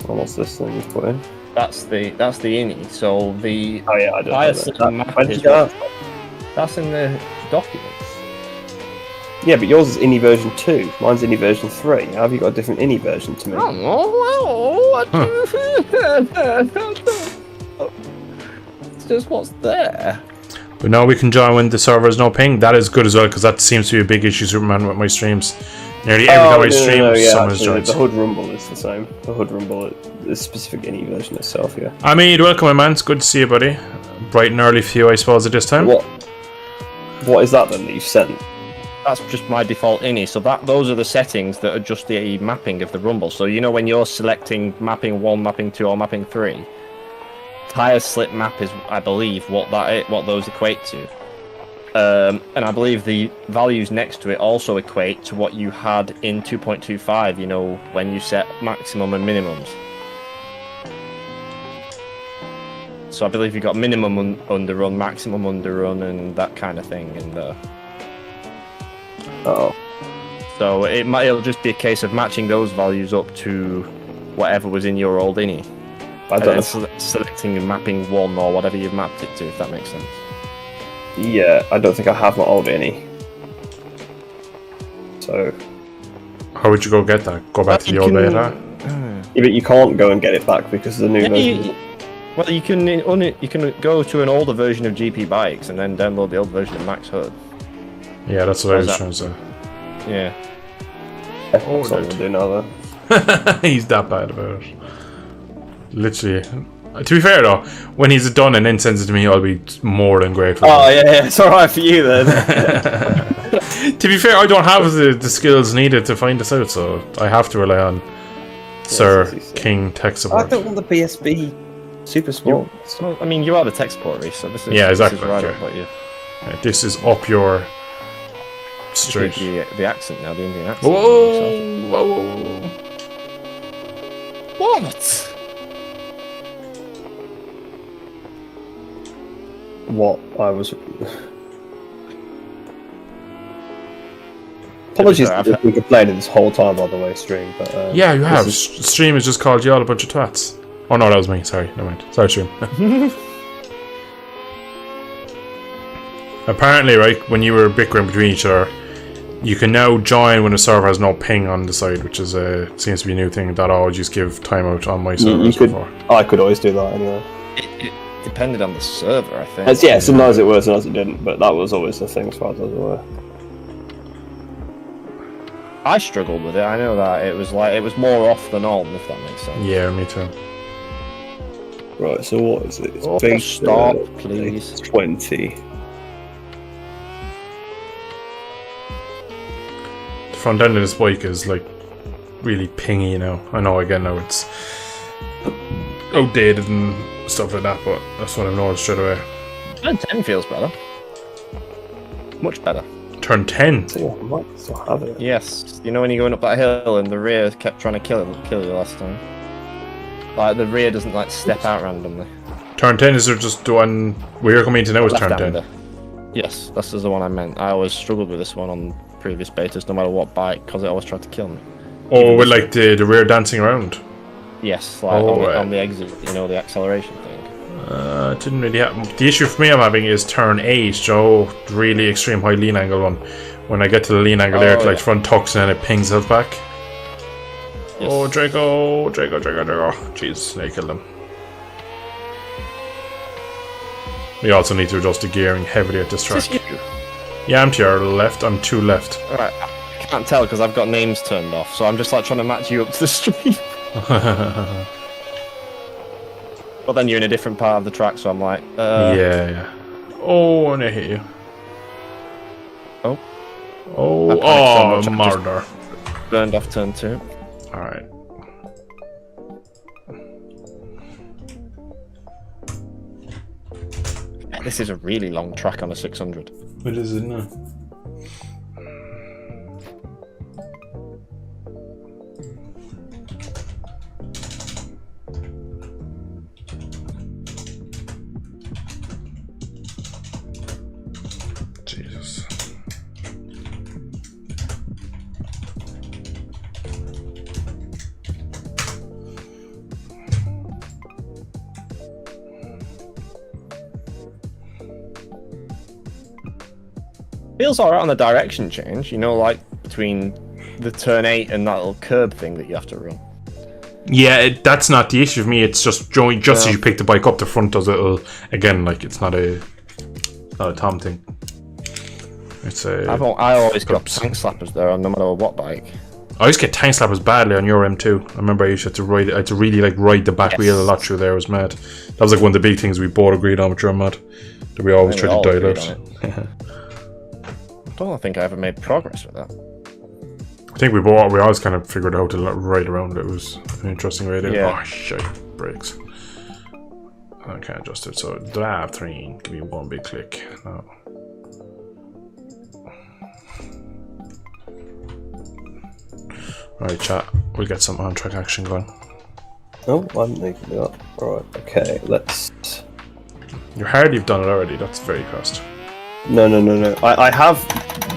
what's this thing you've put in? That's the INI. So the I don't know map is that's in the documents. Yeah, but yours is INI version 2. Mine's INI version 3. How have you got a different INI version to me? It's just what's there. But now we can join when the server has no ping. That is good as well, because that seems to be a big issue, Superman, with my streams. Nearly every time I stream, someone's joined. The HUD Rumble is the same. The HUD Rumble is specific INI version itself, yeah. I mean, welcome, my man. It's good to see you, buddy. Bright and early for you, I suppose, at this time. What is that then that you've sent? That's just my default INI. So those are the settings that adjust the mapping of the Rumble. So you know when you're selecting mapping 1, mapping 2, or mapping 3, tire slip map is, I believe, what those equate to. And I believe the values next to it also equate to what you had in 2.25, you know, when you set maximum and minimums. So I believe you got minimum underrun, maximum underrun, and that kind of thing in there. Oh. So it'll just be a case of matching those values up to whatever was in your old INI. I don't know. Selecting and mapping 1 or whatever you've mapped it to, if that makes sense. Yeah, I don't think I have my old INI. So. How would you go get that? Go back to the old beta? Yeah, but you can't go and get it back because the new version. Well, you can go to an older version of GP Bikes and then download the old version of Max HUD. Yeah, that's what I was trying to say. Yeah. That's what I'm do now, though. He's that bad about it. Literally. To be fair though, when he's done and then sends it to me, I'll be more than grateful. Oh yeah, it's alright for you then. To be fair, I don't have the skills needed to find this out, so I have to rely on Sir King Tech Support. I don't want the BSB Super Sport. Well, I mean, you are the tech supporter, so this is exactly. This is right up what you. This is up your street. The accent now, the Indian accent. Whoa! What? What I was. Apologies for complaining this whole time, by the way, stream. But yeah, you have. Stream has just called you all a bunch of twats. Oh no, that was me. Sorry, never mind. Sorry, stream. Apparently, right, when you were bickering between each other, you can now join when the server has no ping on the side, which is seems to be a new thing that I always just give timeout on my servers before. I could always do that anyway. It depended on the server, I think. Yeah, sometimes it worked, sometimes it didn't, but that was always the thing as far as I was aware. I struggled with it. I know that it was more off than on, if that makes sense. Yeah, me too. Right, so what is it? It's stop, please. 20. The front end of this bike is like really pingy now. I know again now it's outdated and stuff like that, but that's what I've noticed straight away. And 10 feels better. Much better. Turn 10? So I might still have it. Yes. You know when you're going up that hill and the rear kept trying to kill you last time? Like, the rear doesn't, like, step out randomly. Turn 10 is just the one we're coming to now is turn 10? Yes, this is the one I meant. I always struggled with this one on previous betas, no matter what bike, because it always tried to kill me. Oh, with like the rear dancing around? Yes, like on the exit, you know, the acceleration thing. It didn't really happen. The issue for me I'm having is turn 8, so really extreme high lean angle one. When I get to the lean angle there, it like front tucks and then it pings us back. Yes. Oh, Draco! Jeez, they killed him. We also need to adjust the gearing heavily at this track. Yeah, I'm to your left. I'm to left. Alright, I can't tell because I've got names turned off, so I'm just like trying to match you up to the stream. But then you're in a different part of the track, so I'm like, Yeah. Oh, and I hit you. Oh. Oh, murder. Burned off turn 2. Alright. This is a really long track on a 600. It is, isn't it? Jesus. Feels alright on the direction change, you know, like between the turn 8 and that little curb thing that you have to run. Yeah, that's not the issue for me. It's just as you pick the bike up, the front does it. Again, like it's not a Tom thing. It's a. I always got tank slappers there on no matter what bike. I used to get tank slappers badly on your M2. I remember I used to have to ride. I had to really like ride the back wheel a lot through there. It was mad. That was like one of the big things we both agreed on with your mod. That we always tried to dial out. I don't think I ever made progress with that. I think we always kind of figured out how to ride around it. It was an interesting way to do it. Yeah. Oh shit, brakes. I can't adjust it. So drive 3, give me one big click. No. Alright, chat. We'll get some on-track action going. Oh, I'm making it up. Alright, okay, let's... You're hard you've done it already. That's very fast. No. I have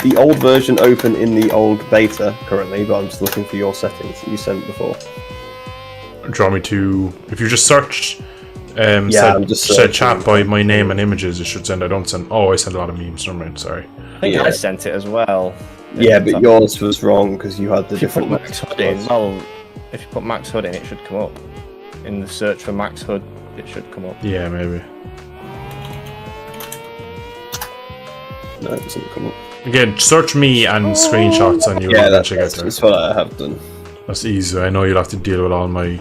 the old version open in the old beta currently, but I'm just looking for your settings that you sent before. Draw me to... If you just search... set chat by my name and images, it should send. I don't send... Oh, I send a lot of memes. Never mind, sorry. I think I sent it as well. Yeah, but yours was wrong because you had the different... Max Hood in, well, if you put Max Hood in, it should come up. In the search for Max Hood, it should come up. Yeah, maybe. No, it doesn't come up. Again, search me and screenshots and you will eventually get there. That's what I have done. That's easy. I know you'll have to deal with all my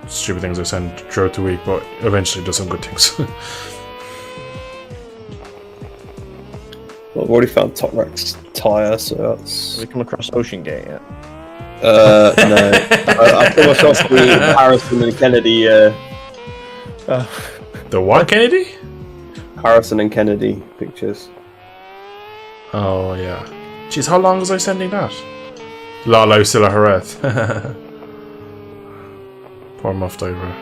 stupid things I send throughout the week, but eventually do some good things. Well, I've already found Top Rack's tyre, so that's... Have we come across Ocean Gate yet? No. I've come across the Harrison and Kennedy... The what, Kennedy? Harrison and Kennedy pictures. Oh, yeah. Jeez, how long was I sending that? Lala Silla Hareth. Poor Muff Diver.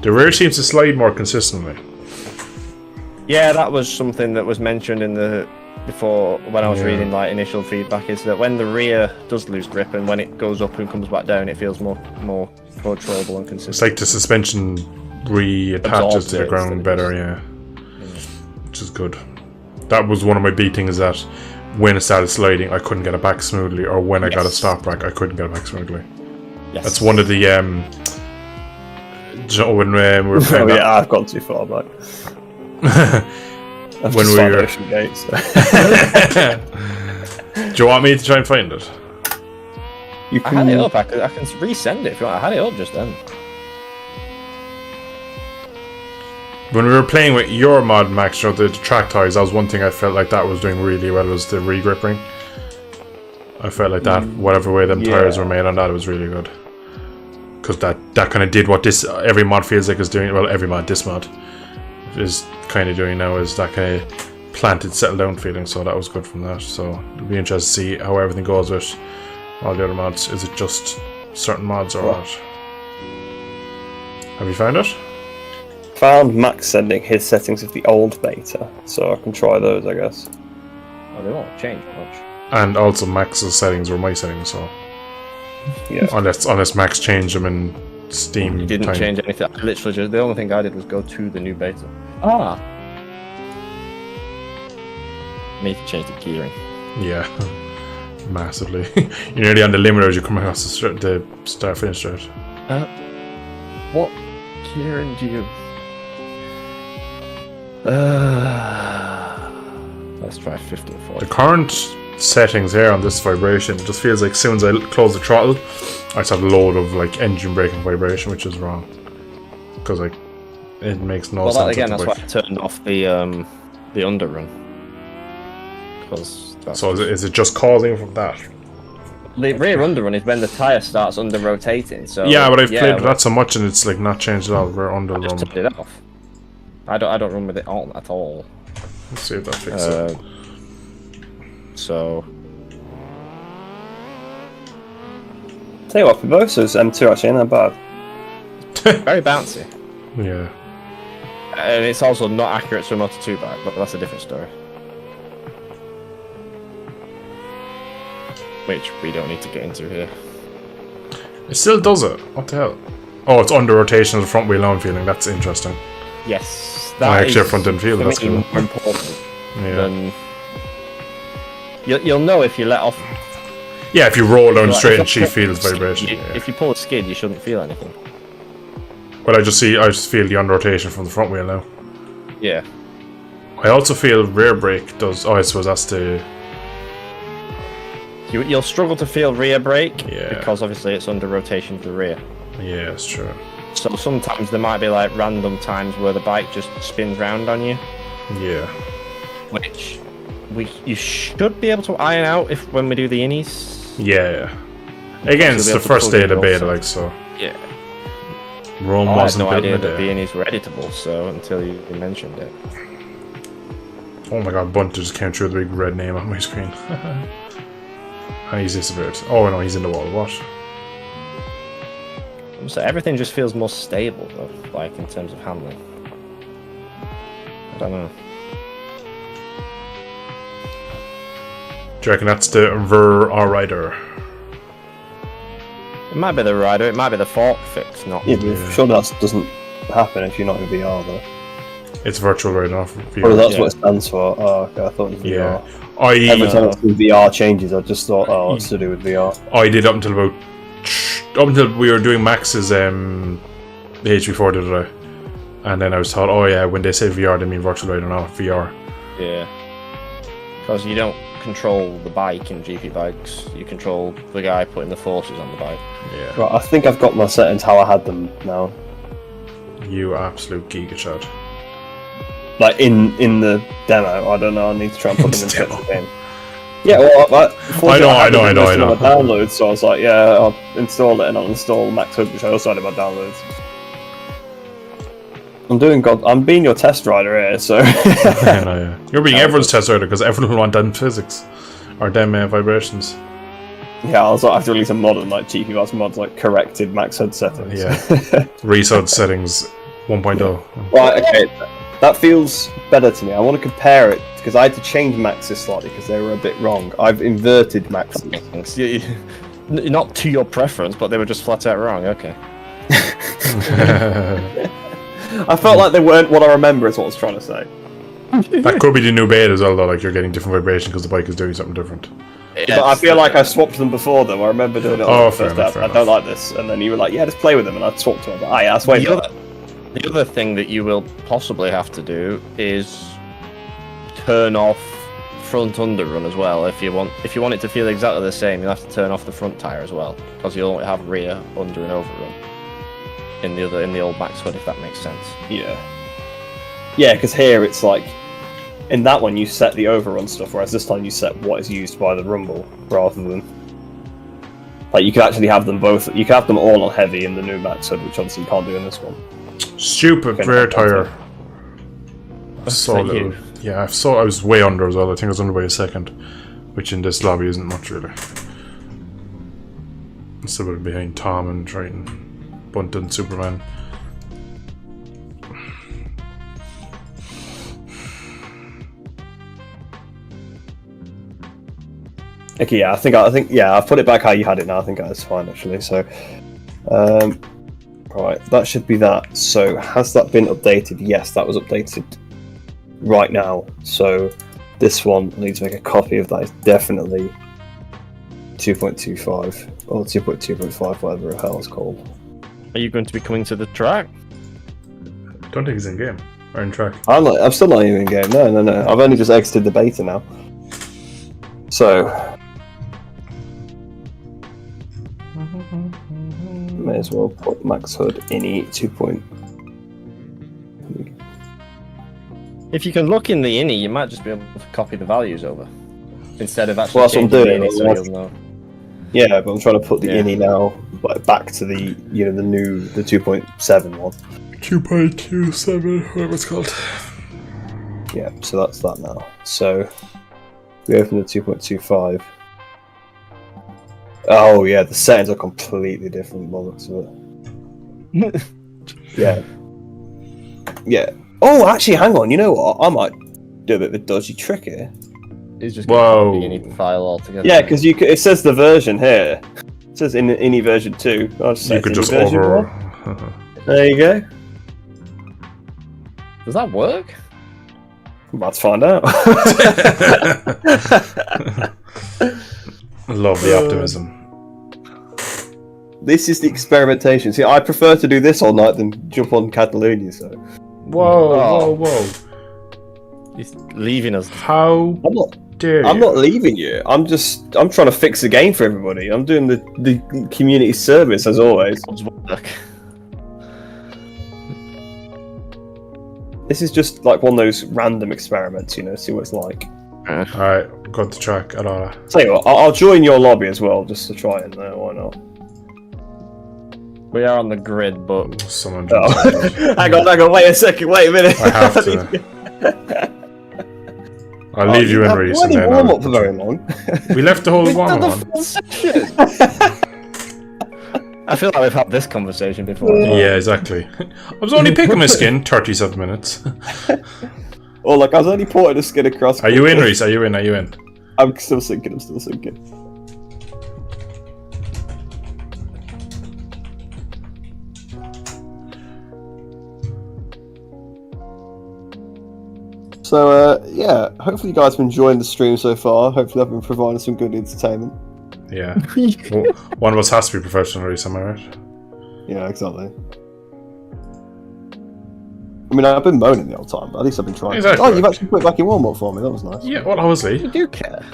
The rear seems to slide more consistently. Yeah, that was something that was mentioned in the before when I was reading like initial feedback, is that when the rear does lose grip and when it goes up and comes back down, it feels more controllable and consistent. It's like the suspension reattaches to the ground better, yeah. Which is good. That was one of my big things, that when it started sliding, I couldn't get it back smoothly, or when I got a stop rack, I couldn't get it back smoothly. Yes. That's one of the when we were playing I've gone too far back. When we were Ocean Gate, so. Do you want me to try and find it? You can... I had it up. I can resend it if you want. I had it up just then. When we were playing with your mod, Max, you know, the track ties, that was one thing I felt like that was doing really well, was the re-gripping. I felt like that, whatever way them tires were made on that, it was really good. because that kind of did what this every mod feels like is doing. Well, every mod, this mod is kind of doing now, is that kind of planted, settled down feeling. So that was good from that. So it'll be interesting to see how everything goes with all the other mods. Is it just certain mods or what? Have you found it? Found Max sending his settings of the old beta, so I can try those, I guess. Oh, they won't change much. And also Max's settings were my settings, so yeah. Unless Max changed them in Steam. He didn't change anything. Literally, just the only thing I did was go to the new beta. Need to change the gearing. Yeah, massively. You're nearly on the limit as you come across the start finish route. What gearing do you? Let's try 50 or 40. The current settings here on this vibration, it just feels like as soon as I close the throttle, I just have a load of like engine braking vibration, which is wrong. Because like it makes no sense. Well, again, that's why I turned off the underrun. So is it just causing from that? The rear underrun is when the tyre starts under rotating. So yeah, but I've played with that so much and it's like not changed at all. We're underrun. I just turned it off. I don't run with it on at all. Let's see if that fixes it. So. Tell you what, for both those M2 actually ain't that bad. Very bouncy. Yeah. And it's also not accurate to a Moto 2 bike, but that's a different story. Which we don't need to get into here. It still does it. What the hell? Oh, it's under rotation of the front wheel now I'm feeling. That's interesting. Yes. That actually front didn't feel that's cool. More important than... You'll know if you let off... Yeah, if you roll down straight and she feels vibration. If you pull a skid, you shouldn't feel anything. But I just feel the under rotation from the front wheel now. Yeah. I also feel rear brake does... Oh, I suppose that's the... You'll struggle to feel rear brake yeah. because obviously it's under rotation of the rear. Yeah, it's true. So sometimes there might be like random times where the bike just spins round on you. Yeah. Which you should be able to iron out when we do the innies. Yeah. Again, it's the first day of the beta, like so. Yeah. Rome I had wasn't no built idea in a that day. the innies were editable, so until you mentioned it. Oh my god, Bunter just came through with a big red name on my screen. And he's disappeared. Oh no, he's in the wall. What? So everything just feels more stable, though, like in terms of handling. I don't know. Do you reckon that's the Ver or Rider? It might be the rider, it might be the fork fix, not... Yeah, but sure that doesn't happen if you're not in VR, though. It's virtual right now for VR. Oh, that's what it stands for. Oh, okay, I thought it was VR. Yeah. Every time VR changes, I just thought, oh, it's to do with VR. I did up until we were doing Max's the HV4 the other day. And then I was taught, oh yeah, when they say VR, they mean virtual rider, not VR. Yeah. Because you don't control the bike in GP bikes, you control the guy putting the forces on the bike. Yeah. Right, I think I've got my settings how I had them now. You absolute gigachad. Like in the demo, I don't know. I need to try and put them in the game. Yeah, well, I know. Downloads, so I was like, yeah, I'll install it and I'll install Max Hood, which I also had in my downloads. I'm being your test rider here, so. Yeah. You're being everyone's test rider because everyone will want them physics or them vibrations. Yeah, I was like, I have to release a mod and like Gpb Beta mods like corrected Max Hood settings. Yeah. Resud settings 1.0. Right, okay. That feels better to me. I want to compare it because I had to change Max's slightly because they were a bit wrong. I've inverted Max's. Not to your preference, but they were just flat out wrong. Okay. I felt like they weren't what I remember is what I was trying to say. That could be the new beta as well, though. Like you're getting different vibration because the bike is doing something different. But I feel like I swapped them before, though. I remember doing it on the first day. I don't like this, and then you were like, "Yeah, just play with them," and I swapped them. But yeah, that's way better. The other thing that you will possibly have to do is turn off front underrun as well. If you want it to feel exactly the same, you'll have to turn off the front tire as well, because you'll only have rear, under, and overrun in the old Max Hood, if that makes sense. Yeah, because here it's like in that one you set the overrun stuff, whereas this time you set what is used by the rumble rather than. Like you can actually have them both. You can have them all on heavy in the new max hood, which obviously you can't do in this one. Stupid rear tire. So little. Yeah, I was way under as well. I think I was under by a second, which in this lobby isn't much really. Still behind Tom and Triton, Bunton, Superman. Okay, yeah, I think I've put it back how you had it now. I think that's fine actually. So, right, that should be that. So, has that been updated? Yes, that was updated right now. So, this one I need to make a copy of that. It's definitely 2.25 or 2.2.5, whatever the hell it's called. Are you going to be coming to the track? Don't think he's in game or in track. I'm still not even in game. No. I've only just exited the beta now. So. May as well put max hood ini 2. If you can look in the ini, you might just be able to copy the values over instead of actually. Well, that's what I'm doing. The ini, so you'll know. Yeah, but I'm trying to put the ini now back to the the 2.7 one. 2.27, whatever it's called. Yeah, so that's that now. So we open the 2.25. Oh yeah, the settings are completely different by the looks of it. Yeah. Oh, actually, hang on. You know what? I might do a bit of a dodgy trick here. It's just going to be the file altogether. Yeah, because it says the version here. It says in ini version 2. I'll just you could just over. There you go. Does that work? I'm about to find out. Love the optimism. This is the experimentation. See, I prefer to do this all night than jump on Catalonia. So. Whoa! He's leaving us. How dare you? I'm not leaving you. I'm trying to fix the game for everybody. I'm doing the community service as always. This is just like one of those random experiments, see what it's like. Alright, got the track, Alara. Tell you what, I'll join your lobby as well, just to try it. No, why not? We are on the grid, but someone. Hang on, wait a second, wait a minute. I have to. I'll leave you in, Reese. Why didn't warm up for very long? We left the whole warm up on. I feel like we've had this conversation before. Yeah, exactly. I was only picking my skin 37 minutes. Oh, look, I was only porting a skin across. Are you in, Reese? Are you in? I'm still sinking. So, yeah, hopefully you guys have been enjoying the stream so far. Hopefully I've been providing some good entertainment. Yeah. Well, one of us has to be professional, Reese, am I right? Yeah, exactly. I mean, I've been moaning the whole time, but at least I've been trying. Exactly. Oh, you've actually put it back in warm-up for me. That was nice. Yeah, well, obviously. You do care.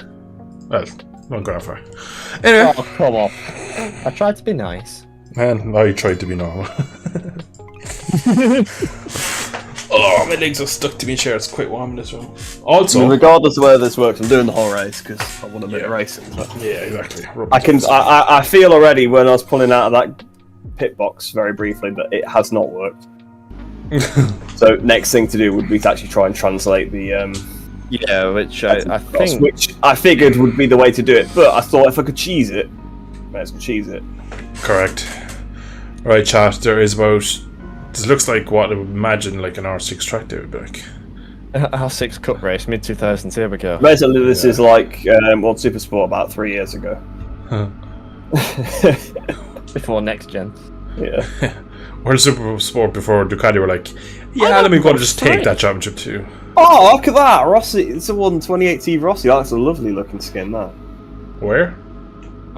Well, not going far. Anyway. Oh, come on. I tried to be nice. Man, I tried to be normal. Oh, my legs are stuck to my chair. It's quite warm in this room. Also, I mean, regardless of where this works, I'm doing the whole race because I want a bit of racing. Yeah, exactly. I feel already when I was pulling out of that pit box very briefly that it has not worked. So next thing to do would be to actually try and translate the yeah, which I think which I figured would be the way to do it, but I thought if I could cheese it, may as well cheese it. Correct. Right, chat. There is about. This looks like what I would imagine like an R6 track day would be like. R6 Cup race, mid-2000s, here we go. Basically, this is like World Super Sport about 3 years ago. Huh. Before next gen. Yeah. World Super Sport before Ducati were like, yeah, let me go and just take that championship too. Oh, look at that! Rossi, it's a 2018 Rossi. That's a lovely looking skin, that. Where?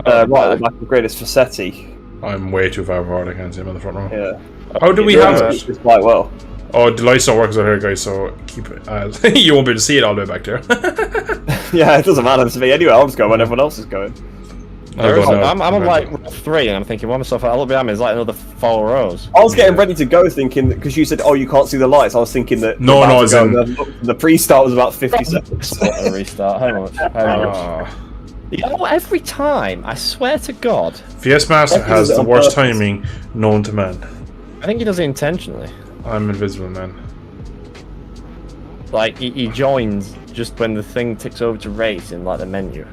Right at the back of Greatest Fassetti. I'm way too far forward, I can't see him on the front row. Yeah. How do we have it? It's quite well. Oh, the lights don't work out here, guys, so keep it. You won't be able to see it all the way back there. Yeah, it doesn't matter to me anyway. I'll just go when everyone else is going. I'm on like 3 and I'm thinking, well, myself, I'll be it's like another 4 rows. I was getting ready to go thinking, because you said, oh, you can't see the lights. I was thinking that the pre-start was about 50 seconds. A restart. How much? You know, every time, I swear to God. VS Master has the worst timing known to man. I think he does it intentionally. I'm invisible, man. Like, he joins just when the thing ticks over to race in, like, the menu.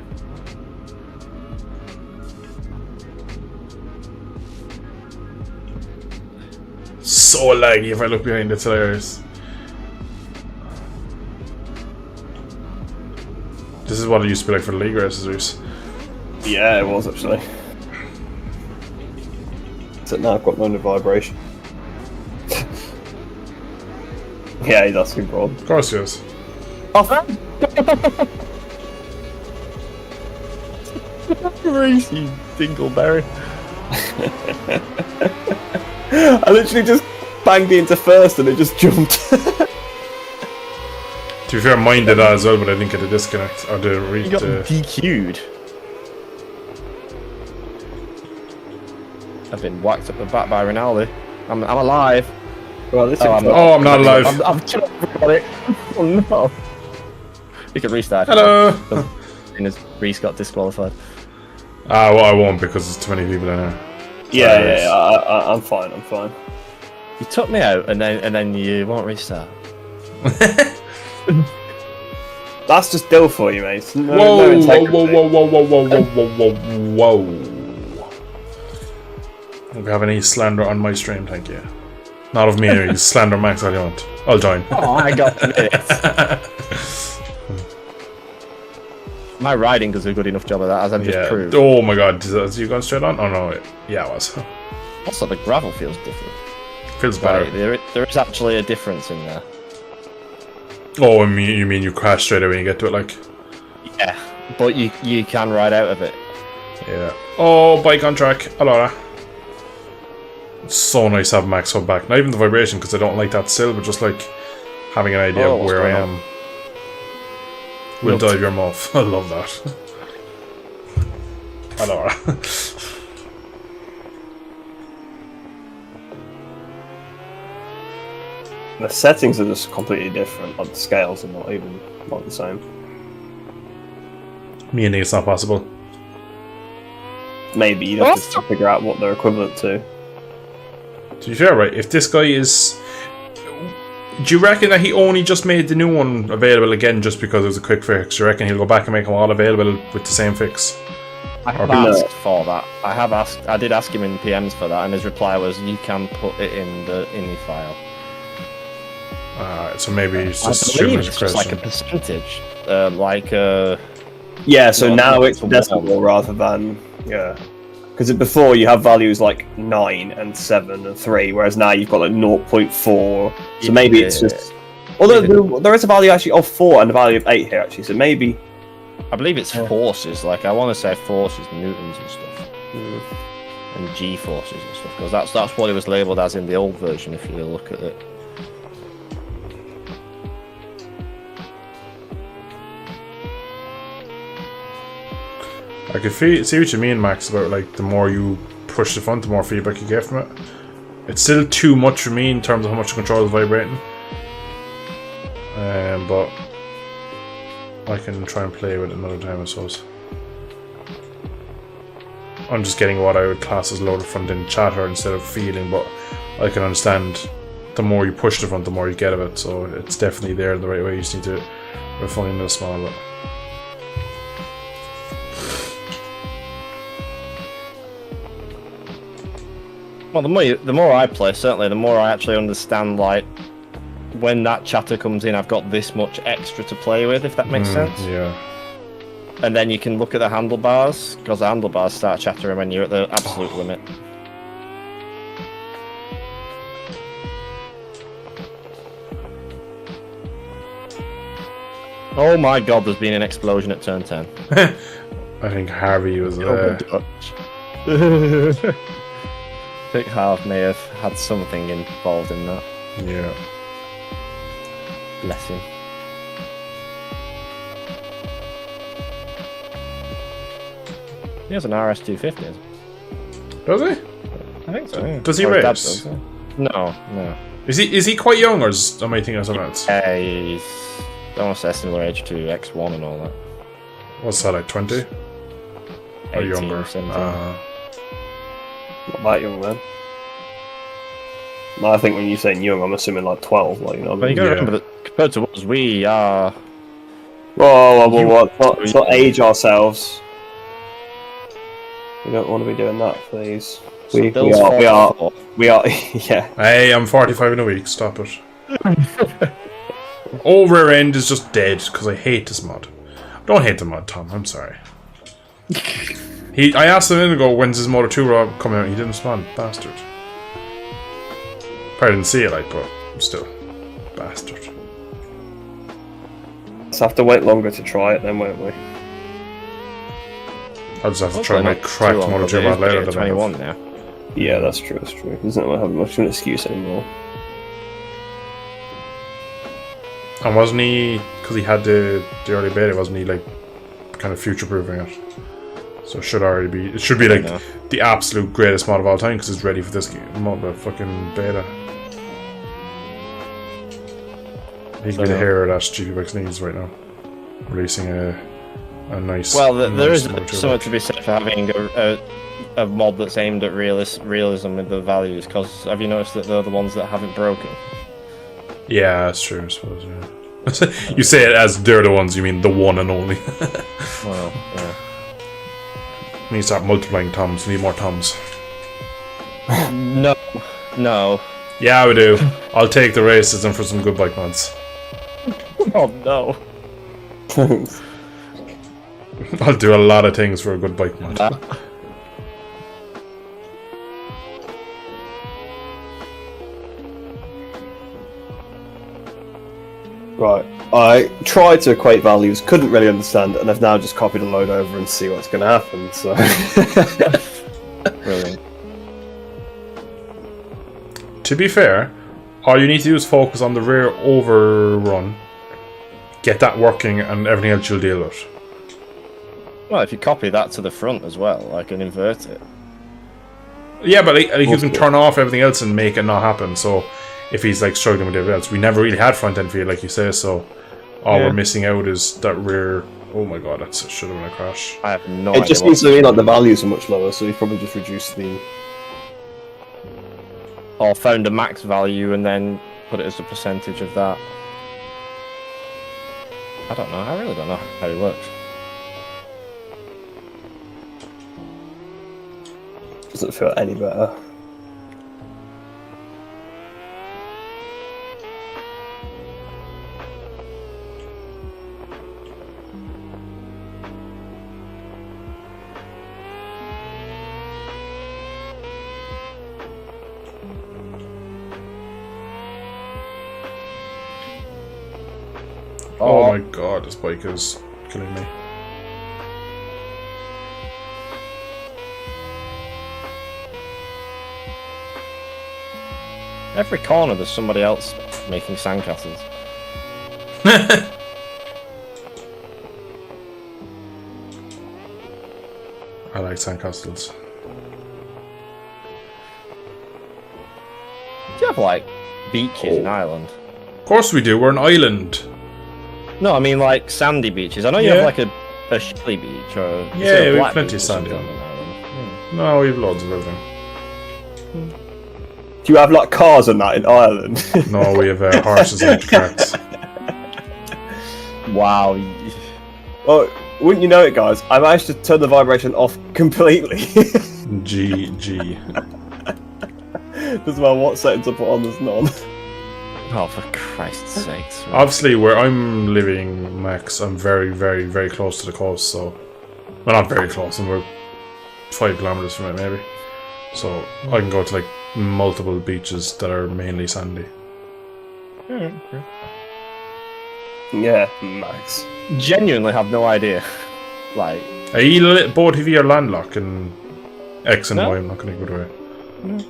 So laggy if I look behind, it's hilarious. This is what it used to be like for the league races, Reese. Yeah, it was actually. Except now I've got no vibration. Yeah, he's asking broad. Of course he is. Oh, Racy Dingleberry. I literally just banged it into first and it just jumped. To be fair, mine did that as well, but I didn't get a disconnect. Or the You got DQ'd. I've been whacked up the back by Ronaldo. I'm alive. Well, this I'm not alive. I'm everybody. Oh no. You can restart. Hello. And his Reese got disqualified. Well, I won't because there's too many people in there. Yeah, I'm fine. I'm fine. You took me out, and then you won't restart. That's just Dill for you, mate. No, whoa, no whoa. Don't have any slander on my stream, thank you. Not of me, anyway. Slander Max all you want. I'll join. Oh, I got it. My riding does a good enough job of that, as I've just proved. Oh my god, is you going straight on? Oh no, yeah, it was. Also, the gravel feels different. Feels better. Right, there is actually a difference in there. Oh, you mean you crash straight away when you get to it, like? Yeah, but you can ride out of it. Yeah. Oh, bike on track. Hello. It's so nice to have Max Hub back. Not even the vibration, because I don't like that still, but just like having an idea of where I am. Will dive your muff. I love that. Hello. The settings are just completely different. Like the scales are not the same. Meaning it's not possible. Maybe you'd have to figure out what they're equivalent to. To be fair, right, if this guy is... Do you reckon that he only just made the new one available again just because it was a quick fix? Do you reckon he'll go back and make them all available with the same fix? I have asked for that. I did ask him in PMs for that, and his reply was, "You can put it in the INI file." So maybe it's just I believe it's just like a percentage, Yeah, so now it's decimal rather than because before you have values like 9 and 7 and 3, whereas now you've got like 0.4. So maybe it's just. Although there is a value actually of 4 and a value of 8 here actually, so maybe. I believe it's forces. Like I want to say forces, newtons and stuff, and G forces and stuff, because that's what it was labelled as in the old version. If you look at it. I could see what you mean, Max, about like the more you push the front, the more feedback you get from it. It's still too much for me in terms of how much the controller is vibrating. But I can try and play with it another time, I suppose. I'm just getting what I would class as loaded front end chatter instead of feeling, but I can understand the more you push the front, the more you get of it, so it's definitely there the right way. You just need to refine it a small bit. Well, the more I play, certainly, the more I actually understand, like, when that chatter comes in, I've got this much extra to play with, if that makes sense. Yeah. And then you can look at the handlebars, because the handlebars start chattering when you're at the absolute limit. Oh my god, there's been an explosion at turn 10. I think Harvey was there. I think Harv may have had something involved in that. Yeah. Bless him. He has an RS250. Does he? I think so. Yeah. Does he race? Does, yeah. No. Is he quite young, or am I thinking of something else? He's almost a similar age to X1 and all that. What's that, like 20? Or 18 younger. or 17. Not that young, man. No, I think when you're saying young, I'm assuming like 12. Like, you know what I But you mean? got to remember that compared to us, we are. Whoa, let's not age ourselves. We don't want to be doing that, please. We are. Yeah. Hey, I'm 45 in a week. Stop it. Rear end is just dead because I hate this mod. Don't hate the mod, Tom. I'm sorry. I asked him a minute ago when's his Motor 2 Rob coming out. He didn't respond. Bastard. Probably didn't see it, like, but still, bastard. Let's have to wait longer to try it, then, won't we? I'll just have to try my cracked Motor 2 mod later. 21 now. Yeah, that's true. That's true. Doesn't have much of an excuse anymore. And wasn't he, because he had the early beta, wasn't he like kind of future-proofing it? So it should already be. It should be like the absolute greatest mod of all time because it's ready for this mod, the fucking beta. He can hear that Gpb needs right now, releasing a nice. Well, there is something to be said for having a mod that's aimed at realism with the values. Because have you noticed that they're the ones that haven't broken? Yeah, that's true. I suppose. Yeah. You say it as they're the ones. You mean the one and only. Well, yeah. We need to start multiplying toms. We need more toms. No. Yeah, we do. I'll take the racism for some good bike mods. Oh no. I'll do a lot of things for a good bike mod. Right. I tried to equate values, couldn't really understand, and I've now just copied a load over and see what's going to happen. So. Brilliant. To be fair, all you need to do is focus on the rear overrun, get that working, and everything else you'll deal with. Well, if you copy that to the front as well, I can invert it. Yeah, but like you can turn off everything else and make it not happen. So if he's like struggling with everything else, we never really had front end for you, like you say. So all we're missing out is that rear. Oh my god, that should have been a crash. I have no idea. It just means to me like the values are much lower, so you probably just reduce the. Or found a max value and then put it as a percentage of that. I don't know. I really don't know how it works. Doesn't feel any better. Oh my god, this bike is killing me. Every corner there's somebody else making sandcastles. I like sandcastles. Do you have like beaches in Ireland? Of course we do, we're an island. No, I mean like sandy beaches. I know you have like a shelly beach or we have plenty of sandy on Ireland. No, we have loads of everything. Do you have like cars and that in Ireland? No, we have horses and carts. Wow. Oh, wouldn't you know it, guys? I managed to turn the vibration off completely. GG. Doesn't matter what settings I put on, there's none. Oh, for Christ's sakes. Obviously, where I'm living, Max, I'm very, very, very close to the coast, so... Well, not very close, I'm about 5 kilometers from it, maybe. So, I can go to, like, multiple beaches that are mainly sandy. Yeah, Max. Genuinely have no idea. Like... Are you both of you are landlocked in X and Y? I'm not going to go away. No.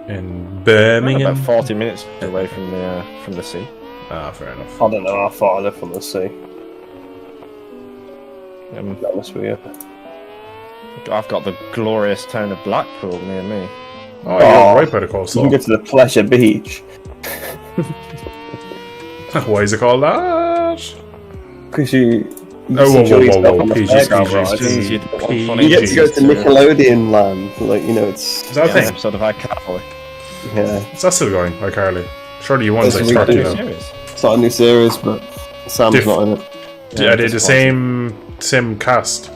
In Birmingham? About 40 minutes away from the sea. Ah, fair enough. I don't know how far I live from the sea. That must be it. I've got the glorious town of Blackpool near me. Oh, you're right by the coast. You can get to the Pleasure Beach. Why is it called that? Because you You Oh, just enjoy yourself whoa. on the PGs, fairground ride. PGs. You get to go to Nickelodeon land, like, you know, it's... Is that a thing? Episode of iCarly. Yeah. Is that still going, iCarly? Surely you one's It's like a 30 now. It's not a new series, but Sam's not in it. Are they the same cast?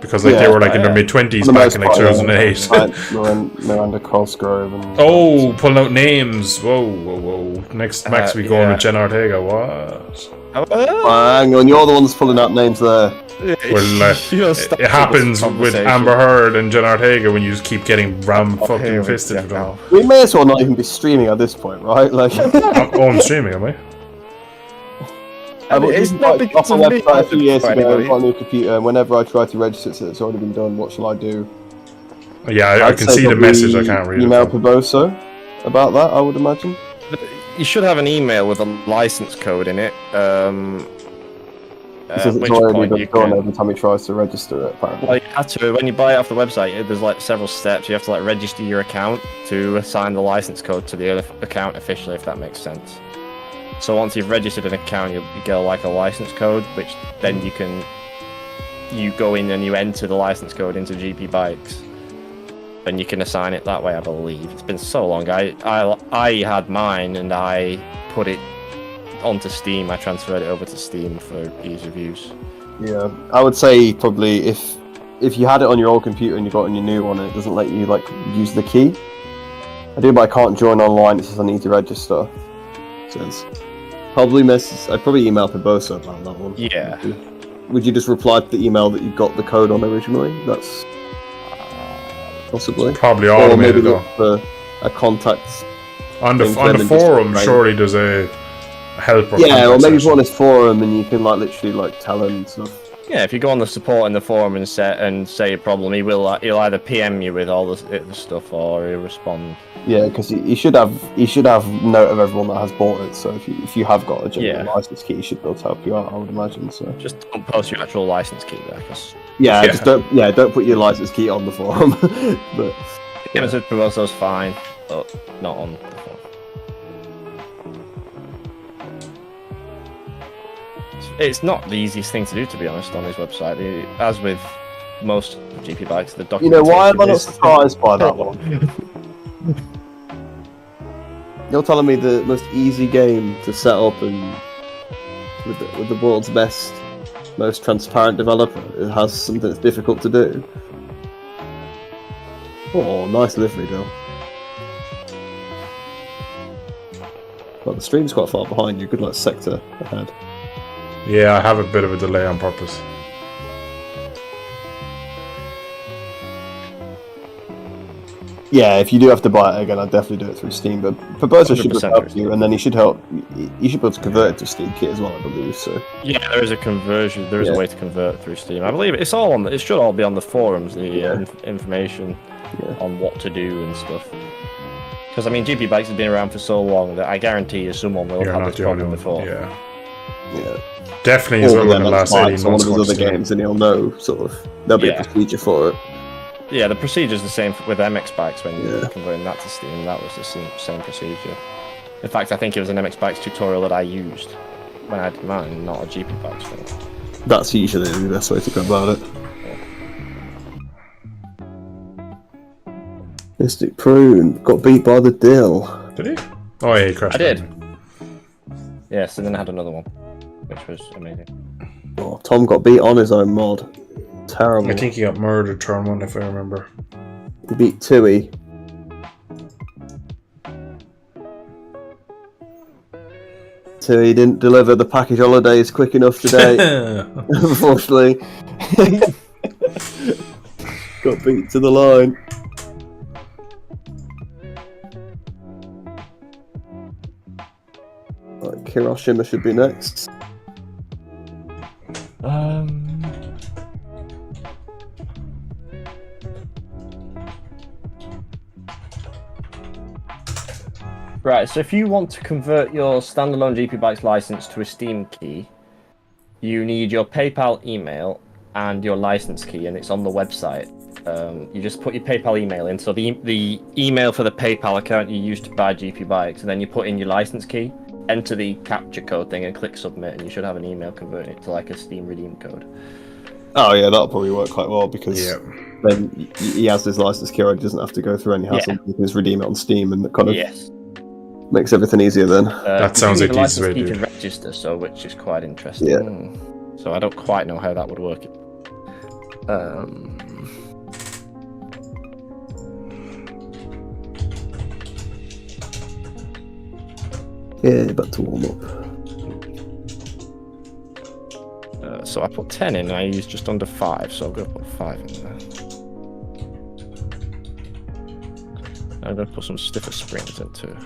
Because like they were like in their mid-20s back in like 2008. Miranda Cosgrove and... Oh, pulling out names. Whoa. Next we going with Jen Ortega. What? Hang on, you're the one that's pulling out names there. Well, it happens with Amber Heard and Jen Ortega when you just keep getting fucking fisted with them. We may as well not even be streaming at this point, right? Like, I'm streaming, am I? It's not because of me. A few years ago, I got a new computer, and whenever I try to register it, it's already been done. What shall I do? Yeah, I can see the message. I can't read it. Email Perboso about that, I would imagine. You should have an email with a license code in it. Because it's already been done every time he tries to register it, apparently. Well, you have to, when you buy it off the website, there's like several steps. You have to like register your account to assign the license code to the other account officially, if that makes sense. So once you've registered an account, you get like a license code, which then you go in and you enter the license code into GP Bikes, and you can assign it that way. I believe it's been so long. I had mine and I put it onto Steam. I transferred it over to Steam for ease of use. Yeah, I would say probably if you had it on your old computer and you got on your new one, and it doesn't let you like use the key. I do, but I can't join online. It says I need to register. It says. I'd probably email Perbosa about that one. Yeah. Would you just reply to the email that you got the code on originally? That's possibly. It's probably automated though. For a contact. On the forum, surely there's a help or yeah, or maybe on his forum and you can like literally like tell him stuff. Yeah, if you go on the support in the forum and say a problem, he'll either PM you with all the stuff or he'll respond. Yeah, because he should have note of everyone that has bought it. So if you have got a genuine license key, he should be able to help you out. I would imagine. So just don't post your actual license key there, because just don't put your license key on the forum. But Message Perboso's fine, but not on the forum. It's not the easiest thing to do, to be honest, on his website. As with most GP Bikes, the documentation. You know, why am I not surprised by that one? You're telling me the most easy game to set up and with the world's best, most transparent developer, it has something that's difficult to do. Oh, nice livery, Bill. Well, the stream's quite far behind you. Good luck, sector ahead. Yeah, I have a bit of a delay on purpose. Yeah, if you do have to buy it again, I'd definitely do it through Steam. But Perbosa should help you, and then he should help. You should be able to convert it to Steam Kit as well, I believe. So yeah, there is a conversion. There is a way to convert it through Steam. I believe it's all on. It should all be on the forums. The information on what to do and stuff. Because I mean, GP Bikes has been around for so long that I guarantee you someone will have had this problem before. Yeah. Definitely, as well in the last 18 months. One of his other games, and he'll know sort of there'll be a procedure for it. Yeah, the procedure's the same with MX Bikes when you're converting that to Steam. That was the same procedure. In fact, I think it was an MX Bikes tutorial that I used when I did mine, not a GP Bikes thing. That's usually the best way to go about it. Mystic Prune got beat by the Dill. Did he? Oh yeah, he crashed. I did. Yes, and then I had another one, which was amazing. Oh, Tom got beat on his own mod. Terrible. I think he got murdered turn one, if I remember. He beat Tui. Tui didn't deliver the package holidays quick enough today. Unfortunately. Got beat to the line. Right, Hiroshima should be next. Right, so if you want to convert your standalone GP Bikes license to a Steam key, you need your PayPal email and your license key, and it's on the website. You just put your PayPal email in, so the email for the PayPal account you used to buy GP Bikes, and then you put in your license key, enter the capture code thing and click submit, and you should have an email converting it to like a Steam redeem code. Oh yeah, that'll probably work quite well because then he has his license key. He doesn't have to go through any hassle. He can just redeem it on Steam, and it kind of makes everything easier. Then that sounds like the easiest way to do it. Register, so which is quite interesting. Yeah. So I don't quite know how that would work. Yeah, about to warm up. So I put 10 in, and I used just under 5, so I'm going to put 5 in there. I'm going to put some stiffer springs in too.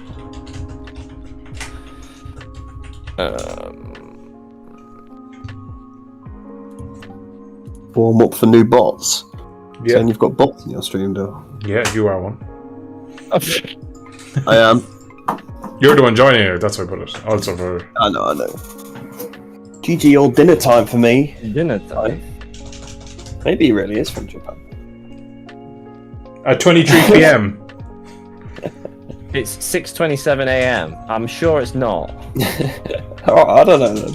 Warm up for new bots. Yeah. Saying you've got bots in your stream, though. Yeah, you are one. I am. You're the one joining it, that's why I put it. Also for... I know. GG, all dinner time for me. Dinner time? Maybe he really is from Japan. At 23 PM. It's 6:27 AM. I'm sure it's not. I don't know then.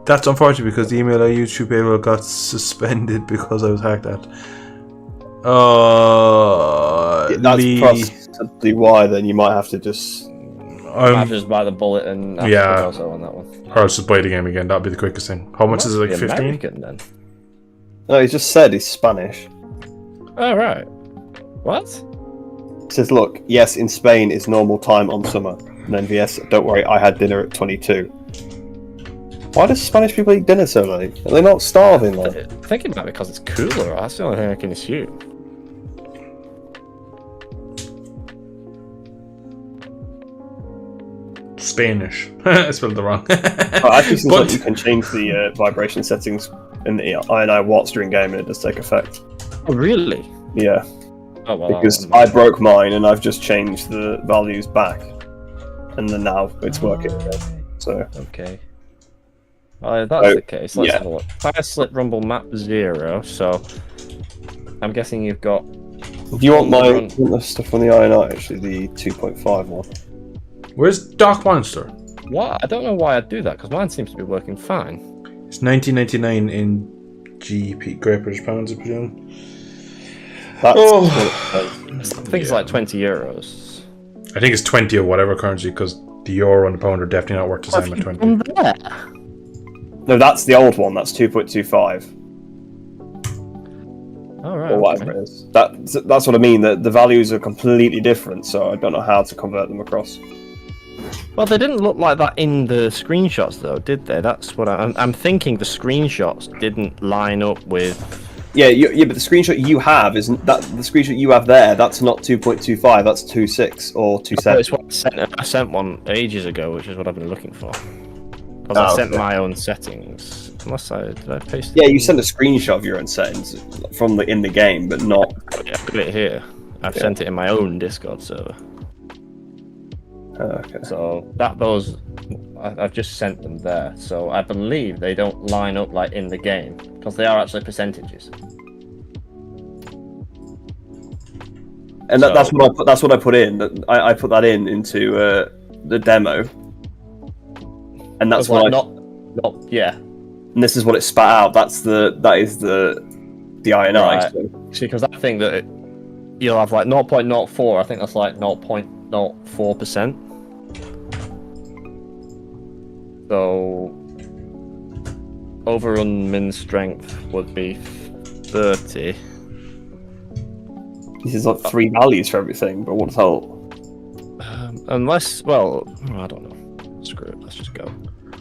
That's unfortunate because the email I used through payroll got suspended because I was hacked at. That's possibly why. Then you might have to just. Might just buy the bullet and also on that one. Or I'll just buy the game again. That'd be the quickest thing. How much is it? Like 15? American, then. No, he just said he's Spanish. Oh right. What? He says, "Look, yes, in Spain it's normal time on summer." And then VS, don't worry, I had dinner at 22. Why do Spanish people eat dinner so late? Are they not starving? Like? I think it might be because it's cooler. That's the only thing I can assume. Spanish. I spelled it wrong. Actually, seems like you can change the vibration settings in the INI watts during game, and it does take effect. Oh, really? Yeah. Oh, well, because I broke mine, and I've just changed the values back, and then now it's working again. So okay. Well, if that's the case, let's have a look. Fire slip rumble map 0. So I'm guessing you've got. Do you want the stuff on the INI? Actually, the 2.5 one. Where's Dark Monster? What? I don't know why I'd do that because mine seems to be working fine. It's 19.99 in GP Great British Pounds, I presume. I think it's like €20. I think it's 20 or whatever currency because the euro and the pound are definitely not worth the same at 20. No, that's the old one. That's 2.25. Oh, right. Or whatever it is. That's what I mean. The values are completely different, so I don't know how to convert them across. Well, they didn't look like that in the screenshots, though, did they? That's what I'm thinking. The screenshots didn't line up with. Yeah, but the screenshot you have isn't that the screenshot you have there. That's not 2.25. That's 2.6 or 2.7. It's what I sent one ages ago, which is what I've been looking for. Because I sent my own settings. Unless did I paste? Yeah, you sent a screenshot of your own settings from in the game, but not. Yeah, I've got it here. I've sent it in my own Discord server. Okay. So I've just sent them there. So I believe they don't line up like in the game because they are actually percentages. And that's what I put in. I put that into the demo, and that's what not yeah. And this is what it spat out. That is the INI. Right. See, because I think that you'll have like 0.04. I think that's like 0.04%. So overrun min strength would be 30. This is like 3 values for everything, but what the hell? Unless, well, I don't know. Screw it. Let's just go.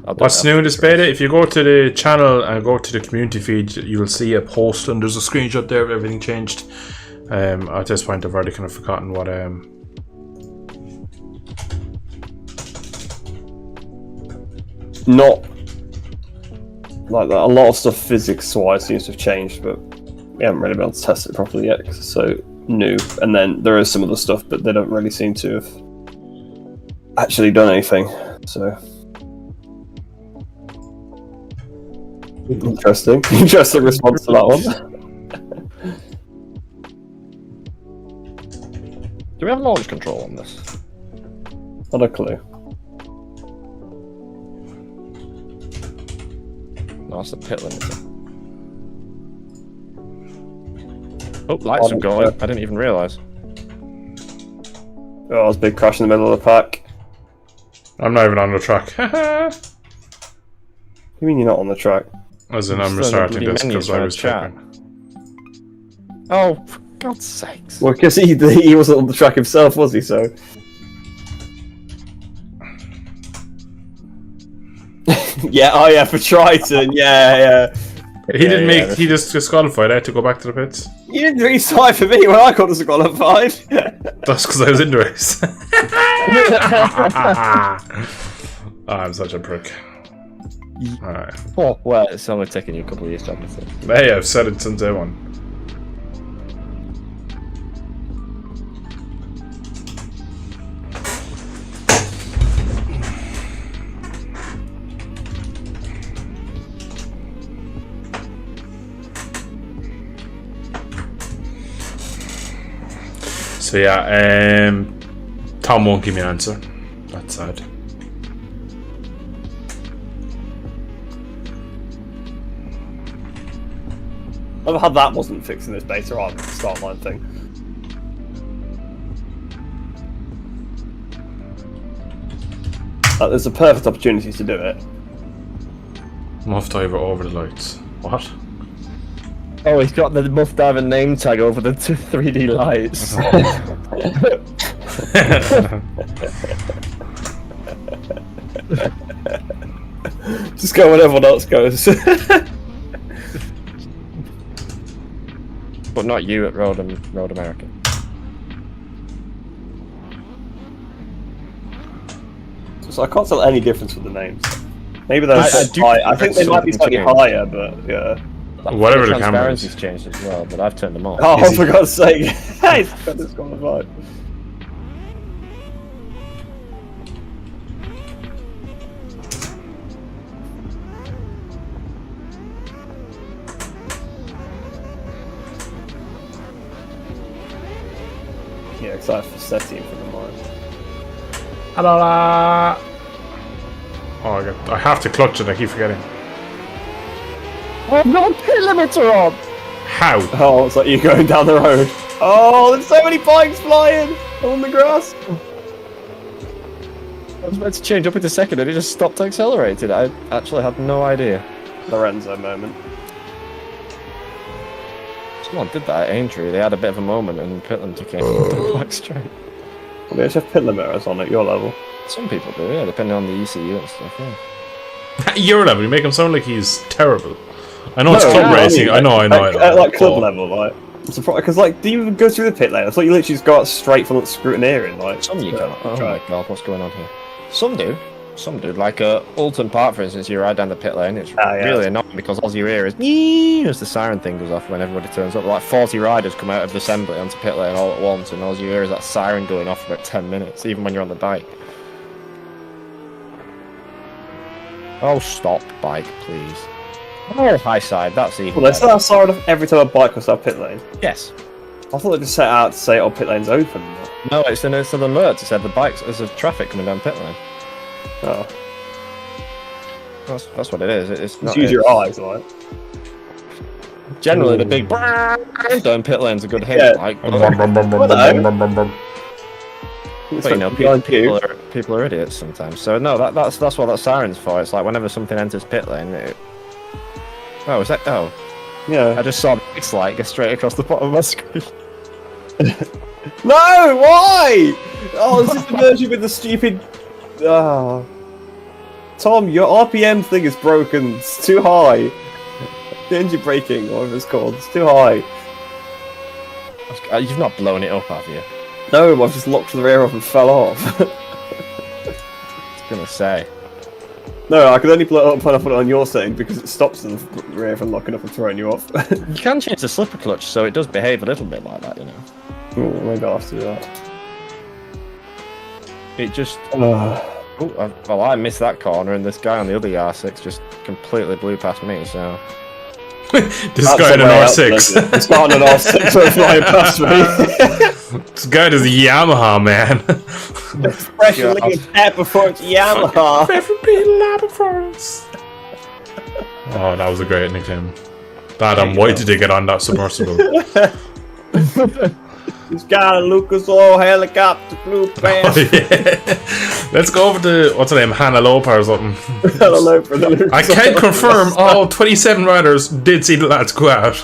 What's new in this beta? If you go to the channel and go to the community feed, you'll see a post and there's a screenshot there of everything changed. At this point, I've already kind of forgotten what. Not like that. A lot of stuff physics-wise seems to have changed, but we haven't really been able to test it properly yet because it's so new. And then there is some other stuff, but they don't really seem to have actually done anything. So. Interesting response to that one. Do we have launch control on this? Not a clue. No, that's the pit limiter. Oh, lights are going. I didn't even realise. Oh, there's a big crash in the middle of the pack. I'm not even on the track. You mean you're not on the track? As in, I'm restarting this because I was checking. Oh, for God's sakes. Well, because he wasn't on the track himself, was he, so... Yeah, oh yeah, for Triton, yeah. He didn't make. He just disqualified. I had to go back to the pits. You didn't restart for me when I got disqualified. That's because I was in the race. Oh, I'm such a prick. Alright. Oh, well, it's only taken you a couple of years to have it. Hey, I've said it since day one. So yeah, Tom won't give me an answer. That's sad. I love how that wasn't fixing this beta on the start line thing. There's a perfect opportunity to do it. Muff diver over the lights. What? Oh, he's got the Muff Diver name tag over the 3D lights. Just go when everyone else goes. But not you at Road America. So I can't tell any difference with the names. Maybe they're I think they might be slightly higher, but yeah. Whatever the transparency's changed as well, but I've turned them off. Oh, for God's sake! He's got disqualified. Yeah, excited for setting for the mine. Hello. Oh, I have to clutch it. I keep forgetting. I've got a pit limiter on! How? Oh, it's like you going down the road. Oh, there's so many bikes flying on the grass. I was about to change up in a second and it just stopped accelerating. I actually had no idea. Lorenzo moment. Someone did that at Aintree. They had a bit of a moment and pit limiter came back straight. Well, they just have pit limiters on at your level. Some people do, yeah, depending on the ECU and stuff, yeah. At your level, you make him sound like he's terrible. I know it's club racing. I know. At club level, like, I'm surprised because, like, do you even go through the pit lane? It's like you literally just go out straight from the scrutineering. Like, some you can't. Oh my God, what's going on here? Some do. Like Alton Park, for instance, you ride down the pit lane. It's really annoying because all you hear is as the siren thing goes off when everybody turns up. Like 40 riders come out of the assembly onto pit lane all at once, and all you hear is that siren going off for about 10 minutes, even when you're on the bike. Oh, stop, bike, please. Oh, high side, that's even. Well, they set that siren off every time a bike goes down pit lane. Yes. I thought they just set out to say, "Oh, pit lane's open." No, it's an alert. It said the bikes. There's a traffic coming down pit lane. Oh. That's what it is. It's not. Use your eyes, right? Generally, the big down pit lane's a good hit. Yeah. Like, but you know, people are idiots sometimes. So no, that's what that siren's for. It's like whenever something enters pit lane. Oh, is that? Oh, yeah. I just saw the X light go straight across the bottom of my screen. No, why? Oh, this is the version with the stupid. Tom, your RPM thing is broken. It's too high. The engine braking, or whatever it's called, it's too high. You've not blown it up, have you? No, I've just locked the rear off and fell off. I was gonna say. No, I could only blow it up when I put it on your setting because it stops the rear from locking up and throwing you off. You can change the slipper clutch so it does behave a little bit like that, you know. Oh, maybe I'll have to do that. It just. Well, I missed that corner, and this guy on the other R6 just completely blew past me. So. This guy on an R6. This guy on an R6 was flying past me. This guy is a Yamaha, man. Freshly air performance Yamaha. Preferably lab performance. Oh, that was a great nickname. Dad, why did they get on that submersible? He's got a Lucas Oil helicopter blue band. Oh, yeah. Let's go over to, what's her name, Hannah Lopa or something. I can confirm all 27 riders did see the lads go out.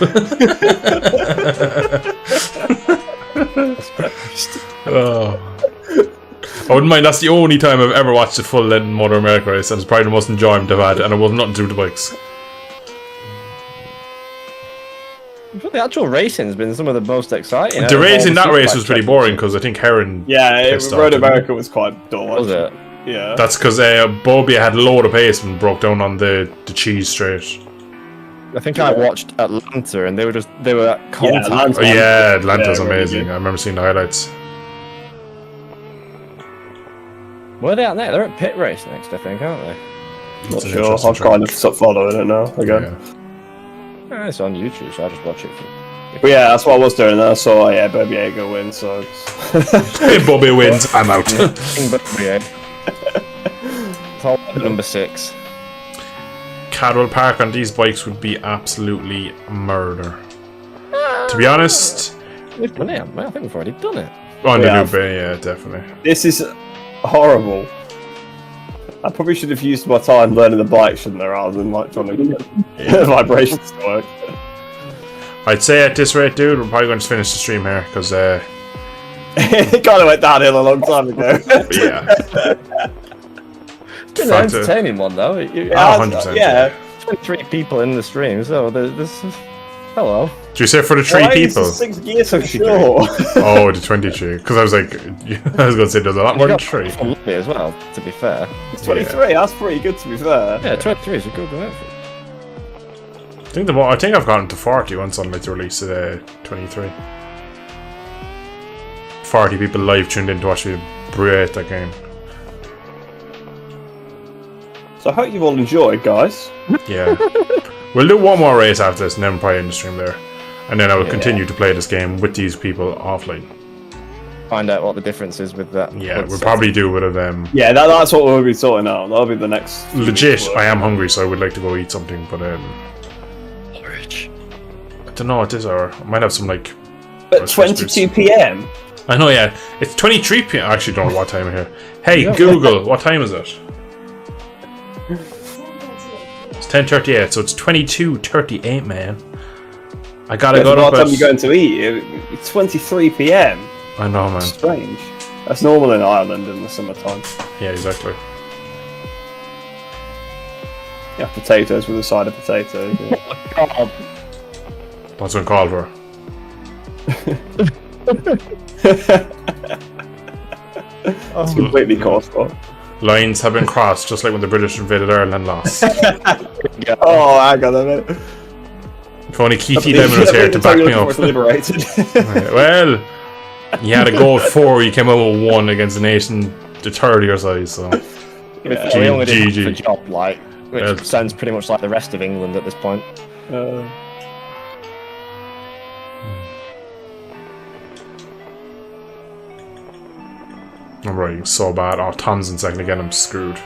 Oh. I wouldn't mind, that's the only time I've ever watched a full length Motor America race, and it's probably the most enjoyment I've had, and it was nothing to do with the bikes. The actual racing has been some of the most exciting. The racing that race was pretty boring because I think Heron. Yeah, Road America was quite dull. Was it? Yeah. That's because Bobby had a load of pace and broke down on the cheese straight. I think I watched Atlanta and they were at contact. Yeah, Atlanta's amazing. I remember seeing the highlights. Where are they at now? They're at pit race next, I think, aren't they? Not sure. I've kind of stopped following it now again. Yeah. It's on YouTube, so I just watch it. But yeah, that's what I was doing. I saw Bobby Yeager win, so. If Bobby wins, I'm out. Number 6. Cadwell Park on these bikes would be absolutely murder. To be honest, we've done it. I think we've already done it. On the new bay, yeah, definitely. This is horrible. I probably should have used my time learning the bike, shouldn't I, rather than like trying to get vibrations to work. I'd say at this rate, dude, we're probably going to finish the stream here because it kind of went downhill a long time ago. Yeah. It's been an entertaining one though. 100%. Yeah. 23 people in the stream, so there's hello. Did you say for the 3 people? 6 gears, so sure. Oh, the 23. Because I was like, I was going to say there's a lot more than 3. As well, to be fair. It's 23. Yeah. That's pretty good, to be fair. Yeah, 23 is a good one. I think I've gotten to 40 once on the release of 23. 40 people live tuned in to watch me break that game. So I hope you've all enjoyed, guys. Yeah. We'll do one more race after this and then probably end the stream there. And then I will continue to play this game with these people offline. Find out what the difference is with that. Yeah, we'll probably do with them. Yeah, that's what we'll be sorting out. That'll be the next. Legit, I am hungry, so I would like to go eat something, but Porridge. I don't know at this hour. I might have some like. At 22 PM. I know, yeah. It's 23 PM. I actually don't know what time here. Hey, Google, what time is it? It's 10:38, so it's 22:38, man. I gotta go to bed. What time are you going to eat? It's 23 PM. I know, man. Strange. That's normal in Ireland in the summertime. Yeah, exactly. Yeah, potatoes with a side of potatoes. Yeah. Oh my god. What's one called for? It's completely caught for. Lines have been crossed, just like when the British invaded Ireland and lost. Oh, I got it. If only Keithy Lemon was here to back me up. Liberated. Well, you had a goal of 4, you came out with 1 against a nation the third of your size, so. Yeah. We only did the job, like, which sounds pretty much like the rest of England at this point. I'm riding so bad. Oh, Tom's in second again, I'm screwed.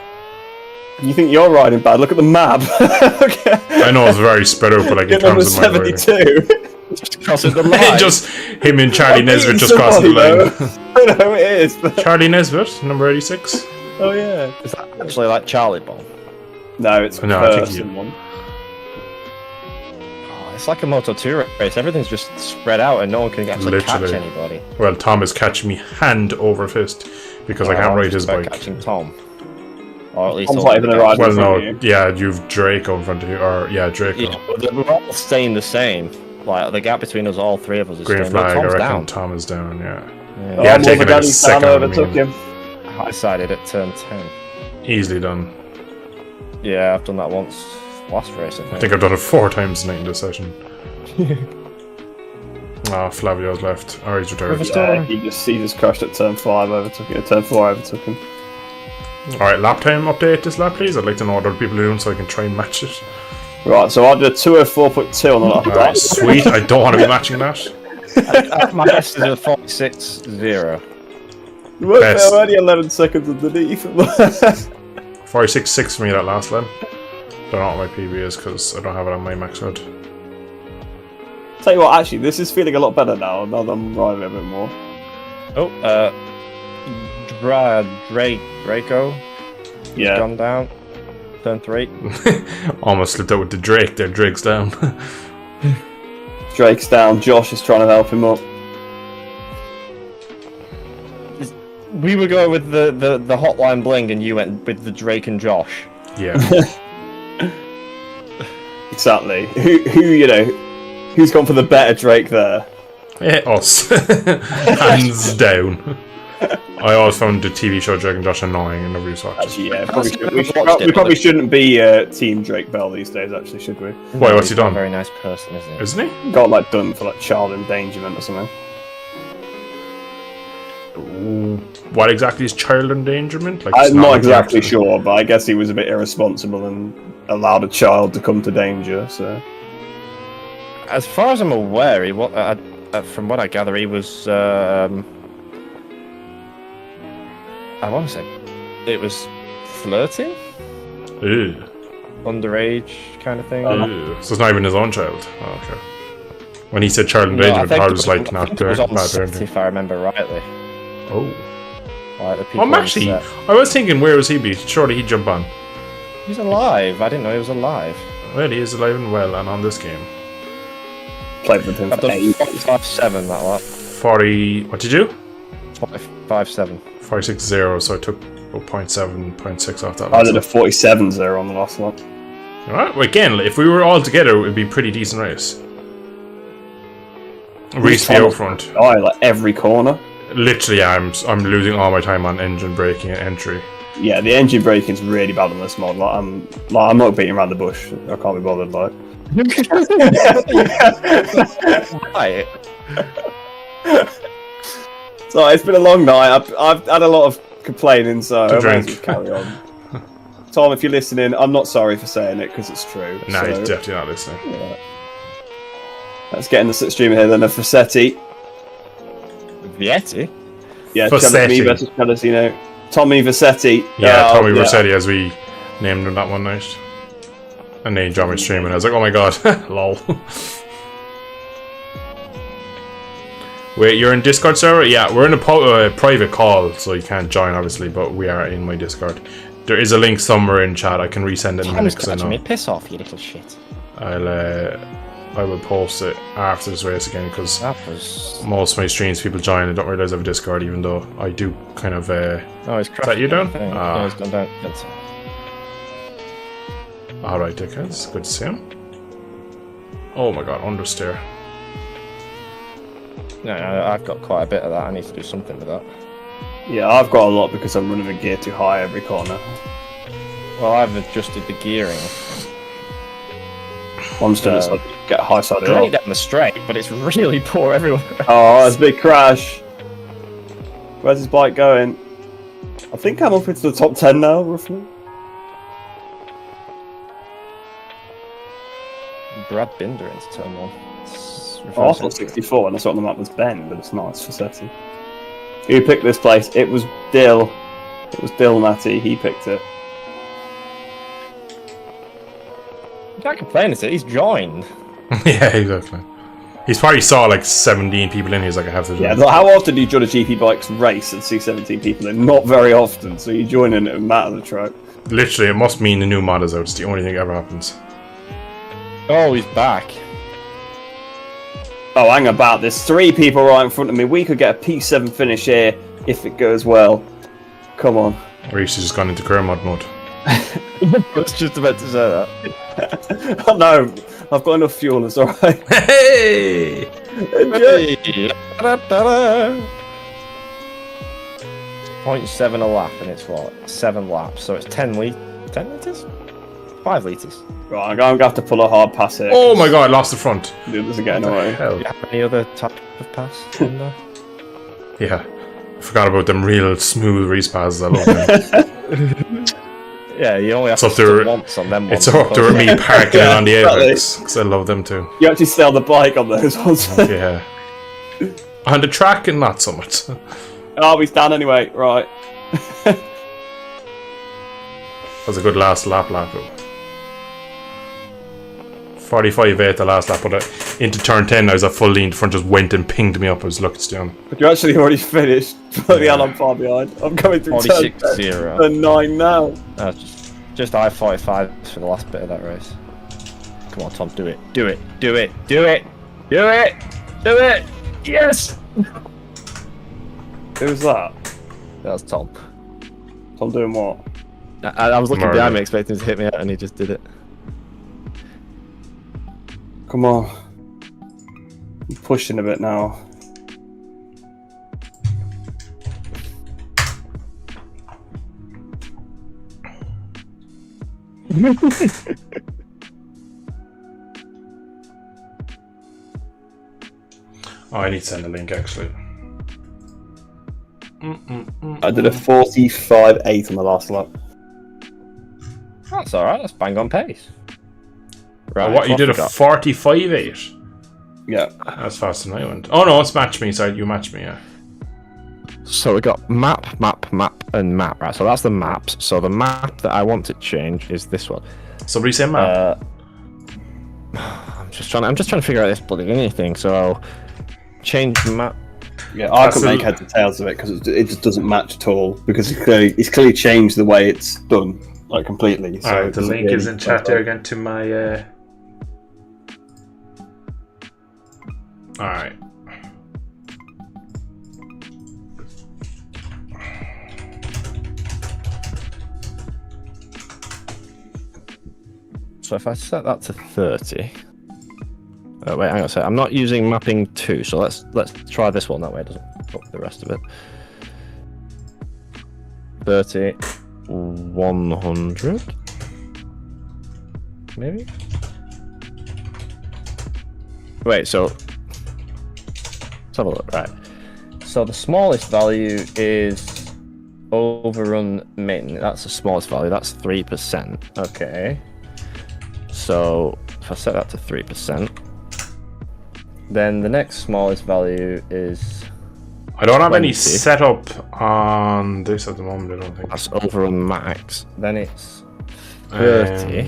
You think you're riding bad? Look at the map. Okay. I know it's very spread out, but like in terms of my riding. 72. Just crossing the line. Just him and Charlie Nesbitt just crossing the line. I know it is. But... Charlie Nesbitt, number 86. Oh yeah. Is that actually like Charlie Ball? No, it's a person one. Oh, it's like a Moto2 race. Everything's just spread out and no one can actually catch anybody. Well, Tom is catching me hand over fist because I can't ride his bike. Catching Tom. Or at least Tom's not even a rider. Well, no, yeah, you've Draco in front of you, or yeah, Draco. Yeah, we're all staying the same. Like the gap between us, all 3 of us is green flag. Tom's I reckon down. Tom is down. Yeah. Yeah, I'm taking like a second. Overtook him. I decided at turn 10. Easily done. Yeah, I've done that once. Last race, I think I've done it 4 times tonight in this session. Flavio's left. Oh, he's retired. Yeah, he just crashed at turn 5, overtook it. At turn 4, overtook him. Alright, lap time update this lap, please. I'd like to know what other people are doing so I can try and match it. Right, so I did a 204.2 on the lap. Alright, sweet. I don't want to be matching that. My best is a 46.0. We're only 11 seconds underneath. 46.6 for me that last lap. Don't know what my PB is because I don't have it on my max mode. Tell you what, actually, this is feeling a lot better now that I'm riding a bit more. Oh, Draco. Yeah. Gone down. Turn 3. Almost slipped out with the Drake there. Drake's down. Drake's down. Josh is trying to help him up. We were going with the hotline bling, and you went with the Drake and Josh. Yeah. Exactly. Who's gone for the better Drake there? Yeah, us. Hands down. I always found the TV show Drake and Josh annoying and nobody was watching. Actually, yeah, we probably shouldn't be Team Drake Bell these days, actually, should we? Why, what's he done? A very nice person, isn't he? Isn't he? Got like done for like child endangerment or something. What exactly is child endangerment? Like, I'm not exactly sure, but I guess he was a bit irresponsible and allowed a child to come to danger. So, as far as I'm aware, from what I gather, he was. I want to say it was flirting, underage kind of thing. So it's not even his own child. Oh, okay. When he said child endangerment, I was like, not bad parenting. If I remember rightly. Oh. Like the people Actually, I was thinking, where was he be? Surely he'd jump on. He's alive. I didn't know he was alive. Well, he is alive and well, and on this game. Played with him I've for done 45.7 that lap. 40. What did you do? 45.7. 46.0, so I took 0.7, 0.6 off that. I did a 47.0 on the last one. Alright, well, again, if we were all together, it would be a pretty decent race. Race to be out front. Oh, like every corner. Literally, I'm losing all my time on engine braking and entry. Yeah, the engine braking is really bad on this mod. I'm not beating around the bush. I can't be bothered. Like. Right. So it's been a long night. I've had a lot of complaining, so I might as well carry on. Tom, if you're listening, I'm not sorry for saying it because it's true. No, he's definitely not listening. Yeah. Let's get in the slipstream here then. A Fassetti. Vietti? Yeah, Celestino versus Celestino. Tommy Vassetti. Yeah, Tommy Vassetti, as we named him that one night. And then he joined me streaming. I was like, oh my god, lol. Wait, you're in Discord server? Yeah, we're in a private call, so you can't join, obviously, but we are in my Discord. There is a link somewhere in chat. I can resend it in a minute because I know. Me. Piss off, you little shit. I will post it after this race again because most of my streams people join and don't realise I have a Discord, even though I do kind of. Oh, he's crashed. Is that you down? Yeah, he's gone down. Alright, dickheads. Good to see him. Oh my god, understeer. No, I've got quite a bit of that. I need to do something with that. Yeah, I've got a lot because I'm running the gear too high every corner. Well, I've adjusted the gearing. I'm just going to get high side of it. Down the straight, but it's really poor everywhere. Oh, that's a big crash. Where's his bike going? I think I'm up into the top 10 now, roughly. Brad Binder into turn 1. Oh, I thought 64 and I thought the map was Ben, but it's not, it's Fassetti. Who picked this place? It was Dill. It was Dill Matty, he picked it. You can't complain, is it? He's joined. Yeah, exactly. He's probably saw like 17 people in. He's like, I have to join. Yeah, like, how often do you join a GP Bikes race and see 17 people in? Not very often, so you join in and matter the track. Literally, it must mean the new mod is out. It's the only thing that ever happens. Oh, he's back. Oh, hang about. There's 3 people right in front of me. We could get a P7 finish here if it goes well. Come on. Or he's just gone into career mod mode. I was just about to say that. Oh no, I've got enough fuel, it's alright. Hey! Hey! 0.7 a lap, and it's what? 7 laps, so it's 10 litres? 5 litres. Right, I'm going to have to pull a hard pass here. Oh my god, I lost the front. The others are getting away. Do you have any other type of pass in there? Yeah, I forgot about them real smooth race passes. I love them. Yeah, you only have to stop once on them ones. It's up to me parking it on the apex, because I love them too. You actually stay on the bike on those ones. Yeah. On the track and not so much. Oh, he's down anyway. Right. That was a good last lap. 45.8 the last lap, but into turn 10 I was at full lean. The front just went and pinged me up. I was lucky to stay on. But you actually already finished. Bloody hell, I'm far behind. I'm coming through 46-0. turn 9 now. Just I-45 for the last bit of that race. Come on, Tom, do it. Yes! Who was that? That was Tom. Tom doing what? I was looking behind me expecting him to hit me out and he just did it. Come on. I'm pushing a bit now. Oh, I need to send a link actually. I did a 45.8 on the last lap. That's alright, that's bang on pace. Right, Oh, what, you did a 45.8? Yeah. That's faster than I went. Oh no, it's matched me, sorry, you matched me, yeah. So we got map, and map, right? So that's the maps. So the map that I want to change is this one. Somebody say map. I'm just trying to figure out this bloody anything. So change map. Yeah, I can make heads and tails of it because it just doesn't match at all because it's clearly changed the way it's done, like completely. So Alright, the link is in chat there again to my Alright. So if I set that to 30. Oh, wait, hang on a sec. I'm not using mapping 2, so let's try this one. That way it doesn't fuck the rest of it. 30, 100, maybe. Wait, so let's have a look. Right. So the smallest value is overrun min. That's the smallest value. That's 3%. Okay. So if I set that to 3%, then the next smallest value is. I don't have 20. any setup on this at the moment, I don't think. That's overrun max. Then it's 30.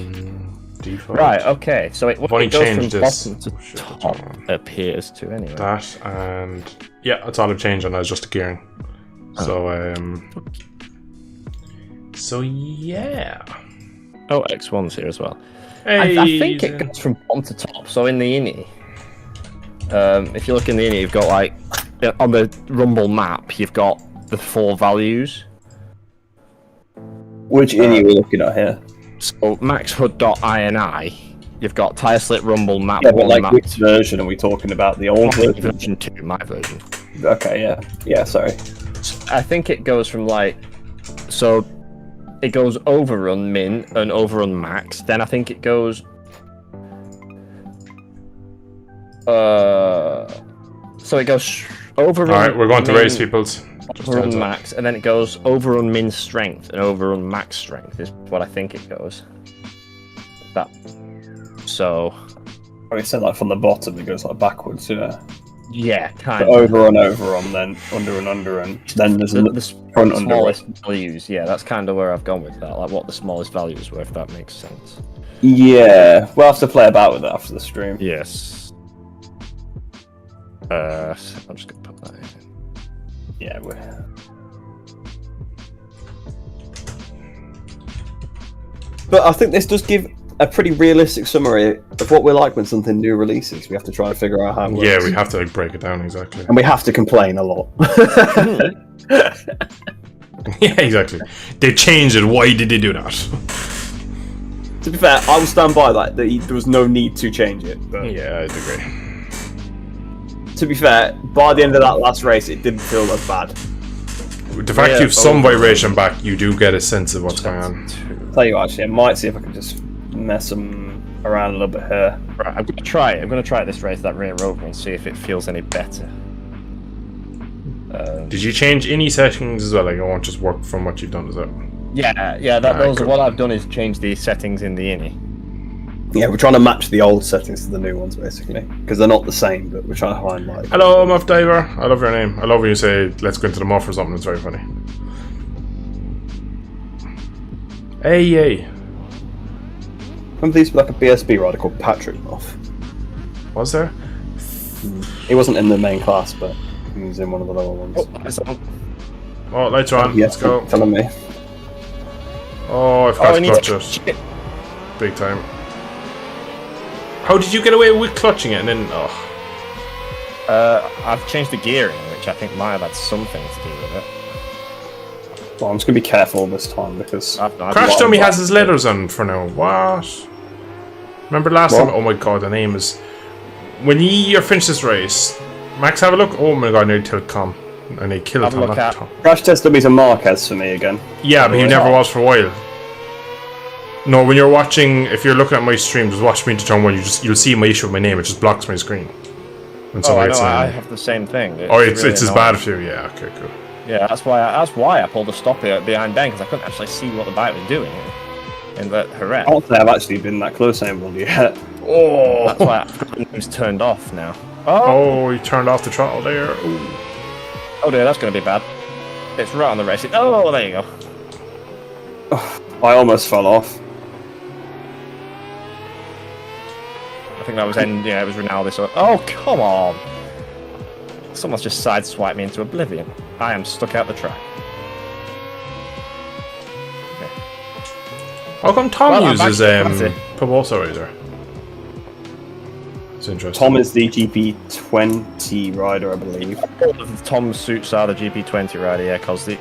Default. Right, okay. So it goes from this. bottom to top, it appears to anyway. That and yeah, that's all I've changed on that is just the gearing. So yeah. Oh, X1's here as well. Hey, I think it goes from bottom to top. So in the innie, if you look in the innie, you've got like on the Rumble map, you've got the 4 values. Which innie are we looking at here? So maxhood.ini, you've got tire slip Rumble map. Yeah, but like map. which version are we talking about? The old version? Version 2, my version. Okay, yeah, sorry. I think it goes from like, so it goes overrun min and overrun max. Then I think it goes. So it goes overrun. Alright, we're going to race people's. Overrun max, and then it goes overrun min strength and overrun max strength is what I think it goes. That. So. I said like from the bottom, it goes like backwards, yeah. Yeah, kind of. of. Overrun, then under, and then there's the front smallest values. Yeah, that's kind of where I've gone with that. Like what the smallest values were, if that makes sense. Yeah, we'll have to play about with it after the stream. Yes. I'm just gonna put that in. Yeah, but I think this does give a pretty realistic summary of what we're like when something new releases. We have to try and figure out how it works. Yeah, we have to like break it down exactly. And we have to complain a lot. Yeah, exactly. They changed it. Why did they do that? To be fair, I will stand by that. There was no need to change it. But yeah, I'd agree. to be fair, by the end of that last race, it didn't feel as bad. The fact you have some vibration back, you do get a sense of what's going on. Tell you what, actually, I might see if I can just mess them around a little bit here. Right, I'm gonna try it. I'm gonna try this race, that rear rover, and see if it feels any better. Did you change any settings as well? Like, it won't just work from what you've done, is it? Yeah. Those. What I've done is change the settings in the innie. Yeah, we're trying to match the old settings to the new ones, basically, because they're not the same. But we're trying to find like. Hello, Muff Diver. I love your name. I love when you say "Let's go into the muff" or something. It's very funny. Hey, yay! Remember there used to be like a BSB rider called Patrick Muff. Was there? He wasn't in the main class, but he was in one of the lower ones. Oh, lights are on. Yeah, Let's go. Telling me. Oh, I forgot to clutch it. Big time. How did you get away with clutching it and then... Oh. I've changed the gearing, which I think might have had something to do with it. Well, I'm just going to be careful this time because... Crash Dummy has his leathers on for now. What? Remember last time? Oh my god, the name is... When you finish this race, Max, have a look. Oh my god, I nearly killed Tom. And they killed Tom, not Tom. Crash Test Dummy's a Marquez for me again. Yeah, but he never was for a while. No, when you're watching, if you're looking at my stream, just watch me into turn 1, you'll see my issue with my name, it just blocks my screen. When I know, I have the same thing. It's as bad for you, yeah, okay, cool. Yeah, that's why I pulled a stop here behind Ben, because I couldn't actually see what the bike was doing in that harass. I don't think I've actually been that close anymore yet. Oh! That's why it's turned off now. Oh, he turned off the throttle there. Ooh. Oh dear, that's going to be bad. It's right on the racing. Oh, there you go. I almost fell off. I think that was it was Ronaldo. So, oh, come on! Someone's just sideswiped me into oblivion. I am stuck out the track. Okay. How come Tom uses Pabosa Razor? It's interesting. Tom is the GP20 rider, I believe. Tom's suits are the GP20 rider, yeah, because he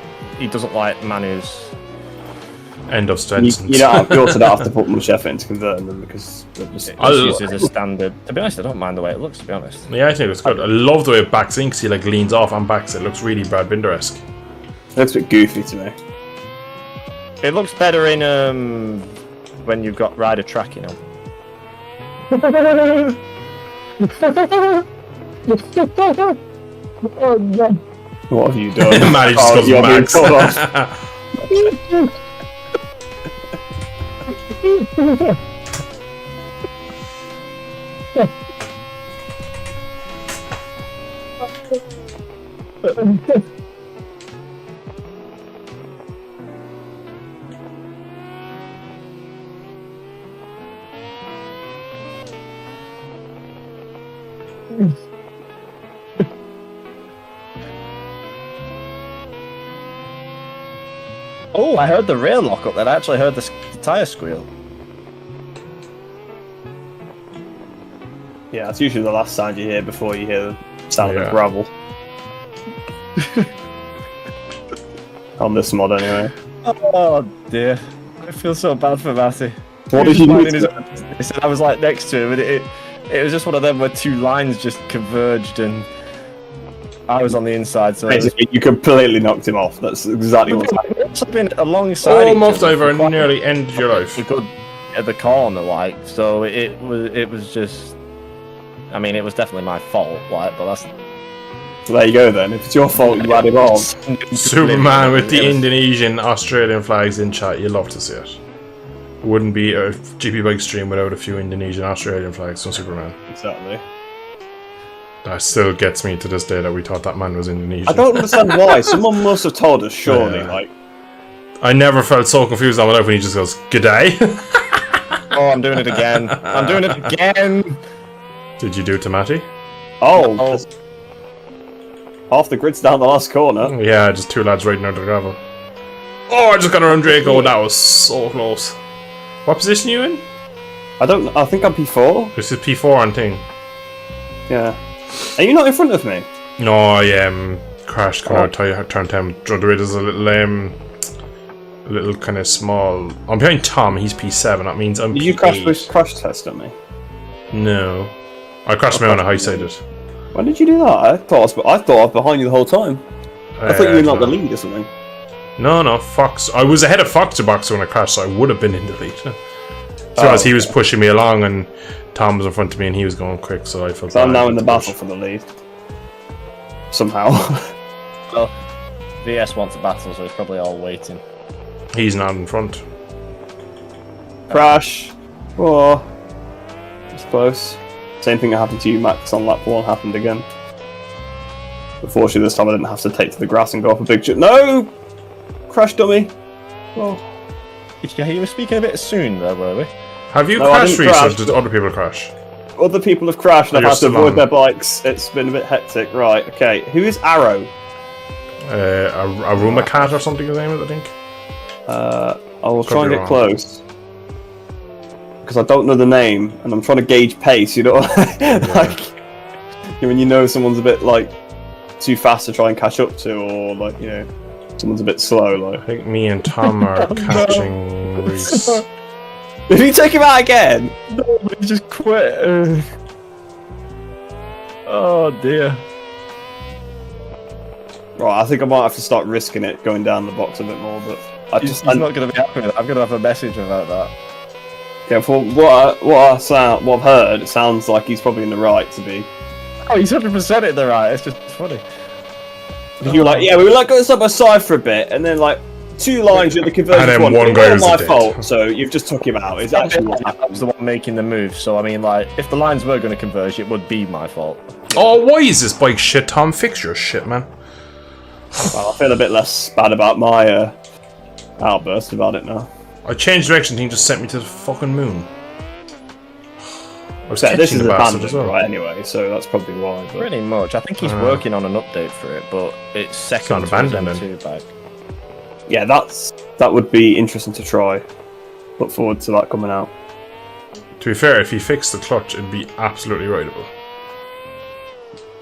doesn't like Manu's. End of sentence. You also don't have to put much effort into converting them because they're just uses a standard. To be honest, I don't mind the way it looks. To be honest, yeah, I think it's good. I love the way it backs in because he like leans off and backs. It looks really Brad Binder-esque. It looks a bit goofy to me. It looks better in when you've got rider track, you know. What have you done? Maddie just goes Max. Oh, I heard the rail lock up there. I actually heard the tyre squeal. Yeah, that's usually the last sound you hear before you hear the sound of gravel. On this mod, anyway. Oh dear, I feel so bad for Matty. What did you do? He said I was like next to him, and it was just one of them where two lines just converged, and I was on the inside. So basically, you completely knocked him off. That's exactly what's happened. It's been alongside. Oh, Muff Diver nearly ended your life. Good at the corner, like so. It was just. I mean, it was definitely my fault, like, but that's. So there you go then. If it's your fault, you had him on. Superman with the Indonesian, Australian flags in chat. You love to see it. Wouldn't be a GP bike stream without a few Indonesian, Australian flags from Superman. Exactly. That still gets me to this day that we thought that man was Indonesian. I don't understand why. Someone must have told us, surely. Like, I never felt so confused in my life when he just goes, "G'day." Oh, I'm doing it again. I'm doing it again. Did you do it to Matty? Oh. Half the grid's down the last corner. Yeah, just two lads riding out of the gravel. Oh, I just got around Draco. That was so close. What position are you in? I think I'm P4. This is P4 on thing. Yeah. Are you not in front of me? No, I crashed coming out turn 10. There's a little kind of small. I'm behind Tom. He's P7. That means I'm. Did you crash with crash test on me? No, I crashed my own high sided. When did you do that? I thought I was behind you the whole time. I thought you were in like the lead or something. No, Fox. I was ahead of Fox Box when I crashed, so I would have been in the lead. Because he was pushing me along, and Tom was in front of me, and he was going quick, so I felt. So I'm now in the battle for the lead. Somehow. Well, VS wants a battle, so he's probably all waiting. He's not in front. Crash. Oh. close. Same thing that happened to you, Max, on lap 1 happened again. Unfortunately, this time I didn't have to take to the grass and go off a big chip. No! Crash dummy. Oh. Yeah, you were speaking a bit soon there, were we? Have you crashed recently, or did other people crash? Other people have crashed and I've had to avoid their bikes. It's been a bit hectic. Right, okay. Who is Arrow? A Ruma cat or something his name is, I think. I will try and get close. Because I don't know the name, and I'm trying to gauge pace, you know? Like, when you know someone's a bit, like, too fast to try and catch up to, or, like, you know, someone's a bit slow, like. I think me and Tom are catching Reese. Did you take him out again? No, he just quit. Oh, dear. Right, I think I might have to start risking it, going down the box a bit more, but... He's not going to be happy with it. I'm going to have a message about that. Yeah, from what I've heard, it sounds like he's probably in the right to be. Oh, he's 100% in the right. It's just funny. You were like, yeah, we were like going side by side for a bit, and then like 2 lines at the conversion. And then one guy was my fault, so you've just took him out. It's actually what happened. I was the one making the move, so I mean, like, if the lines were going to converge, it would be my fault. Oh, why is this bike shit, Tom? Fix your shit, man. Well, I feel a bit less bad about my outburst about it now. I changed direction, he just sent me to the fucking moon. I was this is abandoned, as well. right, anyway, so that's probably why. But... Pretty much. I think he's working on an update for it, but it's second to his M2 bike. Yeah, that would be interesting to try. Look forward to that coming out. To be fair, if he fixed the clutch, it'd be absolutely rideable.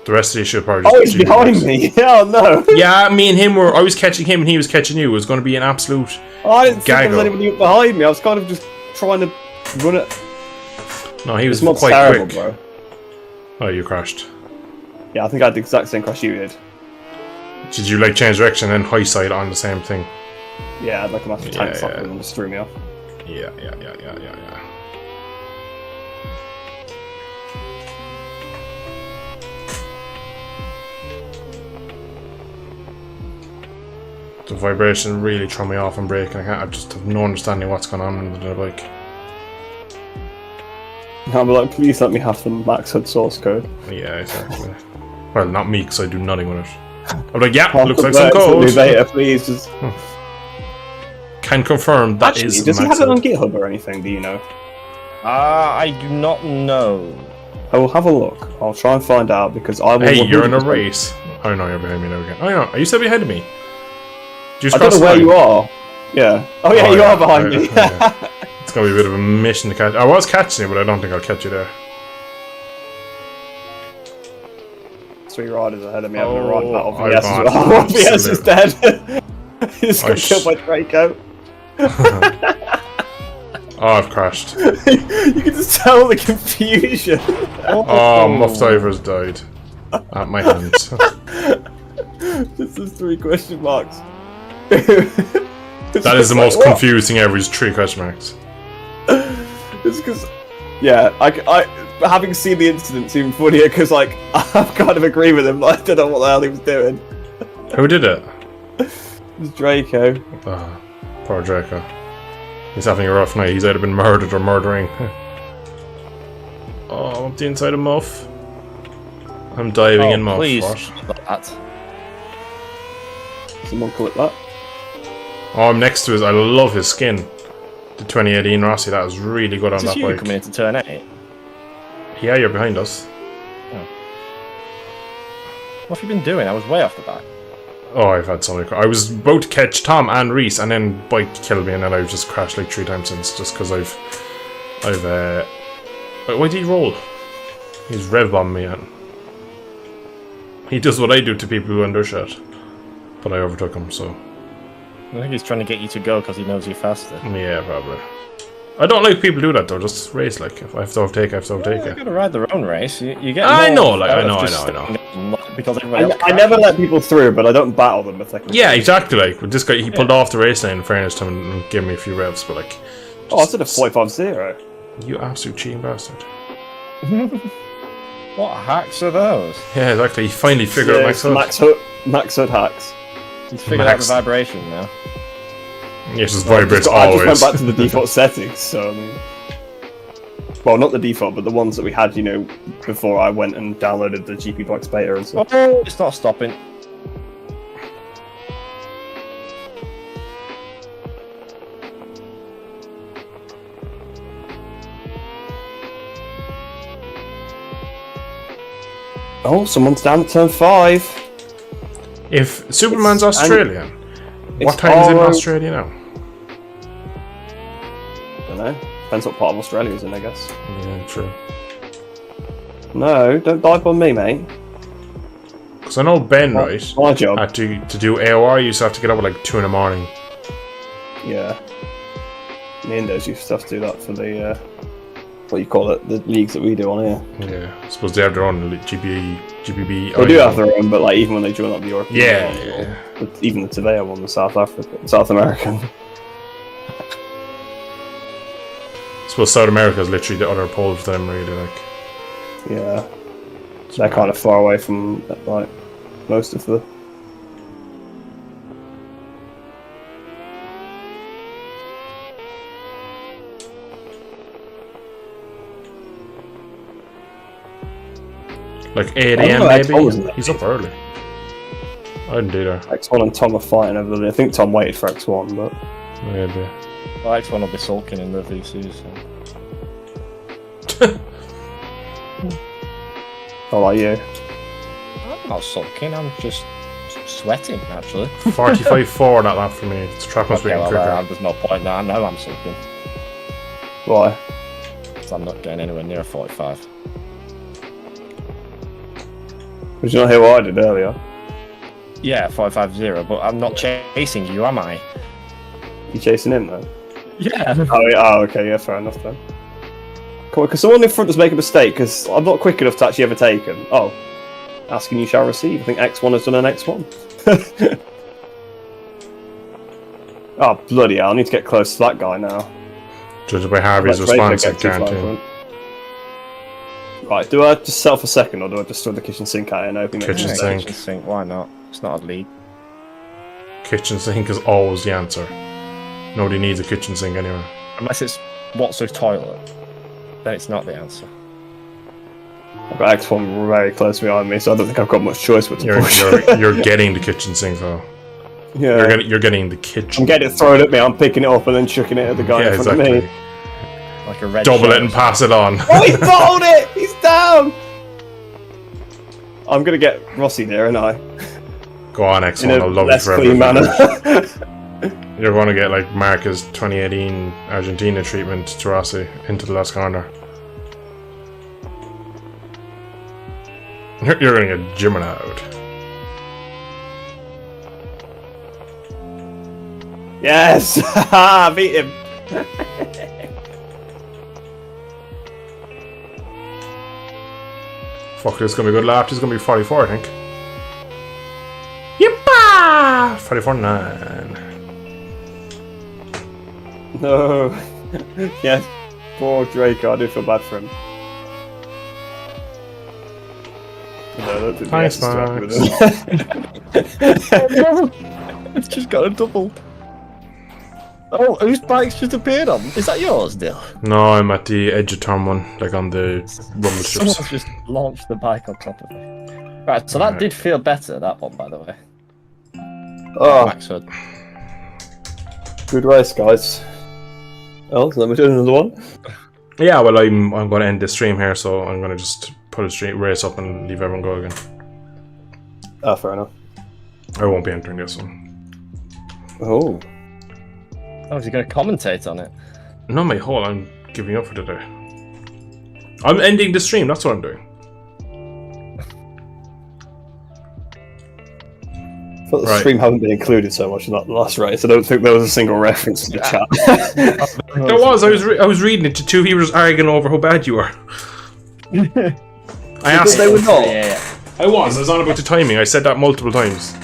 The rest of the issue probably just... Oh, he's behind me! Oh, no! Yeah, me and him were... I was catching him and he was catching you. It was going to be an absolute I didn't think there was anybody behind me. I was kind of just trying to run it. No, he was quite terrible, quick. Bro. Oh, you crashed. Yeah, I think I had the exact same crash you did. Did you, like, change direction and high side on the same thing? Yeah, I had like a massive tank something and just threw me off. Yeah. The vibration really threw me off and braking. I just have no understanding what's going on in the bike. I'll be like, please let me have the max HUD source code. Yeah, exactly. Well, not me, because I do nothing with it. I'm like, yeah, looks like some code. Beta, please, just... Can confirm that Actually, is does he max have it on HUD. GitHub or anything, do you know? I do not know. I will have a look. I'll try and find out, because I will... Hey, you're in a race. Oh no, you're behind me now again. Oh no, are you still behind me? I don't know where you are. Yeah. Oh yeah, you are behind me. Yeah. It's gonna be a bit of a mission to catch. I was catching you, but I don't think I'll catch you there. 3 riders ahead of me having a ride battle. I've VS as well. VS is dead. He's got killed by Draco. Oh, I've crashed. You can just tell the confusion. Oh, Muff Diver's died. At my hands. This is 3 question marks. That is the most confusing ever, is 3 question marks. It's because, yeah, I having seen the incident, it's even funnier because, like, I kind of agree with him. Like, I don't know what the hell he was doing. Who did it? It was Draco. Oh, poor Draco. He's having a rough night. He's either been murdered or murdering. Oh, I'm up the inside of Muff. I'm diving in Muff. Please. What? Someone clip that. Oh, I'm next to his. I love his skin. The 2018 Rossi. That was really good on that bike. Coming into turn 8? Yeah, you're behind us. Oh. What have you been doing? I was way off the back. Oh, I've had so many. I was about to catch Tom and Reese, and then bike killed me, and then I've just crashed like 3 times since, just because I've. Why did he roll? He's rev bombed me. And he does what I do to people who undershot, but I overtook him. So. I think he's trying to get you to go because he knows you're faster. Yeah, probably. I don't like people do that though. Just race like if I have to overtake, I have to overtake They're it. gonna ride their own race. You get. I know, more like I know. Because everybody else I never let people through, but I don't battle them. Yeah, exactly. Like with this guy, he pulled off the race lane. In fairness to him, and gave me a few revs, but like. Oh, I said a 45-0. You absolute cheating bastard. What hacks are those? Yeah, exactly. He finally figured out Max HUD. Max HUD hacks. He's figured out the vibration now. Yeah, it just vibrates always. I just went back to the default settings, so I mean... Well, not the default, but the ones that we had, you know, before I went and downloaded the Gpb Beta and stuff. Oh, it's not stopping. Oh, someone's down at turn 5. If Superman's Australian, what time is it in Australia now? I don't know. Depends what part of Australia is in, I guess. Yeah, true. No, don't dive on me, mate. Because I know Ben, right? My job. Had to do AOR, you used to have to get up at like 2 in the morning. Yeah. Me and those used to have to do that for the, what you call it, the leagues that we do on here. Yeah, I suppose they have their own Gpb. They do have their own, but like even when they join up the European ones, Yeah. even the Tavea one, the South American. I suppose South America is literally the other pole for them, really. Like, Yeah. They're kind of far away from like most of the. Like 8 AM maybe? He's up early. I didn't do that. X1 and Tom are fighting over the. I think Tom waited for X1, but. Maybe. Well, X1 will be sulking in the VC, so. How about you? I'm not sulking, I'm just sweating, actually. 45-4 that lap for me. The track must be getting quicker. There's no point now, I know I'm sulking. Why? Because I'm not getting anywhere near 45. Did you not hear what I did earlier? Yeah, 550, but I'm not chasing you, am I? You chasing him though? Yeah. Oh, okay, yeah, fair enough then. Come on, because someone in front does make a mistake, because I'm not quick enough to actually overtake him. Oh, asking you shall receive. I think X1 has done an X1. Oh, bloody hell, I need to get close to that guy now. Judged by Harvey's response, I can't do. Right, do I just settle for second, or do I just throw the kitchen sink at it and open it? Kitchen sink. Kitchen sink, why not? It's not a lead. Kitchen sink is always the answer. Nobody needs a kitchen sink anyway. Unless it's what's a toilet, then it's not the answer. I've got X1 very close behind me, so I don't think I've got much choice but to push. You're getting the kitchen sink though. Yeah. You're getting the kitchen. I'm getting it thrown at me, I'm picking it up and then chucking it at the guy in front of me. Like a red Double it and pass it on. Oh, he bottled it! He's down! I'm gonna get Rossi there, aren't I? Go on, X1, I'll love you forever. Clean manner. You're going to get like Marcus 2018 Argentina treatment to Rossi into the last corner. You're going to get Gemini out. Yes! I beat him! Fuck, this is going to be a good lap. This is going to be 44, I think. Yippah! 44.9. No. Yes. Poor Draco, I do feel bad for him. No, thanks, Max. It's just got a double. Oh, whose bike's just appeared on? Is that yours, Dill? No, I'm at the edge of turn 1, like on the rumble strips. Someone's just launched the bike on top of it. Right, so that did feel better, that one, by the way. Oh, Max Hood. Good race, guys. Oh, so let me do another one. Yeah, well, I'm going to end the stream here, so I'm going to just put a straight race up and leave everyone go again. Ah, fair enough. I won't be entering this one. Oh. Oh, is he going to commentate on it? No, mate, hold on. I'm giving up for today. I'm ending the stream, that's what I'm doing. I thought the stream hadn't been included so much in that last race. I don't think there was a single reference to the chat. There was. I was reading it to two heroes arguing over how bad you are. I asked. They were not. Yeah. I was on about the timing. I said that multiple times.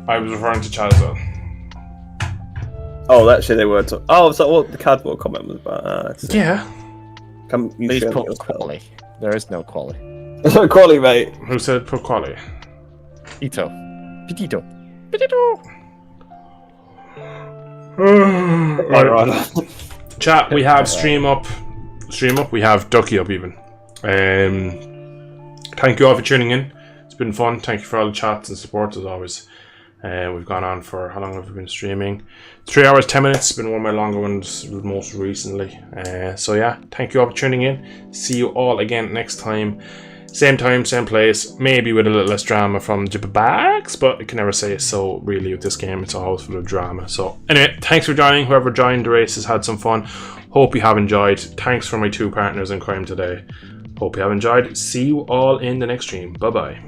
I was referring to chat as well. Oh, actually, they were. Oh, is that what the Cadwell comment was about? Yeah. Please put quali. There is no quali. There's no quali, mate. Who said put quali? Ito. Petito. Right. Chat, we have stream up stream up. We have Ducky up even. Thank you all for tuning in. It's been fun. Thank you for all the chats and support as always. We've gone on for, how long have we been streaming? 3 hours 10 minutes. It's been one of my longer ones most recently. So yeah, thank you all for tuning in. See you all again next time. Same time, same place. Maybe with a little less drama from Gpb Beta, but I can never say so really with this game. It's always full of drama. So anyway, thanks for joining. Whoever joined the race has had some fun. Hope you have enjoyed. Thanks for my 2 partners in crime today. Hope you have enjoyed. See you all in the next stream. Bye bye.